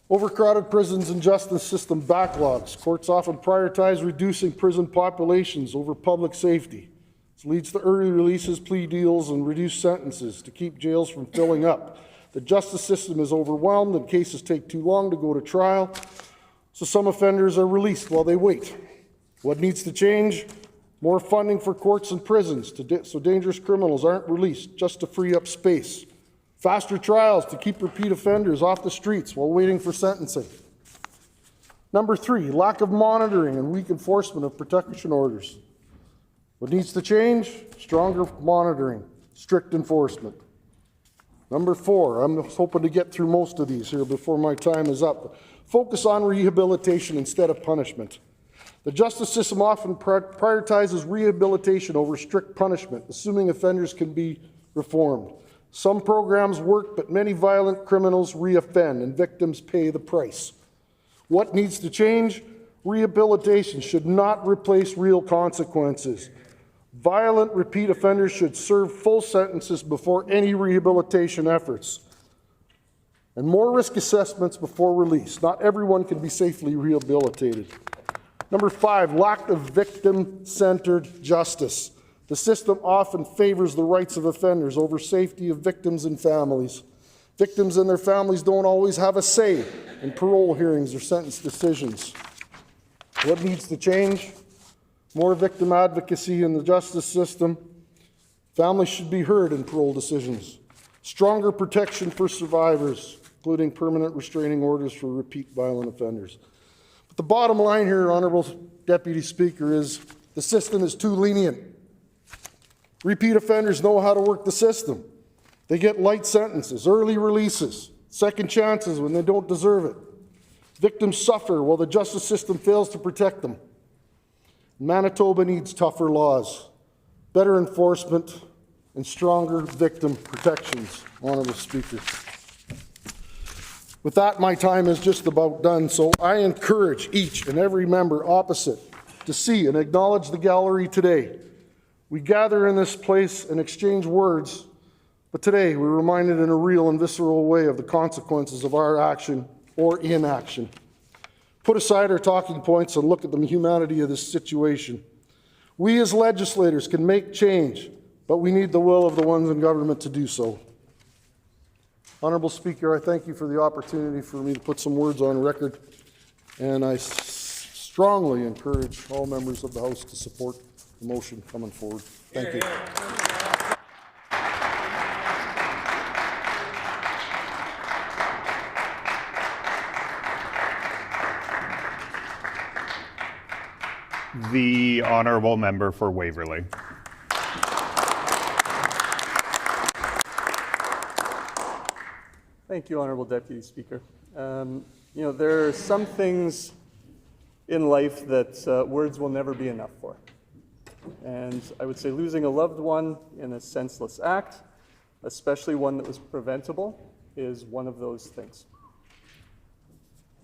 Overcrowded prisons and justice system backlogs. Courts often prioritize reducing prison populations over public safety. This leads to early releases, plea deals, and reduced sentences to keep jails from filling up. The justice system is overwhelmed and cases take too long to go to trial, so some offenders are released while they wait. What needs to change? More funding for courts and prisons so dangerous criminals aren't released just to free up space. Faster trials to keep repeat offenders off the streets while waiting for sentencing. Number 3, lack of monitoring and weak enforcement of protection orders. What needs to change? Stronger monitoring, strict enforcement. Number 4, I'm hoping to get through most of these here before my time is up. Focus on rehabilitation instead of punishment. The justice system often prioritizes rehabilitation over strict punishment, assuming offenders can be reformed. Some programs work, but many violent criminals reoffend and victims pay the price. What needs to change? Rehabilitation should not replace real consequences. Violent repeat offenders should serve full sentences before any rehabilitation efforts. And more risk assessments before release. Not everyone can be safely rehabilitated. Number 5, lack of victim-centered justice. The system often favors the rights of offenders over safety of victims and families. Victims and their families don't always have a say in parole hearings or sentence decisions. What needs to change? More victim advocacy in the justice system. Families should be heard in parole decisions. Stronger protection for survivors, including permanent restraining orders for repeat violent offenders. But the bottom line here, Honourable Deputy Speaker, is the system is too lenient. Repeat offenders know how to work the system. They get light sentences, early releases, second chances when they don't deserve it. Victims suffer while the justice system fails to protect them. Manitoba needs tougher laws, better enforcement, and stronger victim protections, Honourable Speaker. With that, my time is just about done, so I encourage each and every member opposite to see and acknowledge the gallery today. We gather in this place and exchange words, but today we're reminded in a real and visceral way of the consequences of our action or inaction. Put aside our talking points and look at the humanity of this situation. We as legislators can make change, but we need the will of the ones in government to do so. Honourable Speaker, I thank you for the opportunity for me to put some words on record, and I strongly encourage all members of the House to support the motion coming forward. Thank you. The honourable member for Waverley. Thank you, Honourable Deputy Speaker. There are some things in life that words will never be enough for. And I would say losing a loved one in a senseless act, especially one that was preventable, is one of those things.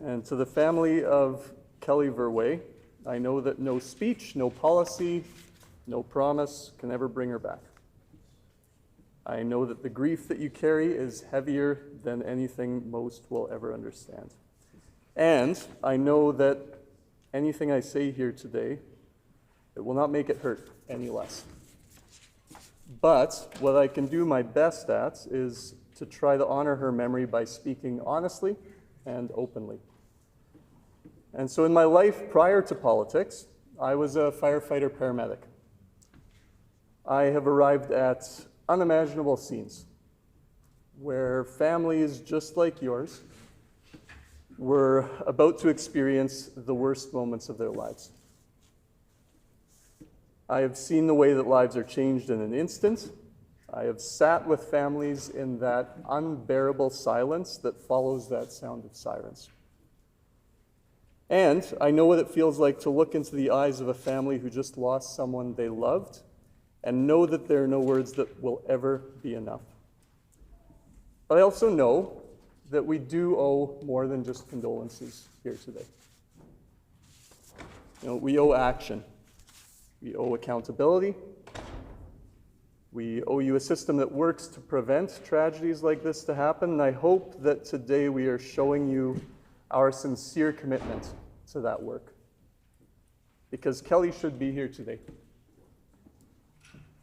And to the family of Kelly Verwey, I know that no speech, no policy, no promise can ever bring her back. I know that the grief that you carry is heavier than anything most will ever understand. And I know that anything I say here today, it will not make it hurt any less. But what I can do my best at is to try to honor her memory by speaking honestly and openly. And so in my life prior to politics, I was a firefighter paramedic. I have arrived at unimaginable scenes where families just like yours were about to experience the worst moments of their lives. I have seen the way that lives are changed in an instant. I have sat with families in that unbearable silence that follows that sound of sirens. And I know what it feels like to look into the eyes of a family who just lost someone they loved and know that there are no words that will ever be enough. But I also know that we do owe more than just condolences here today. We owe action. We owe accountability. We owe you a system that works to prevent tragedies like this to happen. And I hope that today we are showing you our sincere commitment to that work. Because Kelly should be here today.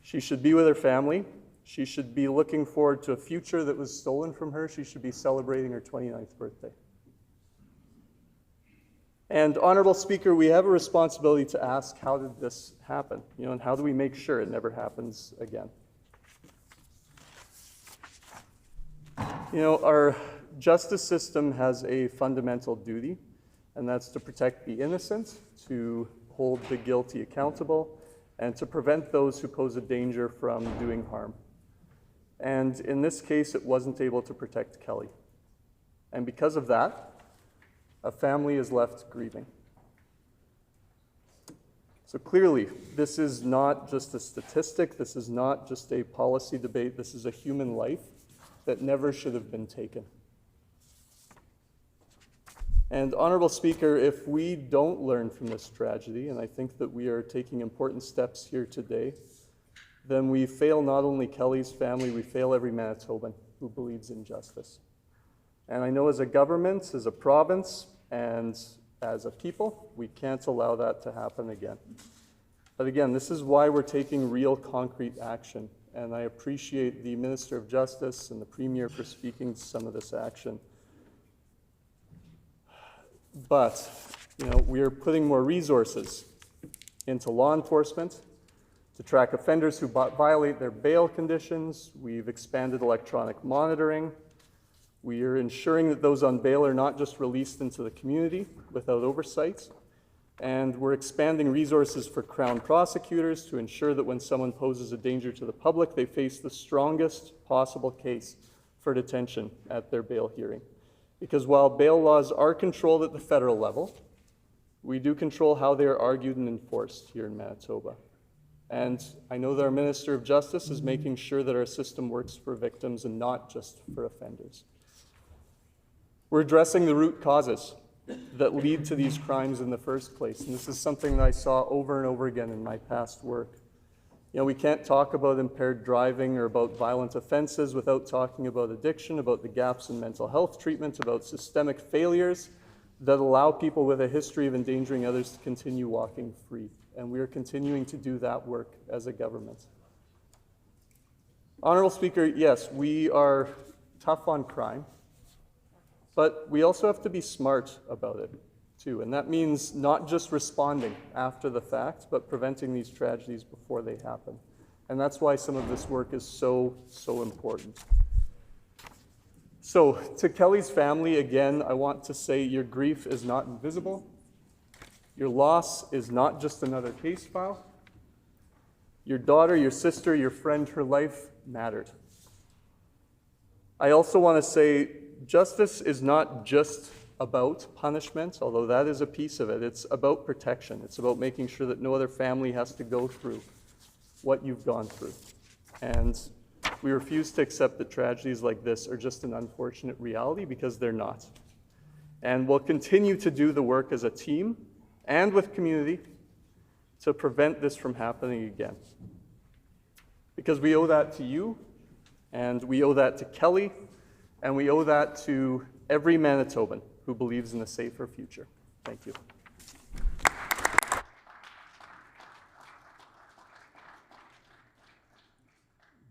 She should be with her family. She should be looking forward to a future that was stolen from her. She should be celebrating her 29th birthday. And Honorable Speaker, we have a responsibility to ask, how did this happen? And how do we make sure it never happens again? Our justice system has a fundamental duty, and that's to protect the innocent, to hold the guilty accountable, and to prevent those who pose a danger from doing harm. And in this case, it wasn't able to protect Kelly. And because of that, a family is left grieving. So clearly, this is not just a statistic, this is not just a policy debate, this is a human life that never should have been taken. And Honorable Speaker, if we don't learn from this tragedy, and I think that we are taking important steps here today, then we fail not only Kelly's family, we fail every Manitoban who believes in justice. And I know as a government, as a province, and as a people, we can't allow that to happen again. But again, this is why we're taking real concrete action. And I appreciate the Minister of Justice and the Premier for speaking to some of this action. But, we are putting more resources into law enforcement to track offenders who violate their bail conditions. We've expanded electronic monitoring. We are ensuring that those on bail are not just released into the community without oversight. And we're expanding resources for Crown prosecutors to ensure that when someone poses a danger to the public, they face the strongest possible case for detention at their bail hearing. Because while bail laws are controlled at the federal level, we do control how they are argued and enforced here in Manitoba. And I know that our Minister of Justice is making sure that our system works for victims and not just for offenders. We're addressing the root causes that lead to these crimes in the first place. And this is something that I saw over and over again in my past work. We can't talk about impaired driving or about violent offenses without talking about addiction, about the gaps in mental health treatment, about systemic failures that allow people with a history of endangering others to continue walking free. And we are continuing to do that work as a government. Honorable Speaker, yes, we are tough on crime. But we also have to be smart about it, too. And that means not just responding after the fact, but preventing these tragedies before they happen. And that's why some of this work is so important. So, to Kelly's family, again, I want to say your grief is not invisible. Your loss is not just another case file. Your daughter, your sister, your friend, her life mattered. I also want to say, justice is not just about punishment, although that is a piece of it. It's about protection. It's about making sure that no other family has to go through what you've gone through. And we refuse to accept that tragedies like this are just an unfortunate reality, because they're not. And we'll continue to do the work as a team and with community to prevent this from happening again. Because we owe that to you, and we owe that to Kelly, and we owe that to every Manitoban who believes in a safer future. Thank you.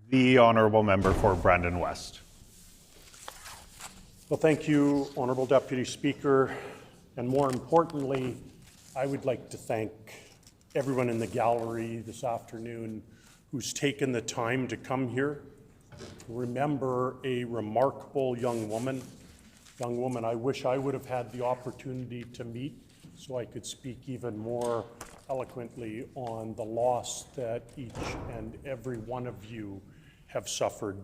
The Honourable Member for Brandon West. Well, thank you, Honourable Deputy Speaker. And more importantly, I would like to thank everyone in the gallery this afternoon who's taken the time to come here to remember a remarkable young woman I wish I would have had the opportunity to meet so I could speak even more eloquently on the loss that each and every one of you have suffered.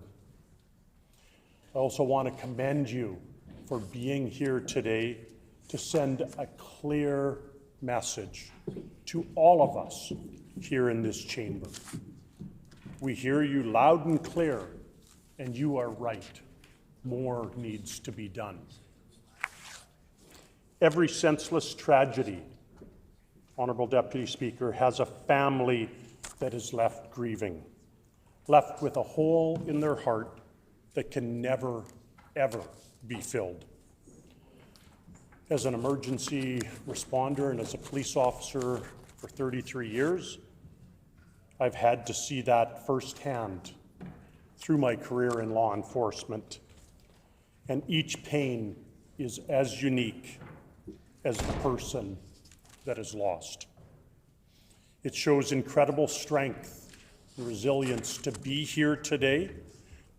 I also want to commend you for being here today to send a clear message to all of us here in this chamber. We hear you loud and clear, and you are right. More needs to be done. Every senseless tragedy Honorable Deputy Speaker, has a family that is left grieving, left with a hole in their heart that can never, ever be filled. As an emergency responder and as a police officer for 33 years, I've had to see that firsthand through my career in law enforcement. And each pain is as unique as the person that is lost. It shows incredible strength and resilience to be here today,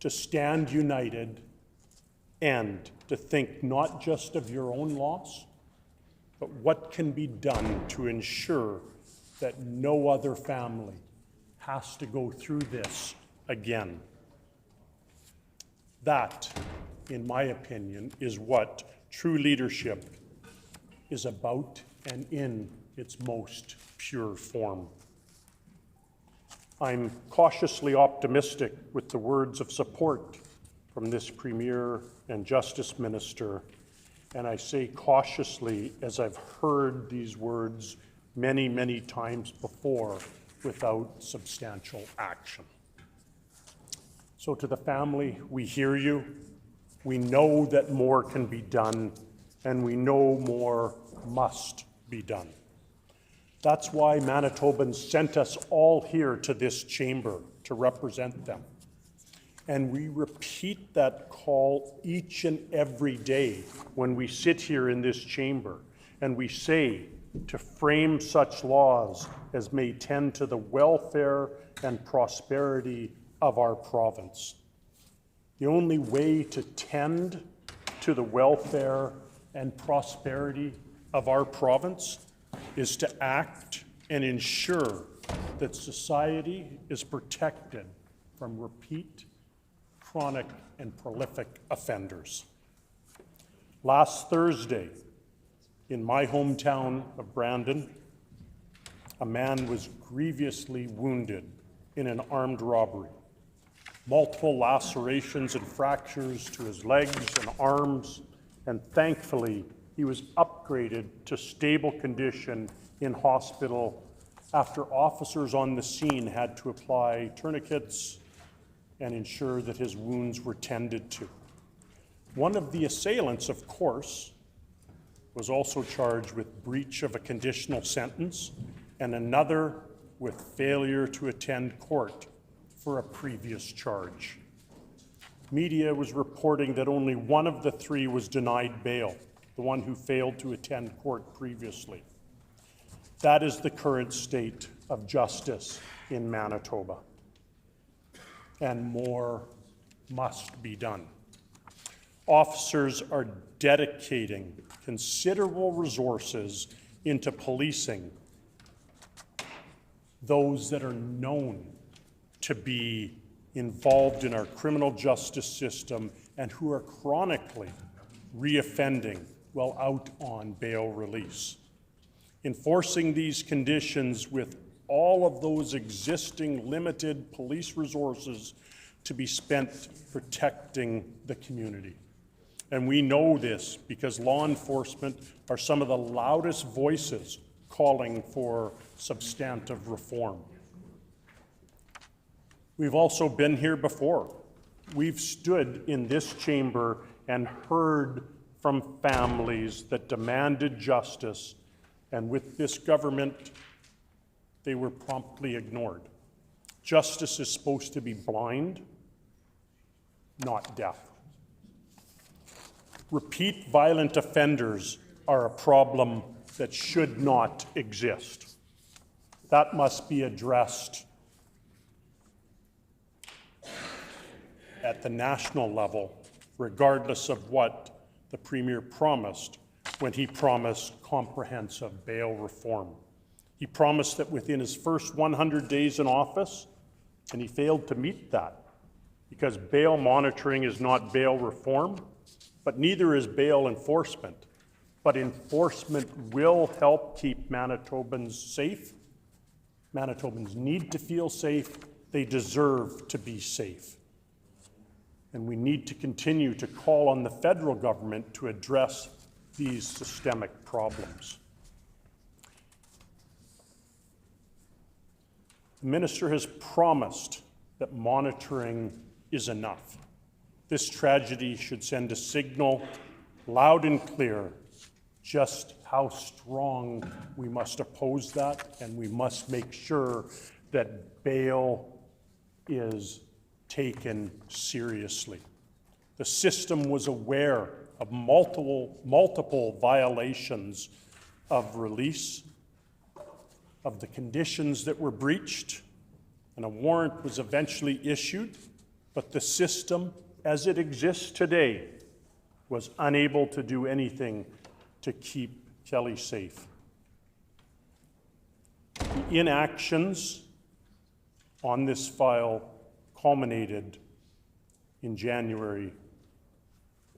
to stand united, and to think not just of your own loss, but what can be done to ensure that no other family has to go through this again. That, in my opinion, is what true leadership is about and in its most pure form. I'm cautiously optimistic with the words of support from this Premier and Justice Minister, and I say cautiously as I've heard these words many, many times before without substantial action. So to the family, we hear you. We know that more can be done, and we know more must be done. That's why Manitobans sent us all here to this chamber to represent them. And we repeat that call each and every day when we sit here in this chamber, and we say to frame such laws as may tend to the welfare and prosperity of our province. The only way to tend to the welfare and prosperity of our province is to act and ensure that society is protected from repeat, chronic, and prolific offenders. Last Thursday, in my hometown of Brandon, a man was grievously wounded in an armed robbery. Multiple lacerations and fractures to his legs and arms, and thankfully, he was upgraded to stable condition in hospital after officers on the scene had to apply tourniquets and ensure that his wounds were tended to. One of the assailants, of course, was also charged with breach of a conditional sentence, and another with failure to attend court for a previous charge. Media was reporting that only one of the three was denied bail, the one who failed to attend court previously. That is the current state of justice in Manitoba, and more must be done. Officers are dedicating considerable resources into policing those that are known to be involved in our criminal justice system and who are chronically reoffending while out on bail release. Enforcing these conditions with all of those existing limited police resources to be spent protecting the community. And we know this because law enforcement are some of the loudest voices calling for substantive reform. We've also been here before. We've stood in this chamber and heard from families that demanded justice, and with this government, they were promptly ignored. Justice is supposed to be blind, not deaf. Repeat violent offenders are a problem that should not exist. That must be addressed at the national level, regardless of what the Premier promised when he promised comprehensive bail reform. He promised that within his first 100 days in office, and he failed to meet that, because bail monitoring is not bail reform, but neither is bail enforcement. But enforcement will help keep Manitobans safe. Manitobans need to feel safe. They deserve to be safe. And we need to continue to call on the federal government to address these systemic problems. The minister has promised that monitoring is enough. This tragedy should send a signal loud and clear just how strong we must oppose that, and we must make sure that bail is taken seriously. The system was aware of multiple violations of release, of the conditions that were breached, and a warrant was eventually issued, but the system, as it exists today, was unable to do anything to keep Kelly safe. The inactions on this file culminated in January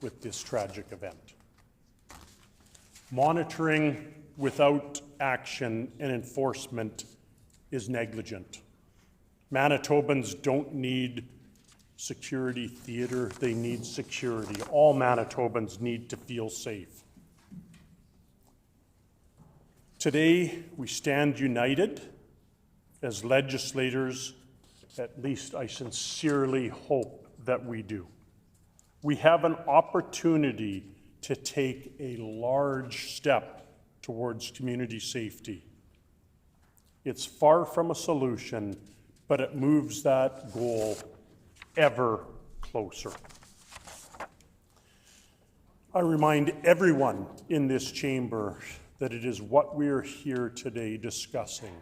with this tragic event. Monitoring without action and enforcement is negligent. Manitobans don't need security theater, they need security. All Manitobans need to feel safe. Today, we stand united as legislators, at least I sincerely hope that we do. We have an opportunity to take a large step towards community safety. It's far from a solution, but it moves that goal ever closer. I remind everyone in this chamber that it is what we are here today discussing,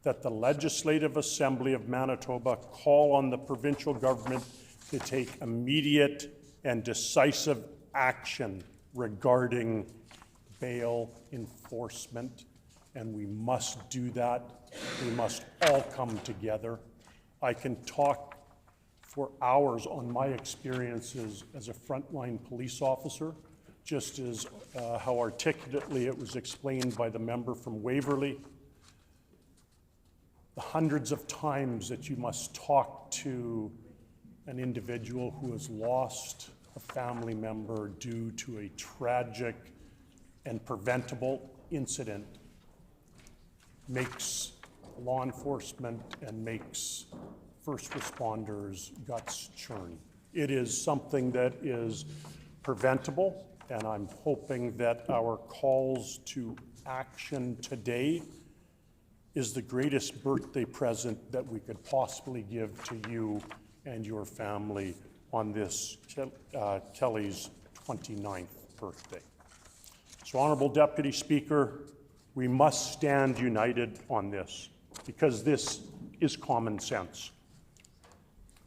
that the Legislative Assembly of Manitoba call on the provincial government to take immediate and decisive action regarding bail enforcement, and we must do that. We must all come together. I can talk for hours on my experiences as a frontline police officer, just as how articulately it was explained by the member from Waverley. The hundreds of times that you must talk to an individual who has lost a family member due to a tragic and preventable incident makes law enforcement and makes first responders' guts churn. It is something that is preventable, and I'm hoping that our calls to action today is the greatest birthday present that we could possibly give to you and your family on this Kelly's 29th birthday. So, Honorable Deputy Speaker, we must stand united on this because this is common sense.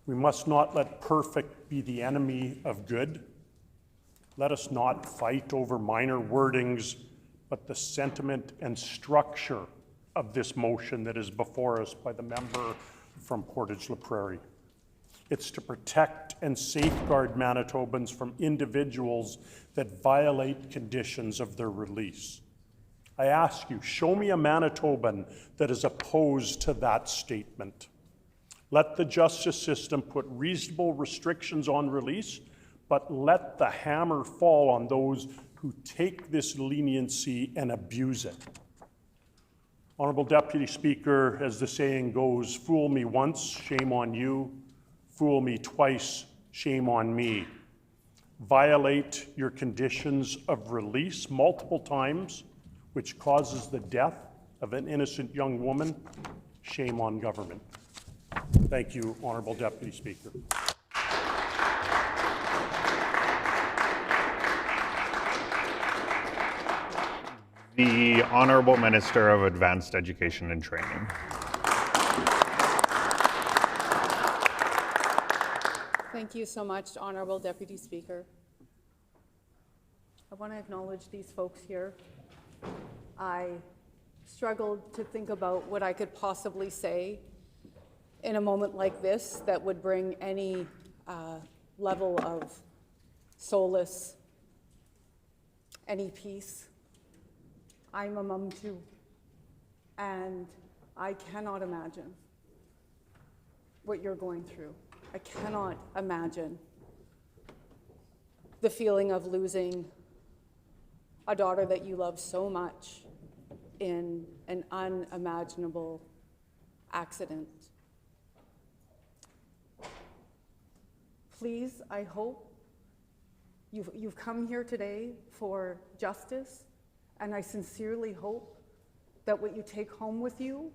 We must not let perfect be the enemy of good. Let us not fight over minor wordings, but the sentiment and structure of this motion that is before us by the member from Portage-La Prairie. It's to protect and safeguard Manitobans from individuals that violate conditions of their release. I ask you, show me a Manitoban that is opposed to that statement. Let the justice system put reasonable restrictions on release, but let the hammer fall on those who take this leniency and abuse it. Honorable Deputy Speaker, as the saying goes, fool me once, shame on you. Fool me twice, shame on me. Violate your conditions of release multiple times, which causes the death of an innocent young woman, shame on government. Thank you, Honorable Deputy Speaker. The Honourable Minister of Advanced Education and Training. Thank you so much, Honorable Deputy Speaker. I want to acknowledge these folks here. I struggled to think about what I could possibly say in a moment like this that would bring any level of solace, any peace. I'm a mom too, and I cannot imagine what you're going through. I cannot imagine the feeling of losing a daughter that you love so much in an unimaginable accident. Please, I hope you've come here today for justice, and I sincerely hope that what you take home with you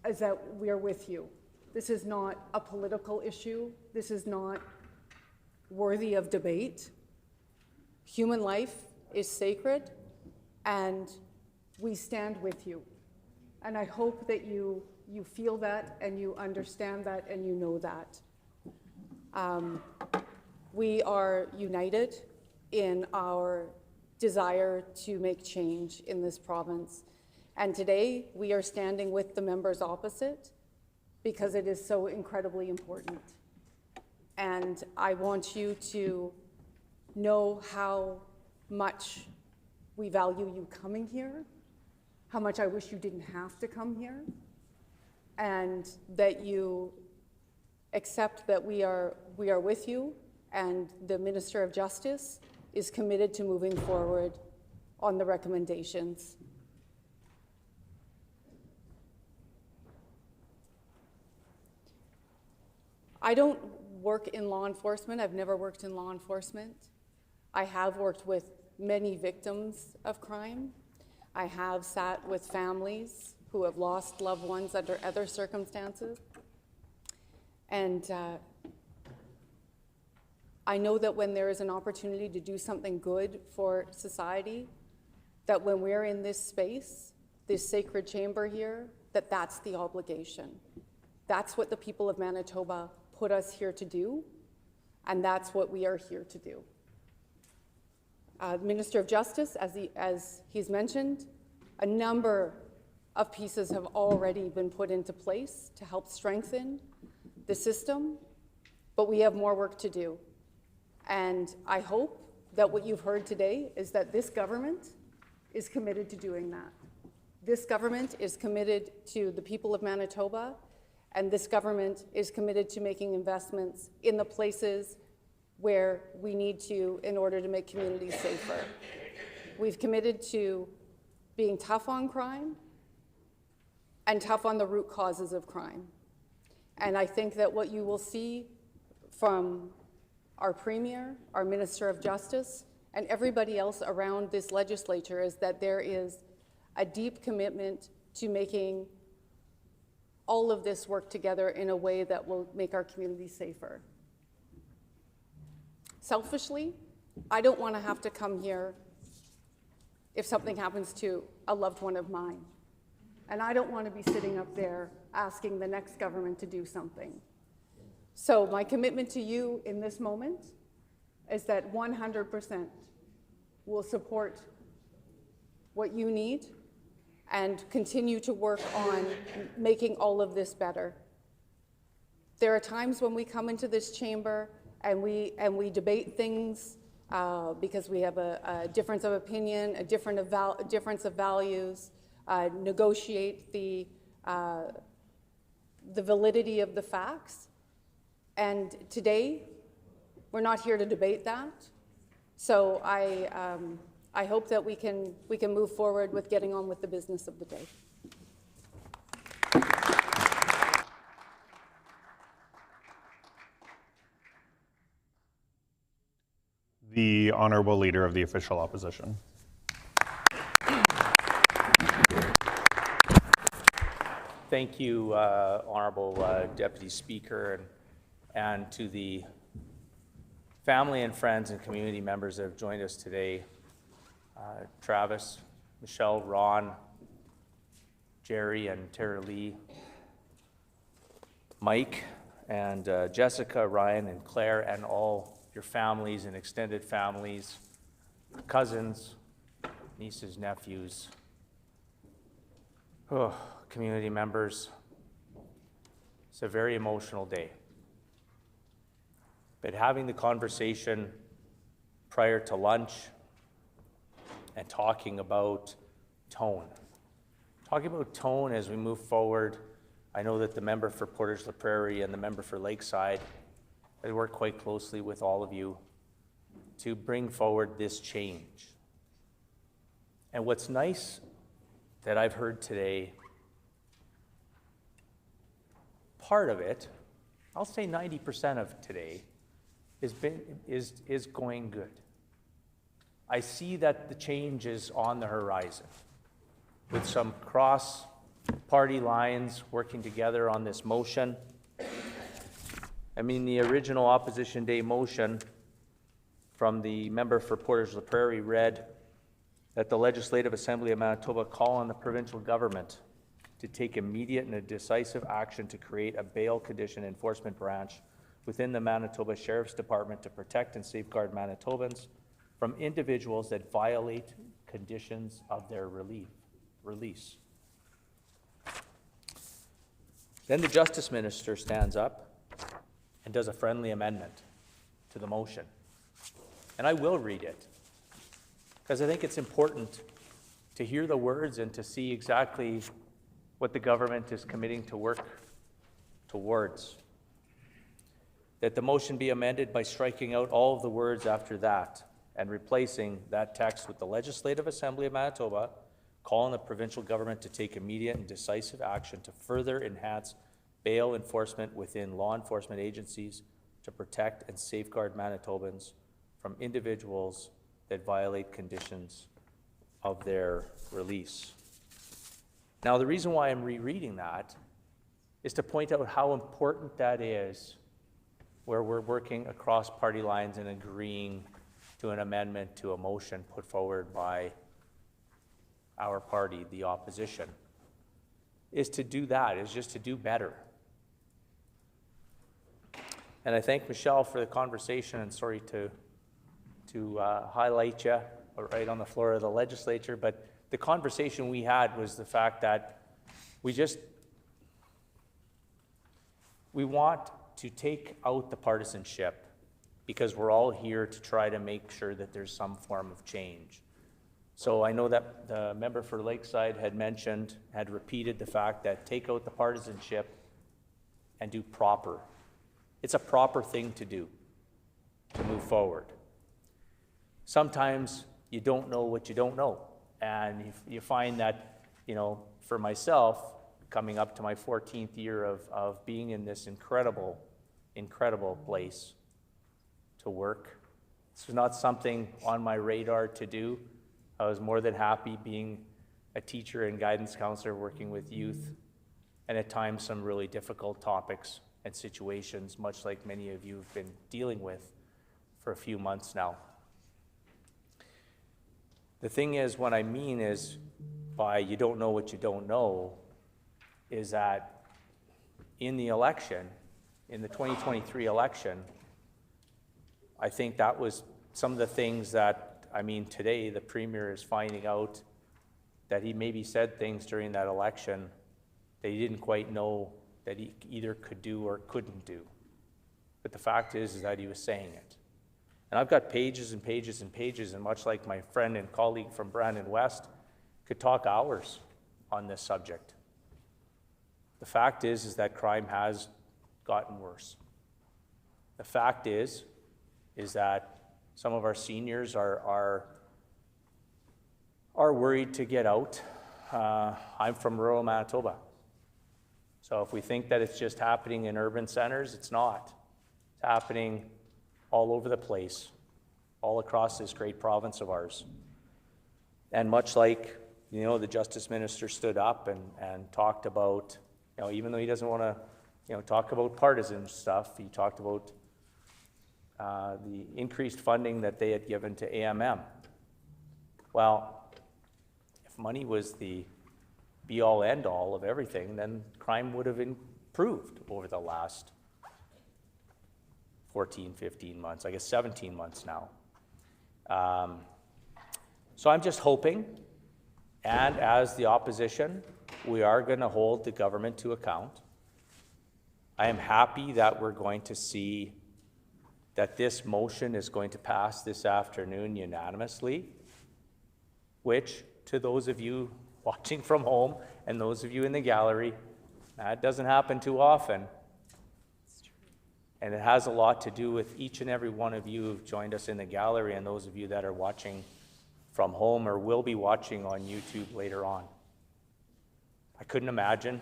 is that we are with you. This is not a political issue. This is not worthy of debate. Human life is sacred, and we stand with you. And I hope that you feel that, and you understand that, and you know that. We are united in our desire to make change in this province. And today, we are standing with the members opposite because it is so incredibly important. And I want you to know how much we value you coming here, how much I wish you didn't have to come here, and that you accept that we are with you, and the Minister of Justice is committed to moving forward on the recommendations. I don't work in law enforcement. I've never worked in law enforcement. I have worked with many victims of crime. I have sat with families who have lost loved ones under other circumstances. And I know that when there is an opportunity to do something good for society, that when we're in this space, this sacred chamber here, that's the obligation. That's what the people of Manitoba put us here to do, and that's what we are here to do. Minister of Justice, as he's mentioned, a number of pieces have already been put into place to help strengthen the system, but we have more work to do. And I hope that what you've heard today is that this government is committed to doing that. This government is committed to the people of Manitoba, and this government is committed to making investments in the places where we need to in order to make communities safer. We've committed to being tough on crime and tough on the root causes of crime. And I think that what you will see from our Premier, our Minister of Justice, and everybody else around this legislature is that there is a deep commitment to making all of this work together in a way that will make our communities safer. Selfishly, I don't want to have to come here if something happens to a loved one of mine. And I don't want to be sitting up there asking the next government to do something. So my commitment to you in this moment is that 100% will support what you need and continue to work on making all of this better. There are times when we come into this chamber and we debate things because we have a difference of opinion, a difference of values, negotiate the validity of the facts. And today, we're not here to debate that. So I hope that we can move forward with getting on with the business of the day. The Honourable Leader of the Official Opposition. Thank you, Honourable Deputy Speaker, and to the family and friends and community members that have joined us today. Travis, Michelle, Ron, Jerry, and Tara Lee, Mike, and Jessica, Ryan, and Claire, and all your families and extended families, cousins, nieces, nephews, community members. It's a very emotional day. But having the conversation prior to lunch and talking about tone. Talking about tone as we move forward. I know that the member for Portage La Prairie and the member for Lakeside, I work quite closely with all of you to bring forward this change. And what's nice that I've heard today part of it, I'll say 90% of today, is going good. I see that the change is on the horizon, with some cross-party lines working together on this motion. I mean, the original Opposition Day motion from the member for Portage la Prairie read that the Legislative Assembly of Manitoba call on the provincial government to take immediate and decisive action to create a bail condition enforcement branch within the Manitoba Sheriff's Department to protect and safeguard Manitobans from individuals that violate conditions of their release. Then the Justice Minister stands up and does a friendly amendment to the motion. And I will read it, because I think it's important to hear the words and to see exactly what the government is committing to work towards. That the motion be amended by striking out all of the words after that and replacing that text with the Legislative Assembly of Manitoba calling the provincial government to take immediate and decisive action to further enhance bail enforcement within law enforcement agencies to protect and safeguard Manitobans from individuals that violate conditions of their release. Now, the reason why I'm rereading that is to point out how important that is, where we're working across party lines and agreeing to an amendment to a motion put forward by our party, the opposition, is to do that, is just to do better. And I thank Michelle for the conversation, and sorry to highlight you right on the floor of the legislature, but the conversation we had was the fact that we want to take out the partisanship, because we're all here to try to make sure that there's some form of change. So I know that the member for Lakeside had repeated the fact that take out the partisanship and do proper. It's a proper thing to do, to move forward. Sometimes you don't know what you don't know. And you find that, for myself, coming up to my 14th year of being in this incredible place to work, this was not something on my radar to do. I was more than happy being a teacher and guidance counselor working with youth, and at times some really difficult topics and situations, much like many of you have been dealing with for a few months now. The thing is, what I mean is, by you don't know what you don't know, is that in the election, in the 2023 election, I think that was some of the things that, today the Premier is finding out that he maybe said things during that election that he didn't quite know that he either could do or couldn't do. But the fact is that he was saying it. And I've got pages and pages and pages, and much like my friend and colleague from Brandon West, could talk hours on this subject. The fact is that crime has gotten worse. The fact is that some of our seniors are worried to get out. I'm from rural Manitoba. So if we think that it's just happening in urban centers, it's not. It's happening all over the place, all across this great province of ours. And much like, the Justice Minister stood up and talked about, even though he doesn't want to, talk about partisan stuff, he talked about the increased funding that they had given to AMM. Well, if money was the be-all, end-all of everything, then crime would have improved over the last 14, 15 months, I guess 17 months now. So I'm just hoping, and as the opposition, we are going to hold the government to account. I am happy that we're going to see that this motion is going to pass this afternoon unanimously, which, to those of you watching from home and those of you in the gallery, that doesn't happen too often. And it has a lot to do with each and every one of you who've joined us in the gallery and those of you that are watching from home or will be watching on YouTube later on. I couldn't imagine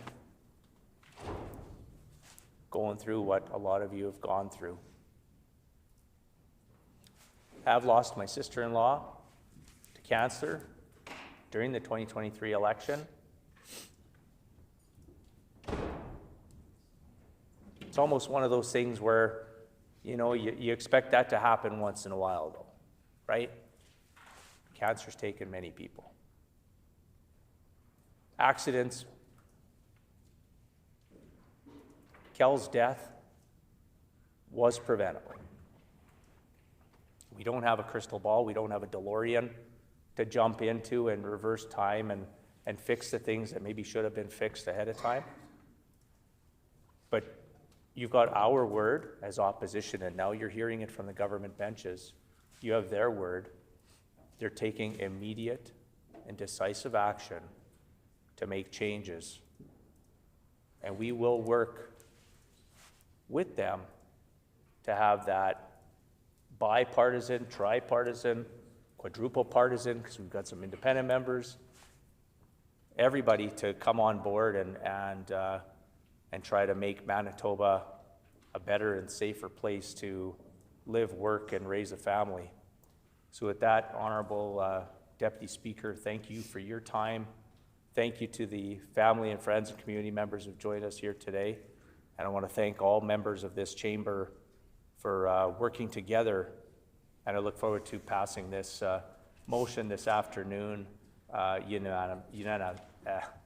going through what a lot of you have gone through. I have lost my sister-in-law to cancer during the 2023 election. It's almost one of those things where, you know, you expect that to happen once in a while, though, right? Cancer's taken many people. Accidents. Kel's death was preventable. We don't have a crystal ball. We don't have a DeLorean to jump into and reverse time and fix the things that maybe should have been fixed ahead of time. But you've got our word as opposition, and now you're hearing it from the government benches. You have their word. They're taking immediate and decisive action to make changes. And we will work with them to have that bipartisan, tripartisan, quadruple partisan, because we've got some independent members, everybody to come on board and try to make Manitoba a better and safer place to live, work, and raise a family. So with that, Honorable Deputy Speaker, thank you for your time. Thank you to the family and friends and community members who've joined us here today. And I want to thank all members of this chamber for working together. And I look forward to passing this motion this afternoon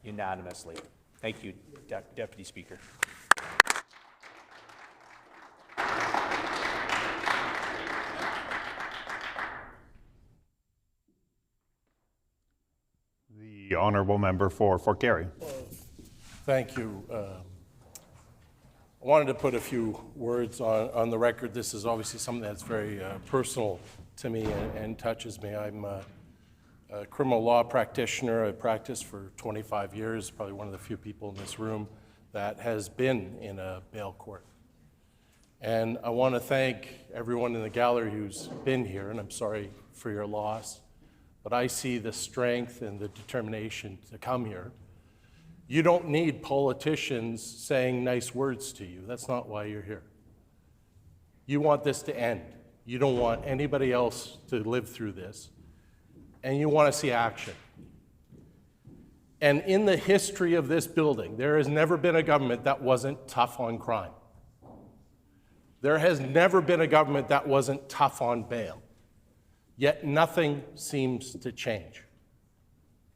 unanimously. Thank you, Deputy Speaker. The honourable member for Fort Garry. Thank you. I wanted to put a few words on the record. This is obviously something that's very personal to me and touches me. I'm a criminal law practitioner. I practiced for 25 years, probably one of the few people in this room that has been in a bail court. And I want to thank everyone in the gallery who's been here, and I'm sorry for your loss, but I see the strength and the determination to come here. You don't need politicians saying nice words to you. That's not why you're here. You want this to end. You don't want anybody else to live through this. And you want to see action. And in the history of this building, there has never been a government that wasn't tough on crime. There has never been a government that wasn't tough on bail. Yet nothing seems to change.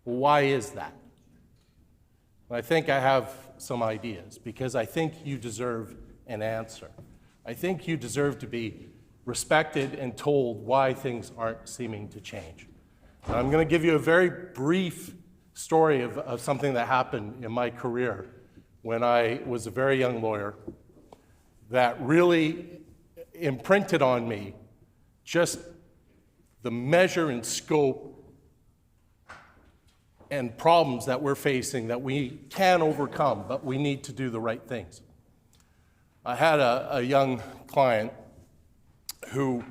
Why is that? I think I have some ideas, because I think you deserve an answer. I think you deserve to be respected and told why things aren't seeming to change. And I'm going to give you a very brief story of something that happened in my career when I was a very young lawyer that really imprinted on me just the measure and scope and problems that we're facing that we can overcome, but we need to do the right things. I had a young client who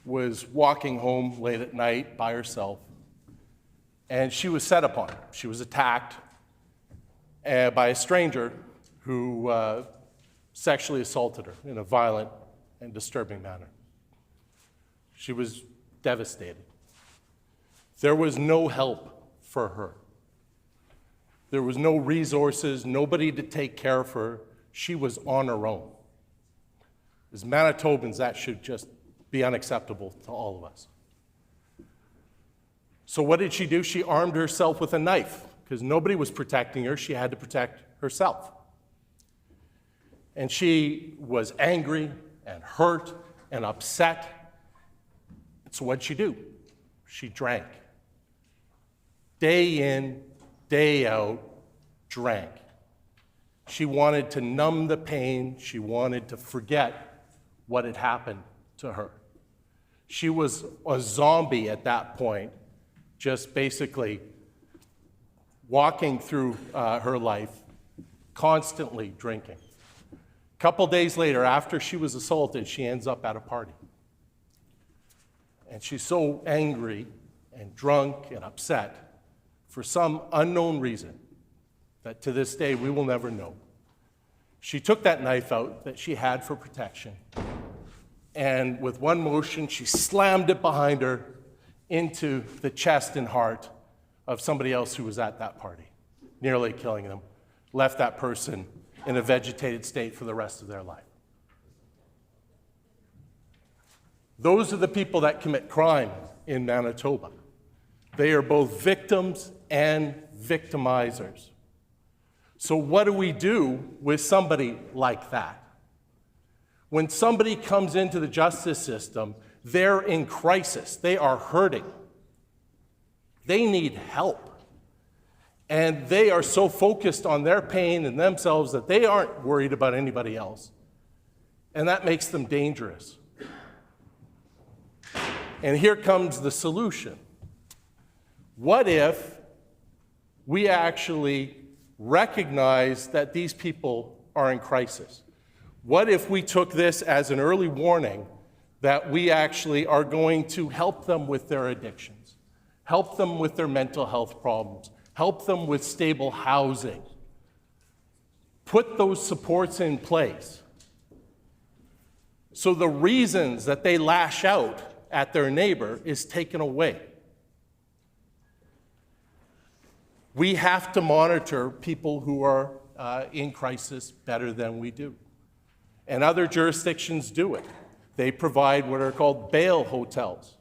was walking home late at night by herself, and she was set upon. She was attacked by a stranger who sexually assaulted her in a violent and disturbing manner. She was devastated. There was no help for her. There was no resources, nobody to take care of her. She was on her own. As Manitobans, that should just be unacceptable to all of us. So what did she do? She armed herself with a knife, because nobody was protecting her. She had to protect herself. And she was angry and hurt and upset. So what'd she do? She drank. Day in, day out, drank. She wanted to numb the pain. She wanted to forget what had happened to her. She was a zombie at that point, just basically walking through her life, constantly drinking. A couple days later, after she was assaulted, she ends up at a party. And she's so angry and drunk and upset for some unknown reason that to this day we will never know. She took that knife out that she had for protection, and with one motion, she slammed it behind her into the chest and heart of somebody else who was at that party, nearly killing them, left that person in a vegetated state for the rest of their life. Those are the people that commit crime in Manitoba. They are both victims and victimizers. So what do we do with somebody like that? When somebody comes into the justice system, they're in crisis. They are hurting. They need help. And they are so focused on their pain and themselves that they aren't worried about anybody else. And that makes them dangerous. And here comes the solution. What if we actually recognize that these people are in crisis? What if we took this as an early warning that we actually are going to help them with their addictions, help them with their mental health problems, help them with stable housing, put those supports in place so the reasons that they lash out at their neighbor is taken away. We have to monitor people who are in crisis better than we do. And other jurisdictions do it. They provide what are called bail hotels,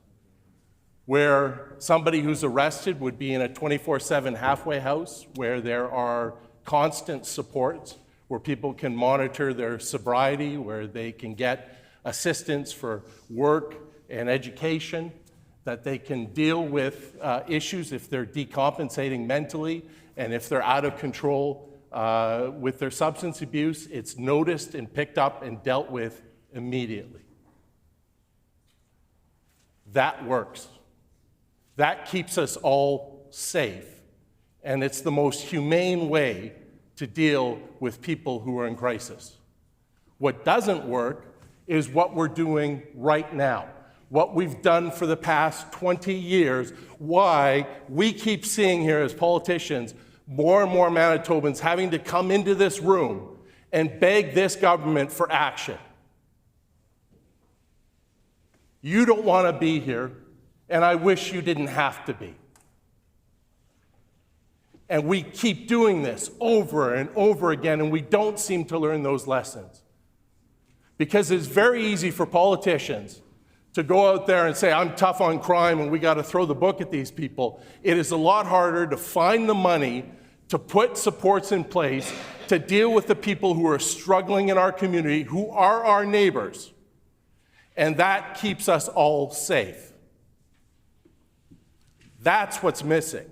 where somebody who's arrested would be in a 24/7 halfway house where there are constant supports, where people can monitor their sobriety, where they can get assistance for work and education, that they can deal with issues if they're decompensating mentally, and if they're out of control with their substance abuse, it's noticed and picked up and dealt with immediately. That works. That keeps us all safe, and it's the most humane way to deal with people who are in crisis. What doesn't work is what we're doing right now, what we've done for the past 20 years, why we keep seeing here as politicians more and more Manitobans having to come into this room and beg this government for action. You don't want to be here, and I wish you didn't have to be. And we keep doing this over and over again, and we don't seem to learn those lessons. Because it's very easy for politicians to go out there and say, I'm tough on crime and we got to throw the book at these people. It is a lot harder to find the money to put supports in place to deal with the people who are struggling in our community, who are our neighbors. And that keeps us all safe. That's what's missing.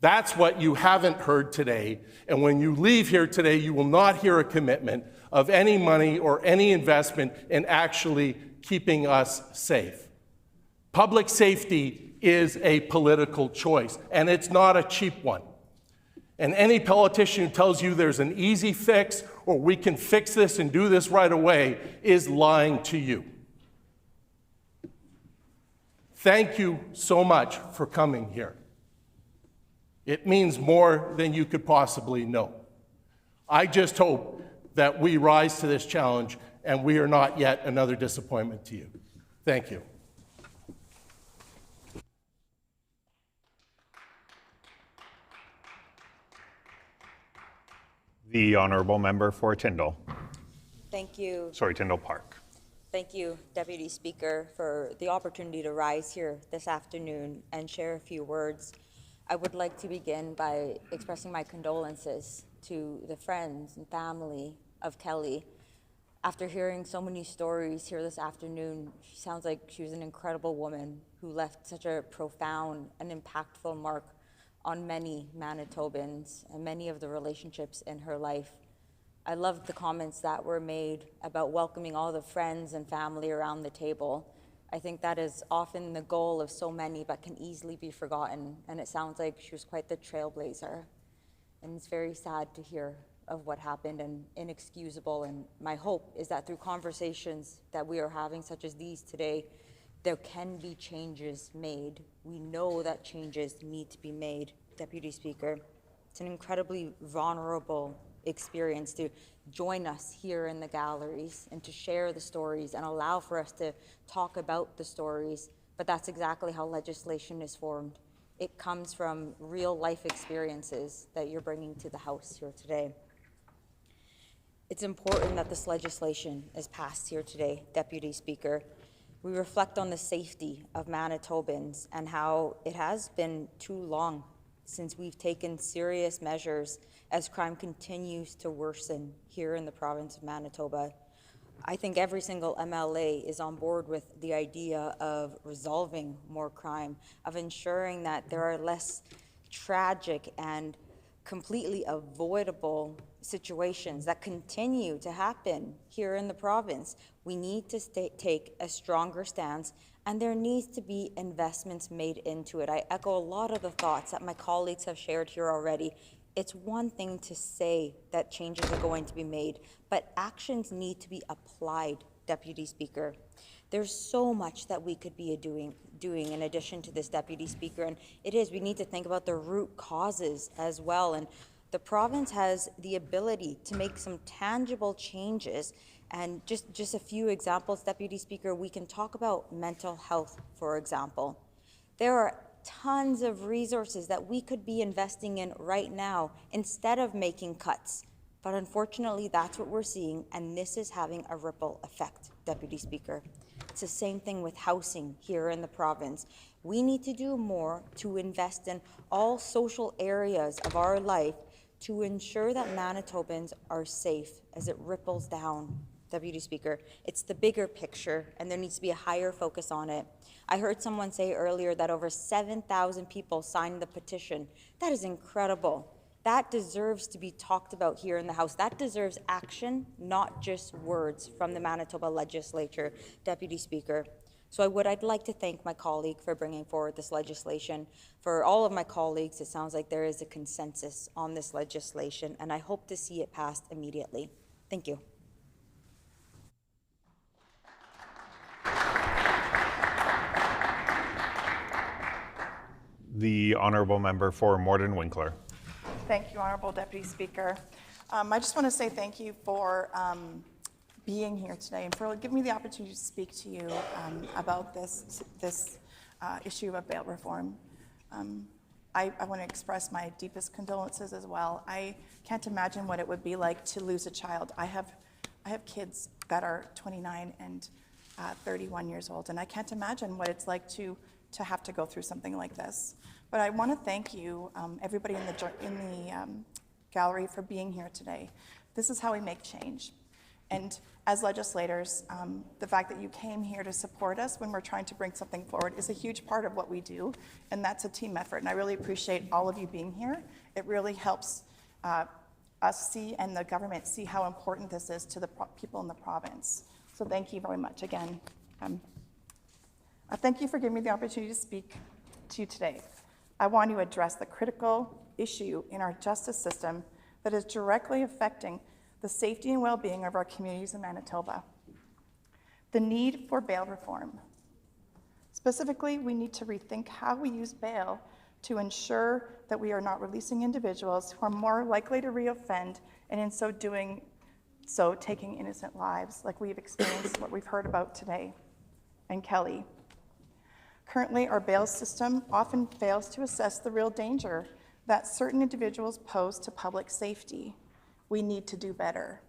That's what you haven't heard today. And when you leave here today, you will not hear a commitment of any money or any investment in actually keeping us safe. Public safety is a political choice, and it's not a cheap one. And any politician who tells you there's an easy fix or we can fix this and do this right away is lying to you. Thank you so much for coming here. It means more than you could possibly know. I just hope that we rise to this challenge and we are not yet another disappointment to you. Thank you. The honourable member for Tyndall. Thank you. Sorry, Tyndall Park. Thank you, Deputy Speaker, for the opportunity to rise here this afternoon and share a few words. I would like to begin by expressing my condolences to the friends and family of Kelly. After hearing so many stories here this afternoon, she sounds like she was an incredible woman who left such a profound and impactful mark on many Manitobans and many of the relationships in her life. I loved the comments that were made about welcoming all the friends and family around the table. I think that is often the goal of so many, but can easily be forgotten. And it sounds like she was quite the trailblazer. And it's very sad to hear of what happened and inexcusable. And my hope is that through conversations that we are having, such as these today, there can be changes made. We know that changes need to be made, Deputy Speaker. It's an incredibly vulnerable experience, to join us here in the galleries and to share the stories and allow for us to talk about the stories. But that's exactly how legislation is formed. It comes from real life experiences that you're bringing to the House here today. It's important that this legislation is passed here today, Deputy Speaker. We reflect on the safety of Manitobans and how it has been too long since we've taken serious measures as crime continues to worsen here in the province of Manitoba. I think every single MLA is on board with the idea of resolving more crime, of ensuring that there are less tragic and completely avoidable situations that continue to happen here in the province. We need to take a stronger stance, and there needs to be investments made into it. I echo a lot of the thoughts that my colleagues have shared here already. It's one thing to say that changes are going to be made, but actions need to be applied, Deputy Speaker. There's so much that we could be doing in addition to this, Deputy Speaker, and we need to think about the root causes as well. And the province has the ability to make some tangible changes. And just a few examples, Deputy Speaker, we can talk about mental health, for example. There are tons of resources that we could be investing in right now instead of making cuts. But unfortunately, that's what we're seeing, and this is having a ripple effect, Deputy Speaker. It's the same thing with housing here in the province. We need to do more to invest in all social areas of our life to ensure that Manitobans are safe as it ripples down, Deputy Speaker. It's the bigger picture, and there needs to be a higher focus on it. I heard someone say earlier that over 7,000 people signed the petition. That is incredible. That deserves to be talked about here in the House. That deserves action, not just words from the Manitoba Legislature, Deputy Speaker. So I'd like to thank my colleague for bringing forward this legislation. For all of my colleagues, it sounds like there is a consensus on this legislation, and I hope to see it passed immediately. Thank you. The honourable member for Morden Winkler. Thank you, Honourable Deputy Speaker. I just want to say thank you for being here today and for giving me the opportunity to speak to you about this issue of bail reform. I want to express my deepest condolences as well. I can't imagine what it would be like to lose a child. I have kids that are 29 and 31 years old, and I can't imagine what it's like to have to go through something like this. But I want to thank you, everybody in the gallery, for being here today. This is how we make change. And as legislators, the fact that you came here to support us when we're trying to bring something forward is a huge part of what we do, and that's a team effort. And I really appreciate all of you being here. It really helps us see and the government see how important this is to the people in the province. So thank you very much again. Thank you for giving me the opportunity to speak to you today. I want to address the critical issue in our justice system that is directly affecting the safety and well-being of our communities in Manitoba. The need for bail reform. Specifically, we need to rethink how we use bail to ensure that we are not releasing individuals who are more likely to reoffend, and in so doing, taking innocent lives, like we've experienced, what we've heard about today, and Kelly. Currently, our bail system often fails to assess the real danger that certain individuals pose to public safety. We need to do better.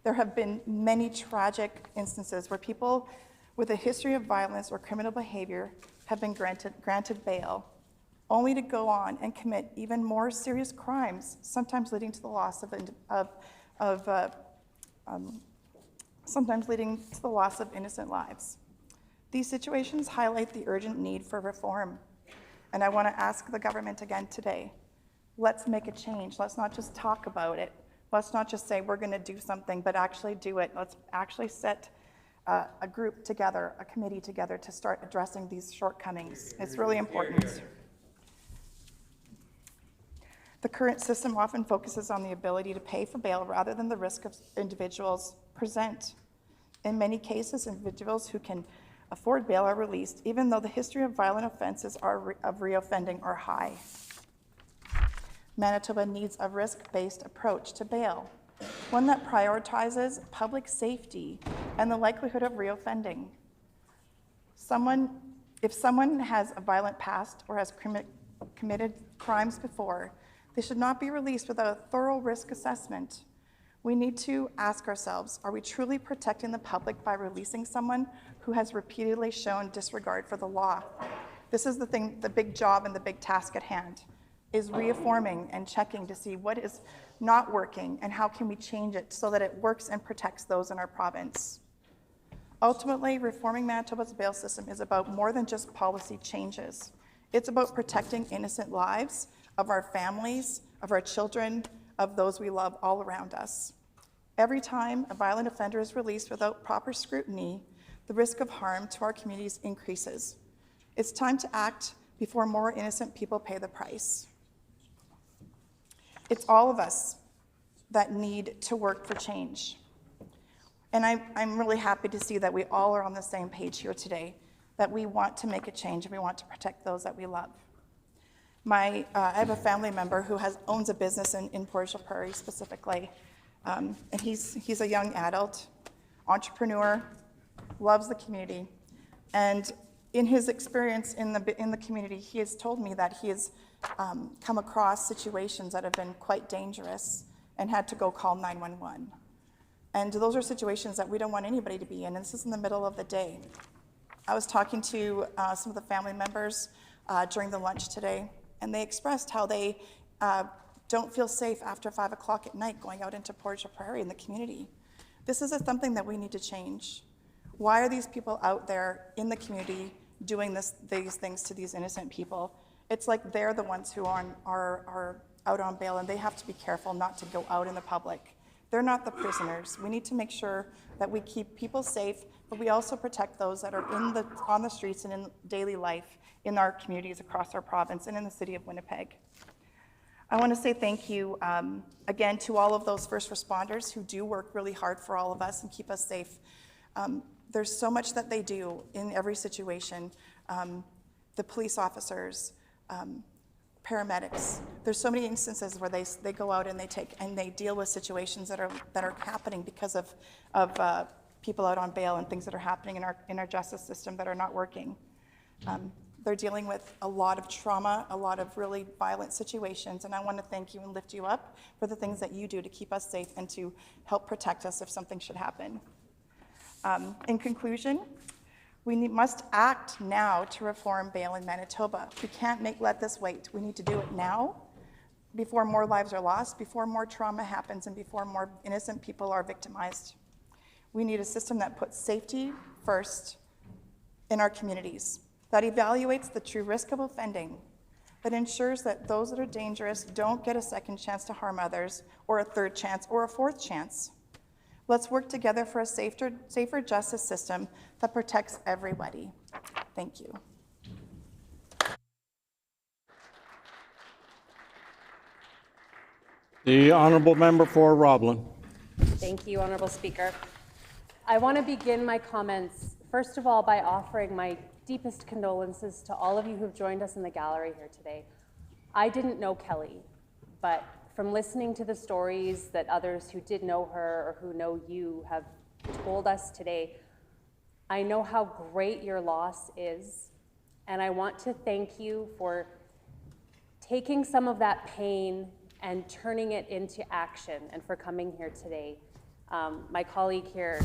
There have been many tragic instances where people with a history of violence or criminal behavior have been granted bail, only to go on and commit even more serious crimes, sometimes leading to the loss of innocent lives. These situations highlight the urgent need for reform. And I want to ask the government again today, let's make a change. Let's not just talk about it. Let's not just say we're going to do something, but actually do it. Let's actually set a group together, a committee together to start addressing these shortcomings. It's really important. The current system often focuses on the ability to pay for bail rather than the risk of individuals present. In many cases, individuals who can afford bail are released, even though the history of violent offenses of reoffending are high. Manitoba needs a risk-based approach to bail, one that prioritizes public safety and the likelihood of reoffending. If someone has a violent past or has committed crimes before, they should not be released without a thorough risk assessment. We need to ask ourselves, are we truly protecting the public by releasing someone who has repeatedly shown disregard for the law? This is the thing, the big job and the big task at hand, is reforming and checking to see what is not working and how can we change it so that it works and protects those in our province. Ultimately, reforming Manitoba's bail system is about more than just policy changes. It's about protecting innocent lives of our families, of our children, of those we love all around us. Every time a violent offender is released without proper scrutiny, the risk of harm to our communities increases. It's time to act before more innocent people pay the price. It's all of us that need to work for change. And I'm really happy to see that we all are on the same page here today, that we want to make a change and we want to protect those that we love. I have a family member who owns a business in Port Prairie specifically, and he's a young adult, entrepreneur, loves the community, and in his experience in the community, he has told me that he has come across situations that have been quite dangerous and had to go call 911. And those are situations that we don't want anybody to be in, and this is in the middle of the day. I was talking to some of the family members during the lunch today, and they expressed how they don't feel safe after 5 o'clock at night going out into Port Prairie in the community. This is something that we need to change. Why are these people out there in the community doing these things to these innocent people? It's like they're the ones who are out on bail, and they have to be careful not to go out in the public. They're not the prisoners. We need to make sure that we keep people safe, but we also protect those that are on the streets and in daily life in our communities across our province and in the city of Winnipeg. I want to say thank you again to all of those first responders who do work really hard for all of us and keep us safe. There's so much that they do in every situation. The police officers, paramedics. There's so many instances where they go out and they deal with situations that are happening because of people out on bail and things that are happening in our justice system that are not working. They're dealing with a lot of trauma, a lot of really violent situations, and I want to thank you and lift you up for the things that you do to keep us safe and to help protect us if something should happen. In conclusion, we must act now to reform bail in Manitoba. We can't let this wait. We need to do it now, before more lives are lost, before more trauma happens, and before more innocent people are victimized. We need a system that puts safety first in our communities, that evaluates the true risk of offending, that ensures that those that are dangerous don't get a second chance to harm others, or a third chance, or a fourth chance. Let's work together for a safer justice system that protects everybody. Thank you. The honourable member for Roblin. Thank you, Honourable Speaker. I want to begin my comments, first of all, by offering my deepest condolences to all of you who've joined us in the gallery here today. I didn't know Kelly, but from listening to the stories that others who did know her or who know you have told us today, I know how great your loss is, and I want to thank you for taking some of that pain and turning it into action, and for coming here today. My colleague here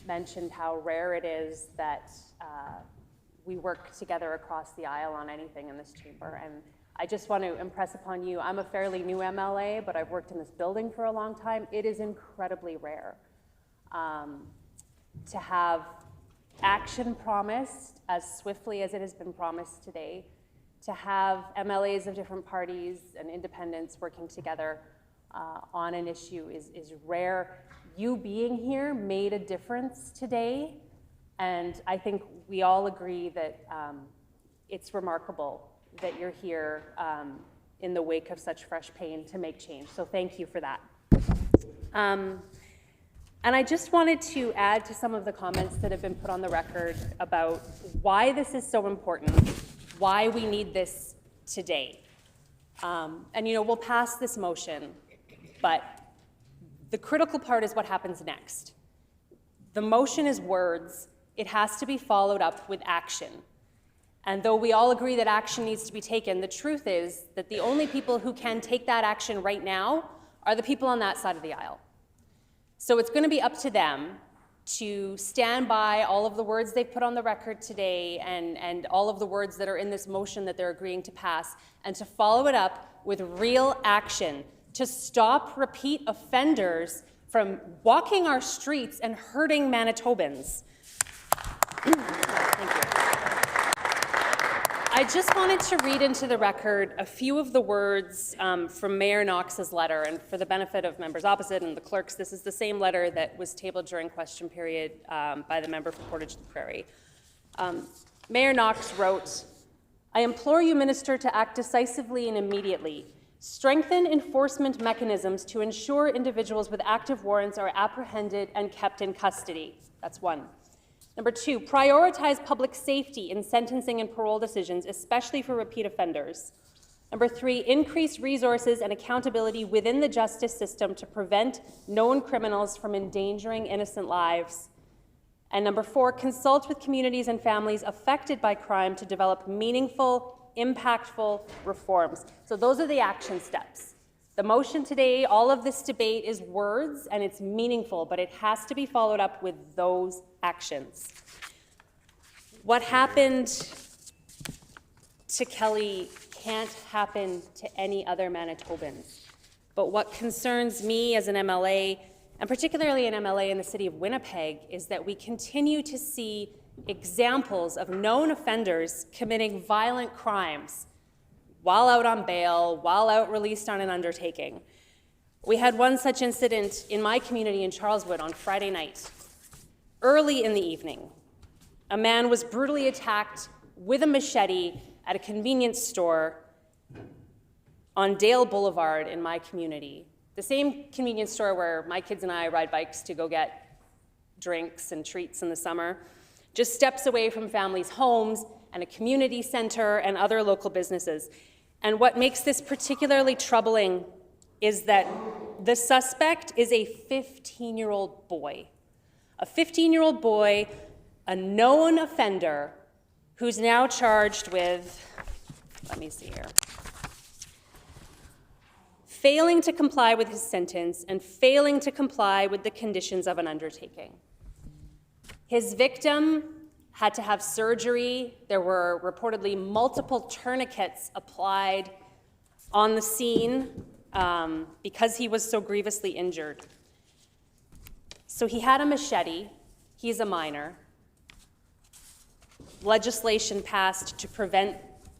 mentioned how rare it is that we work together across the aisle on anything in this chamber, and I just want to impress upon you, I'm a fairly new MLA, but I've worked in this building for a long time. It is incredibly rare to have action promised as swiftly as it has been promised today, to have MLAs of different parties and independents working together on an issue is rare. You being here made a difference today, and I think we all agree that it's remarkable that you're here in the wake of such fresh pain to make change. So thank you for that. And I just wanted to add to some of the comments that have been put on the record about why this is so important, why we need this today. And we'll pass this motion, but the critical part is what happens next. The motion is words. It has to be followed up with action. And though we all agree that action needs to be taken, the truth is that the only people who can take that action right now are the people on that side of the aisle. So it's going to be up to them to stand by all of the words they've put on the record today and all of the words that are in this motion that they're agreeing to pass, and to follow it up with real action to stop repeat offenders from walking our streets and hurting Manitobans. Thank you. I just wanted to read into the record a few of the words from Mayor Knox's letter, and for the benefit of members opposite and the clerks, this is the same letter that was tabled during question period by the member for Portage-la Prairie. Mayor Knox wrote, "I implore you, Minister, to act decisively and immediately. Strengthen enforcement mechanisms to ensure individuals with active warrants are apprehended and kept in custody." That's one. Number two, prioritize public safety in sentencing and parole decisions, especially for repeat offenders. Number three, increase resources and accountability within the justice system to prevent known criminals from endangering innocent lives. And number four, consult with communities and families affected by crime to develop meaningful, impactful reforms. So those are the action steps. The motion today, all of this debate is words and it's meaningful, but it has to be followed up with those actions. What happened to Kelly can't happen to any other Manitobans. But what concerns me as an MLA, and particularly an MLA in the city of Winnipeg, is that we continue to see examples of known offenders committing violent crimes while out on bail, while out released on an undertaking. We had one such incident in my community in Charleswood on Friday night. Early in the evening, a man was brutally attacked with a machete at a convenience store on Dale Boulevard in my community. The same convenience store where my kids and I ride bikes to go get drinks and treats in the summer, just steps away from families' homes and a community center and other local businesses. And what makes this particularly troubling is that the suspect is a 15-year-old boy. A 15-year-old boy, a known offender, who's now charged with, let me see here, failing to comply with his sentence and failing to comply with the conditions of an undertaking. His victim had to have surgery. There were reportedly multiple tourniquets applied on the scene because he was so grievously injured. So he had a machete. He's a minor. Legislation passed to prevent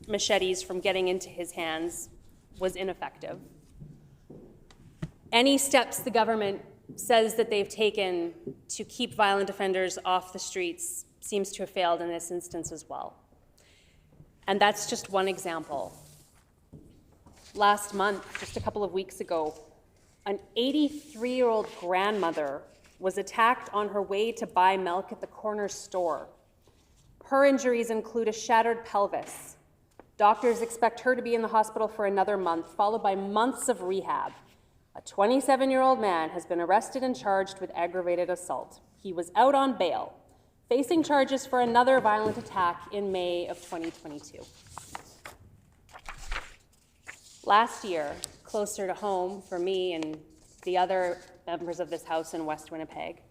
machetes from getting into his hands was ineffective. Any steps the government says that they've taken to keep violent offenders off the streets seems to have failed in this instance as well. And that's just one example. Last month, just a couple of weeks ago, an 83-year-old grandmother was attacked on her way to buy milk at the corner store. Her injuries include a shattered pelvis. Doctors expect her to be in the hospital for another month, followed by months of rehab. A 27-year-old man has been arrested and charged with aggravated assault. He was out on bail, facing charges for another violent attack in May of 2022. Last year, closer to home for me and the other members of this House in West Winnipeg,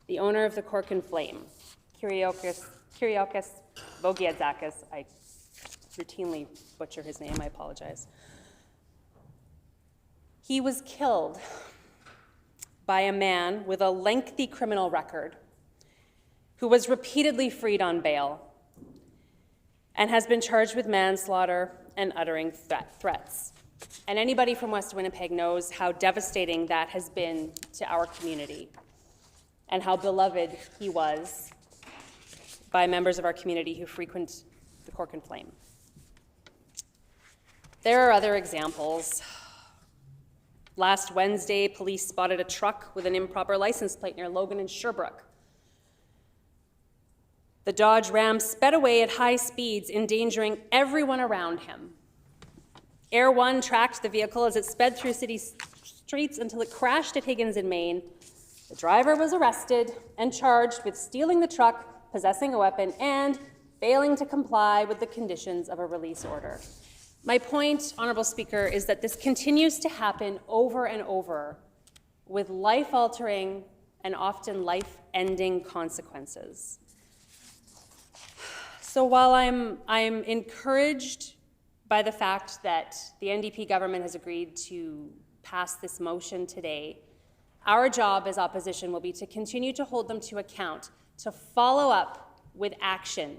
the owner of the Cork and Flame, Kyriakos Vogiadzakis, I routinely butcher his name, I apologize. He was killed by a man with a lengthy criminal record who was repeatedly freed on bail and has been charged with manslaughter and uttering threats. And anybody from West Winnipeg knows how devastating that has been to our community and how beloved he was by members of our community who frequent the Cork and Flame. There are other examples. Last Wednesday, police spotted a truck with an improper license plate near Logan and Sherbrooke. The Dodge Ram sped away at high speeds, endangering everyone around him. Air One tracked the vehicle as it sped through city streets until it crashed at Higgins in Maine. The driver was arrested and charged with stealing the truck, possessing a weapon, and failing to comply with the conditions of a release order. My point, Honourable Speaker, is that this continues to happen over and over with life-altering and often life-ending consequences. So while I'm encouraged by the fact that the NDP government has agreed to pass this motion today, our job as opposition will be to continue to hold them to account, to follow up with action,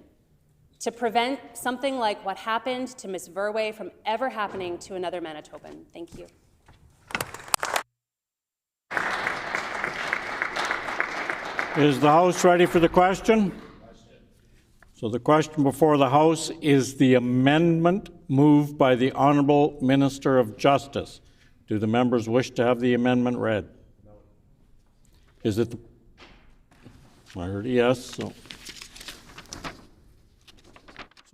to prevent something like what happened to Ms. Verwey from ever happening to another Manitoban. Thank you. Is the House ready for the question? So the question before the House is the amendment moved by the Honourable Minister of Justice. Do the members wish to have the amendment read? No. Is it I heard a yes. So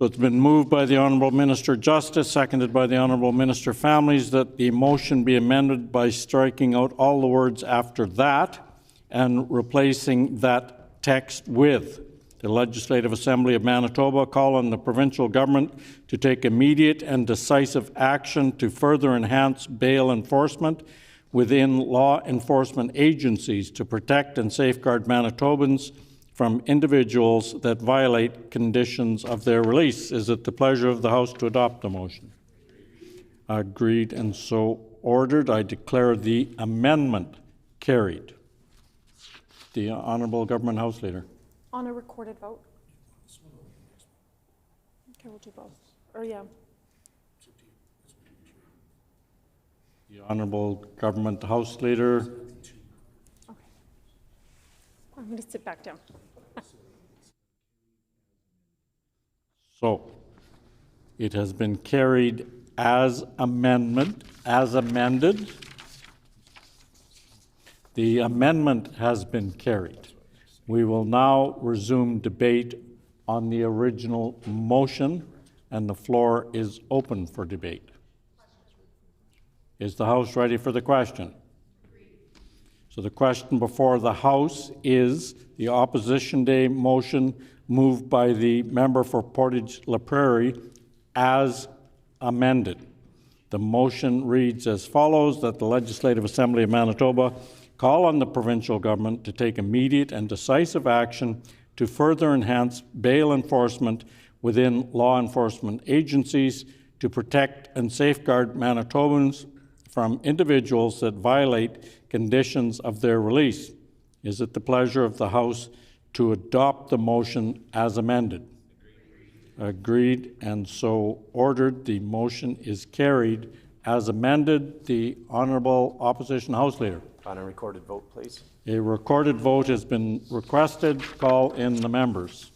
it's been moved by the Honourable Minister of Justice, seconded by the Honourable Minister of Families, that the motion be amended by striking out all the words after that and replacing that text with the Legislative Assembly of Manitoba call on the provincial government to take immediate and decisive action to further enhance bail enforcement within law enforcement agencies to protect and safeguard Manitobans from individuals that violate conditions of their release. Is it the pleasure of the House to adopt the motion? Agreed and so ordered. I declare the amendment carried. The Honourable Government House Leader. On a recorded vote. Okay, we'll do both. Or yeah. The Honourable Government House Leader. Okay. I'm going to sit back down. So, it has been carried as amended. The amendment has been carried. We will now resume debate on the original motion, and the floor is open for debate. Is the House ready for the question? So the question before the House is the Opposition Day motion moved by the member for Portage-La Prairie as amended. The motion reads as follows, that the Legislative Assembly of Manitoba call on the provincial government to take immediate and decisive action to further enhance bail enforcement within law enforcement agencies to protect and safeguard Manitobans from individuals that violate conditions of their release. Is it the pleasure of the House to adopt the motion as amended? Agreed and so ordered. The motion is carried as amended. The Honourable Opposition House Leader. On a recorded vote, please. A recorded vote has been requested. Call in the members.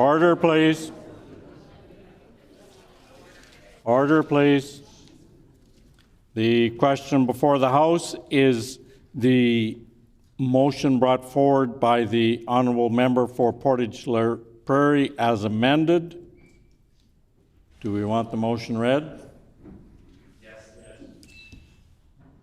Order, please. Order, please. The question before the House is the motion brought forward by the honourable member for Portage La Prairie as amended. Do we want the motion read?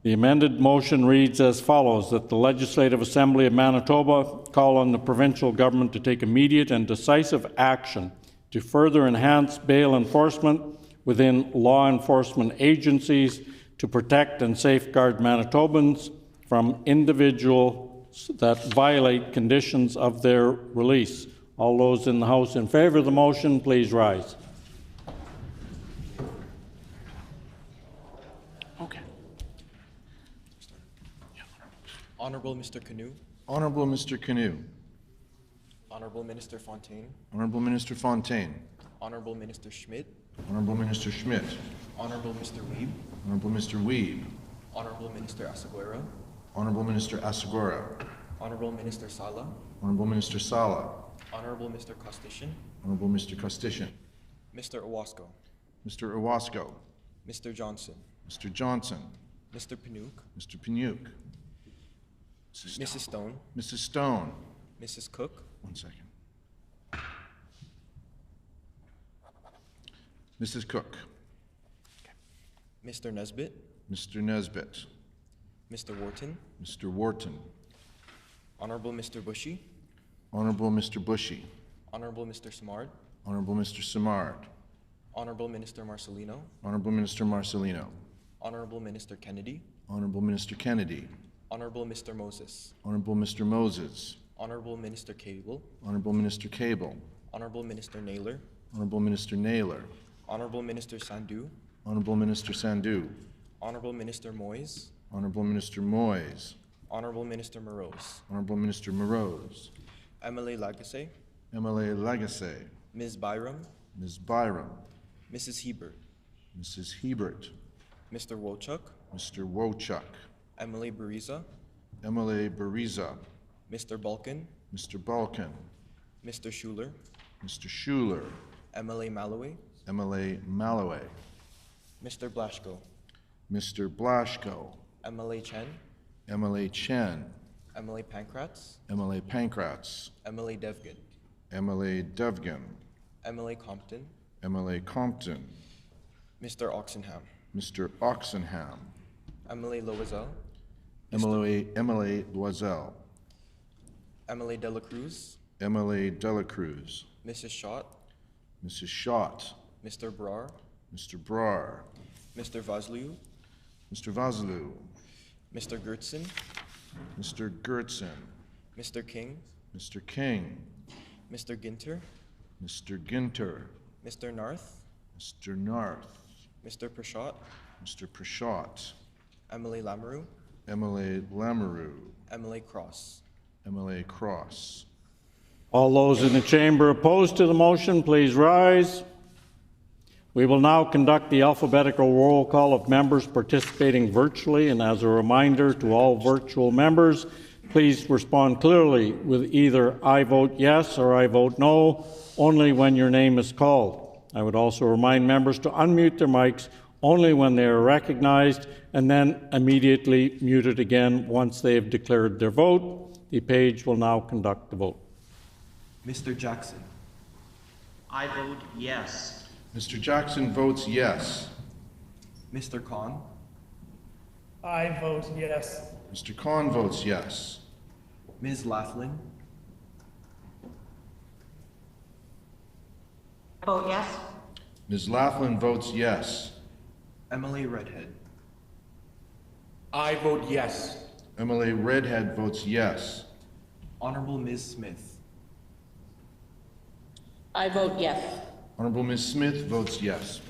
The amended motion reads as follows, that the Legislative Assembly of Manitoba call on the provincial government to take immediate and decisive action to further enhance bail enforcement within law enforcement agencies to protect and safeguard Manitobans from individuals that violate conditions of their release. All those in the House in favour of the motion, please rise. Honourable Mr. Canoe. Honourable Mr. Canoe. Honourable Minister Fontaine. Honourable Minister Fontaine. Honourable Minister Schmidt. Honourable Minister Schmidt. Honourable Mr. Weeb. Honourable Mr. Weeb. Honourable Minister Asagora. Honourable Minister Asagora. Honourable Minister Sala. Honourable Minister Sala. Honourable Mr. Kostishin. Honourable Mr. Kostishin. Mr. Owasco. Mr. Owasco. Mr. Johnson. Mr. Johnson. Mr. Panouk. Mr. Panouk. Mrs. Stone. Mrs. Stone. Mrs. Cook. 1 second. Mrs. Cook. Mr. Nesbitt. Mr. Nesbitt. Mr. Wharton. Mr. Wharton. Honourable Mr. Bushy. Honourable Mr. Bushy. Honourable Mr. Simard. Honourable Mr. Simard. Honourable Minister Marcelino. Honourable Minister Marcelino. Honourable Minister Kennedy. Honourable Minister Kennedy. Honourable Mr. Moses. Honourable Mr. Moses. Honourable Minister Cable. Honourable Minister Cable. Honourable Minister Naylor. Honourable Minister Naylor. Honourable Minister Sandhu. Honourable Minister Sandhu. Honourable Minister Moyes. Honourable Minister Moyes. Honourable Minister Morose. Honourable Minister Morose. MLA Lagasse. MLA Lagasse. Ms. Byram. Ms. Byram. Mrs. Hebert. Mrs. Hebert. Mr. Wochuk. Mr. Wochuk. MLA Bariza. MLA Bariza. Mr. Balkan. Mr. Balkan. Mr. Schuler. Mr. Schuler. MLA Malloway. MLA Malloway. Mr. Blashko. Mr. Blashko. MLA Chen. MLA Chen. MLA Pankratz. MLA Pankratz. MLA Devgan. MLA Devgan. MLA Compton. MLA Compton. Mr. Oxenham. Mr. Oxenham. MLA Loisel. MLA Loisel. MLA Dela Cruz. MLA Dela Cruz. Mrs. Schott. Mrs. Schott. Mr. Brar. Mr. Brar. Mr. Vasliu. Mr. Vaslu. Mr. Gertson. Mr. Gertson. Mr. King. Mr. King. Mr. Ginter. Mr. Ginter. Mr. Narth. Mr. Narth. Mr. Prashot. Mr. Prashot. MLA Lamoureux. MLA Lamoureux. MLA Cross. MLA Cross. All those in the chamber opposed to the motion, please rise. We will now conduct the alphabetical roll call of members participating virtually, and as a reminder to all virtual members, please respond clearly with either I vote yes or I vote no, only when your name is called. I would also remind members to unmute their mics only when they are recognized, and then immediately mute it again once they have declared their vote. The page will now conduct the vote. Mr. Jackson. I vote yes. Mr. Jackson votes yes. Mr. Khan. I vote yes. Mr. Khan votes yes. Ms. Laughlin. Vote yes. Ms. Laughlin votes yes. MLA Redhead. I vote yes. MLA Redhead votes yes. Honourable Ms. Smith. I vote yes. Honourable Ms. Smith votes yes.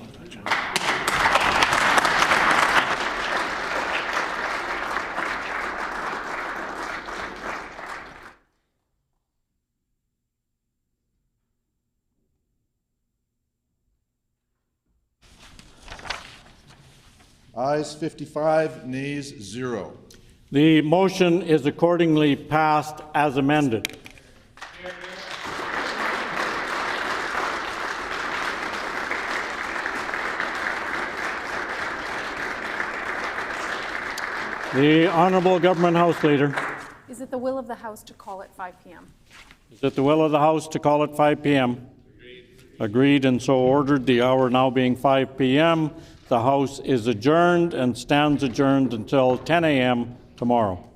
Ayes 55, nays 0. The motion is accordingly passed as amended. The Honourable Government House Leader. Is it the will of the House to call at 5 p.m.? Is it the will of the House to call at 5 p.m.? Agreed and so ordered. The hour now being 5 p.m. The House is adjourned and stands adjourned until 10 a.m. tomorrow.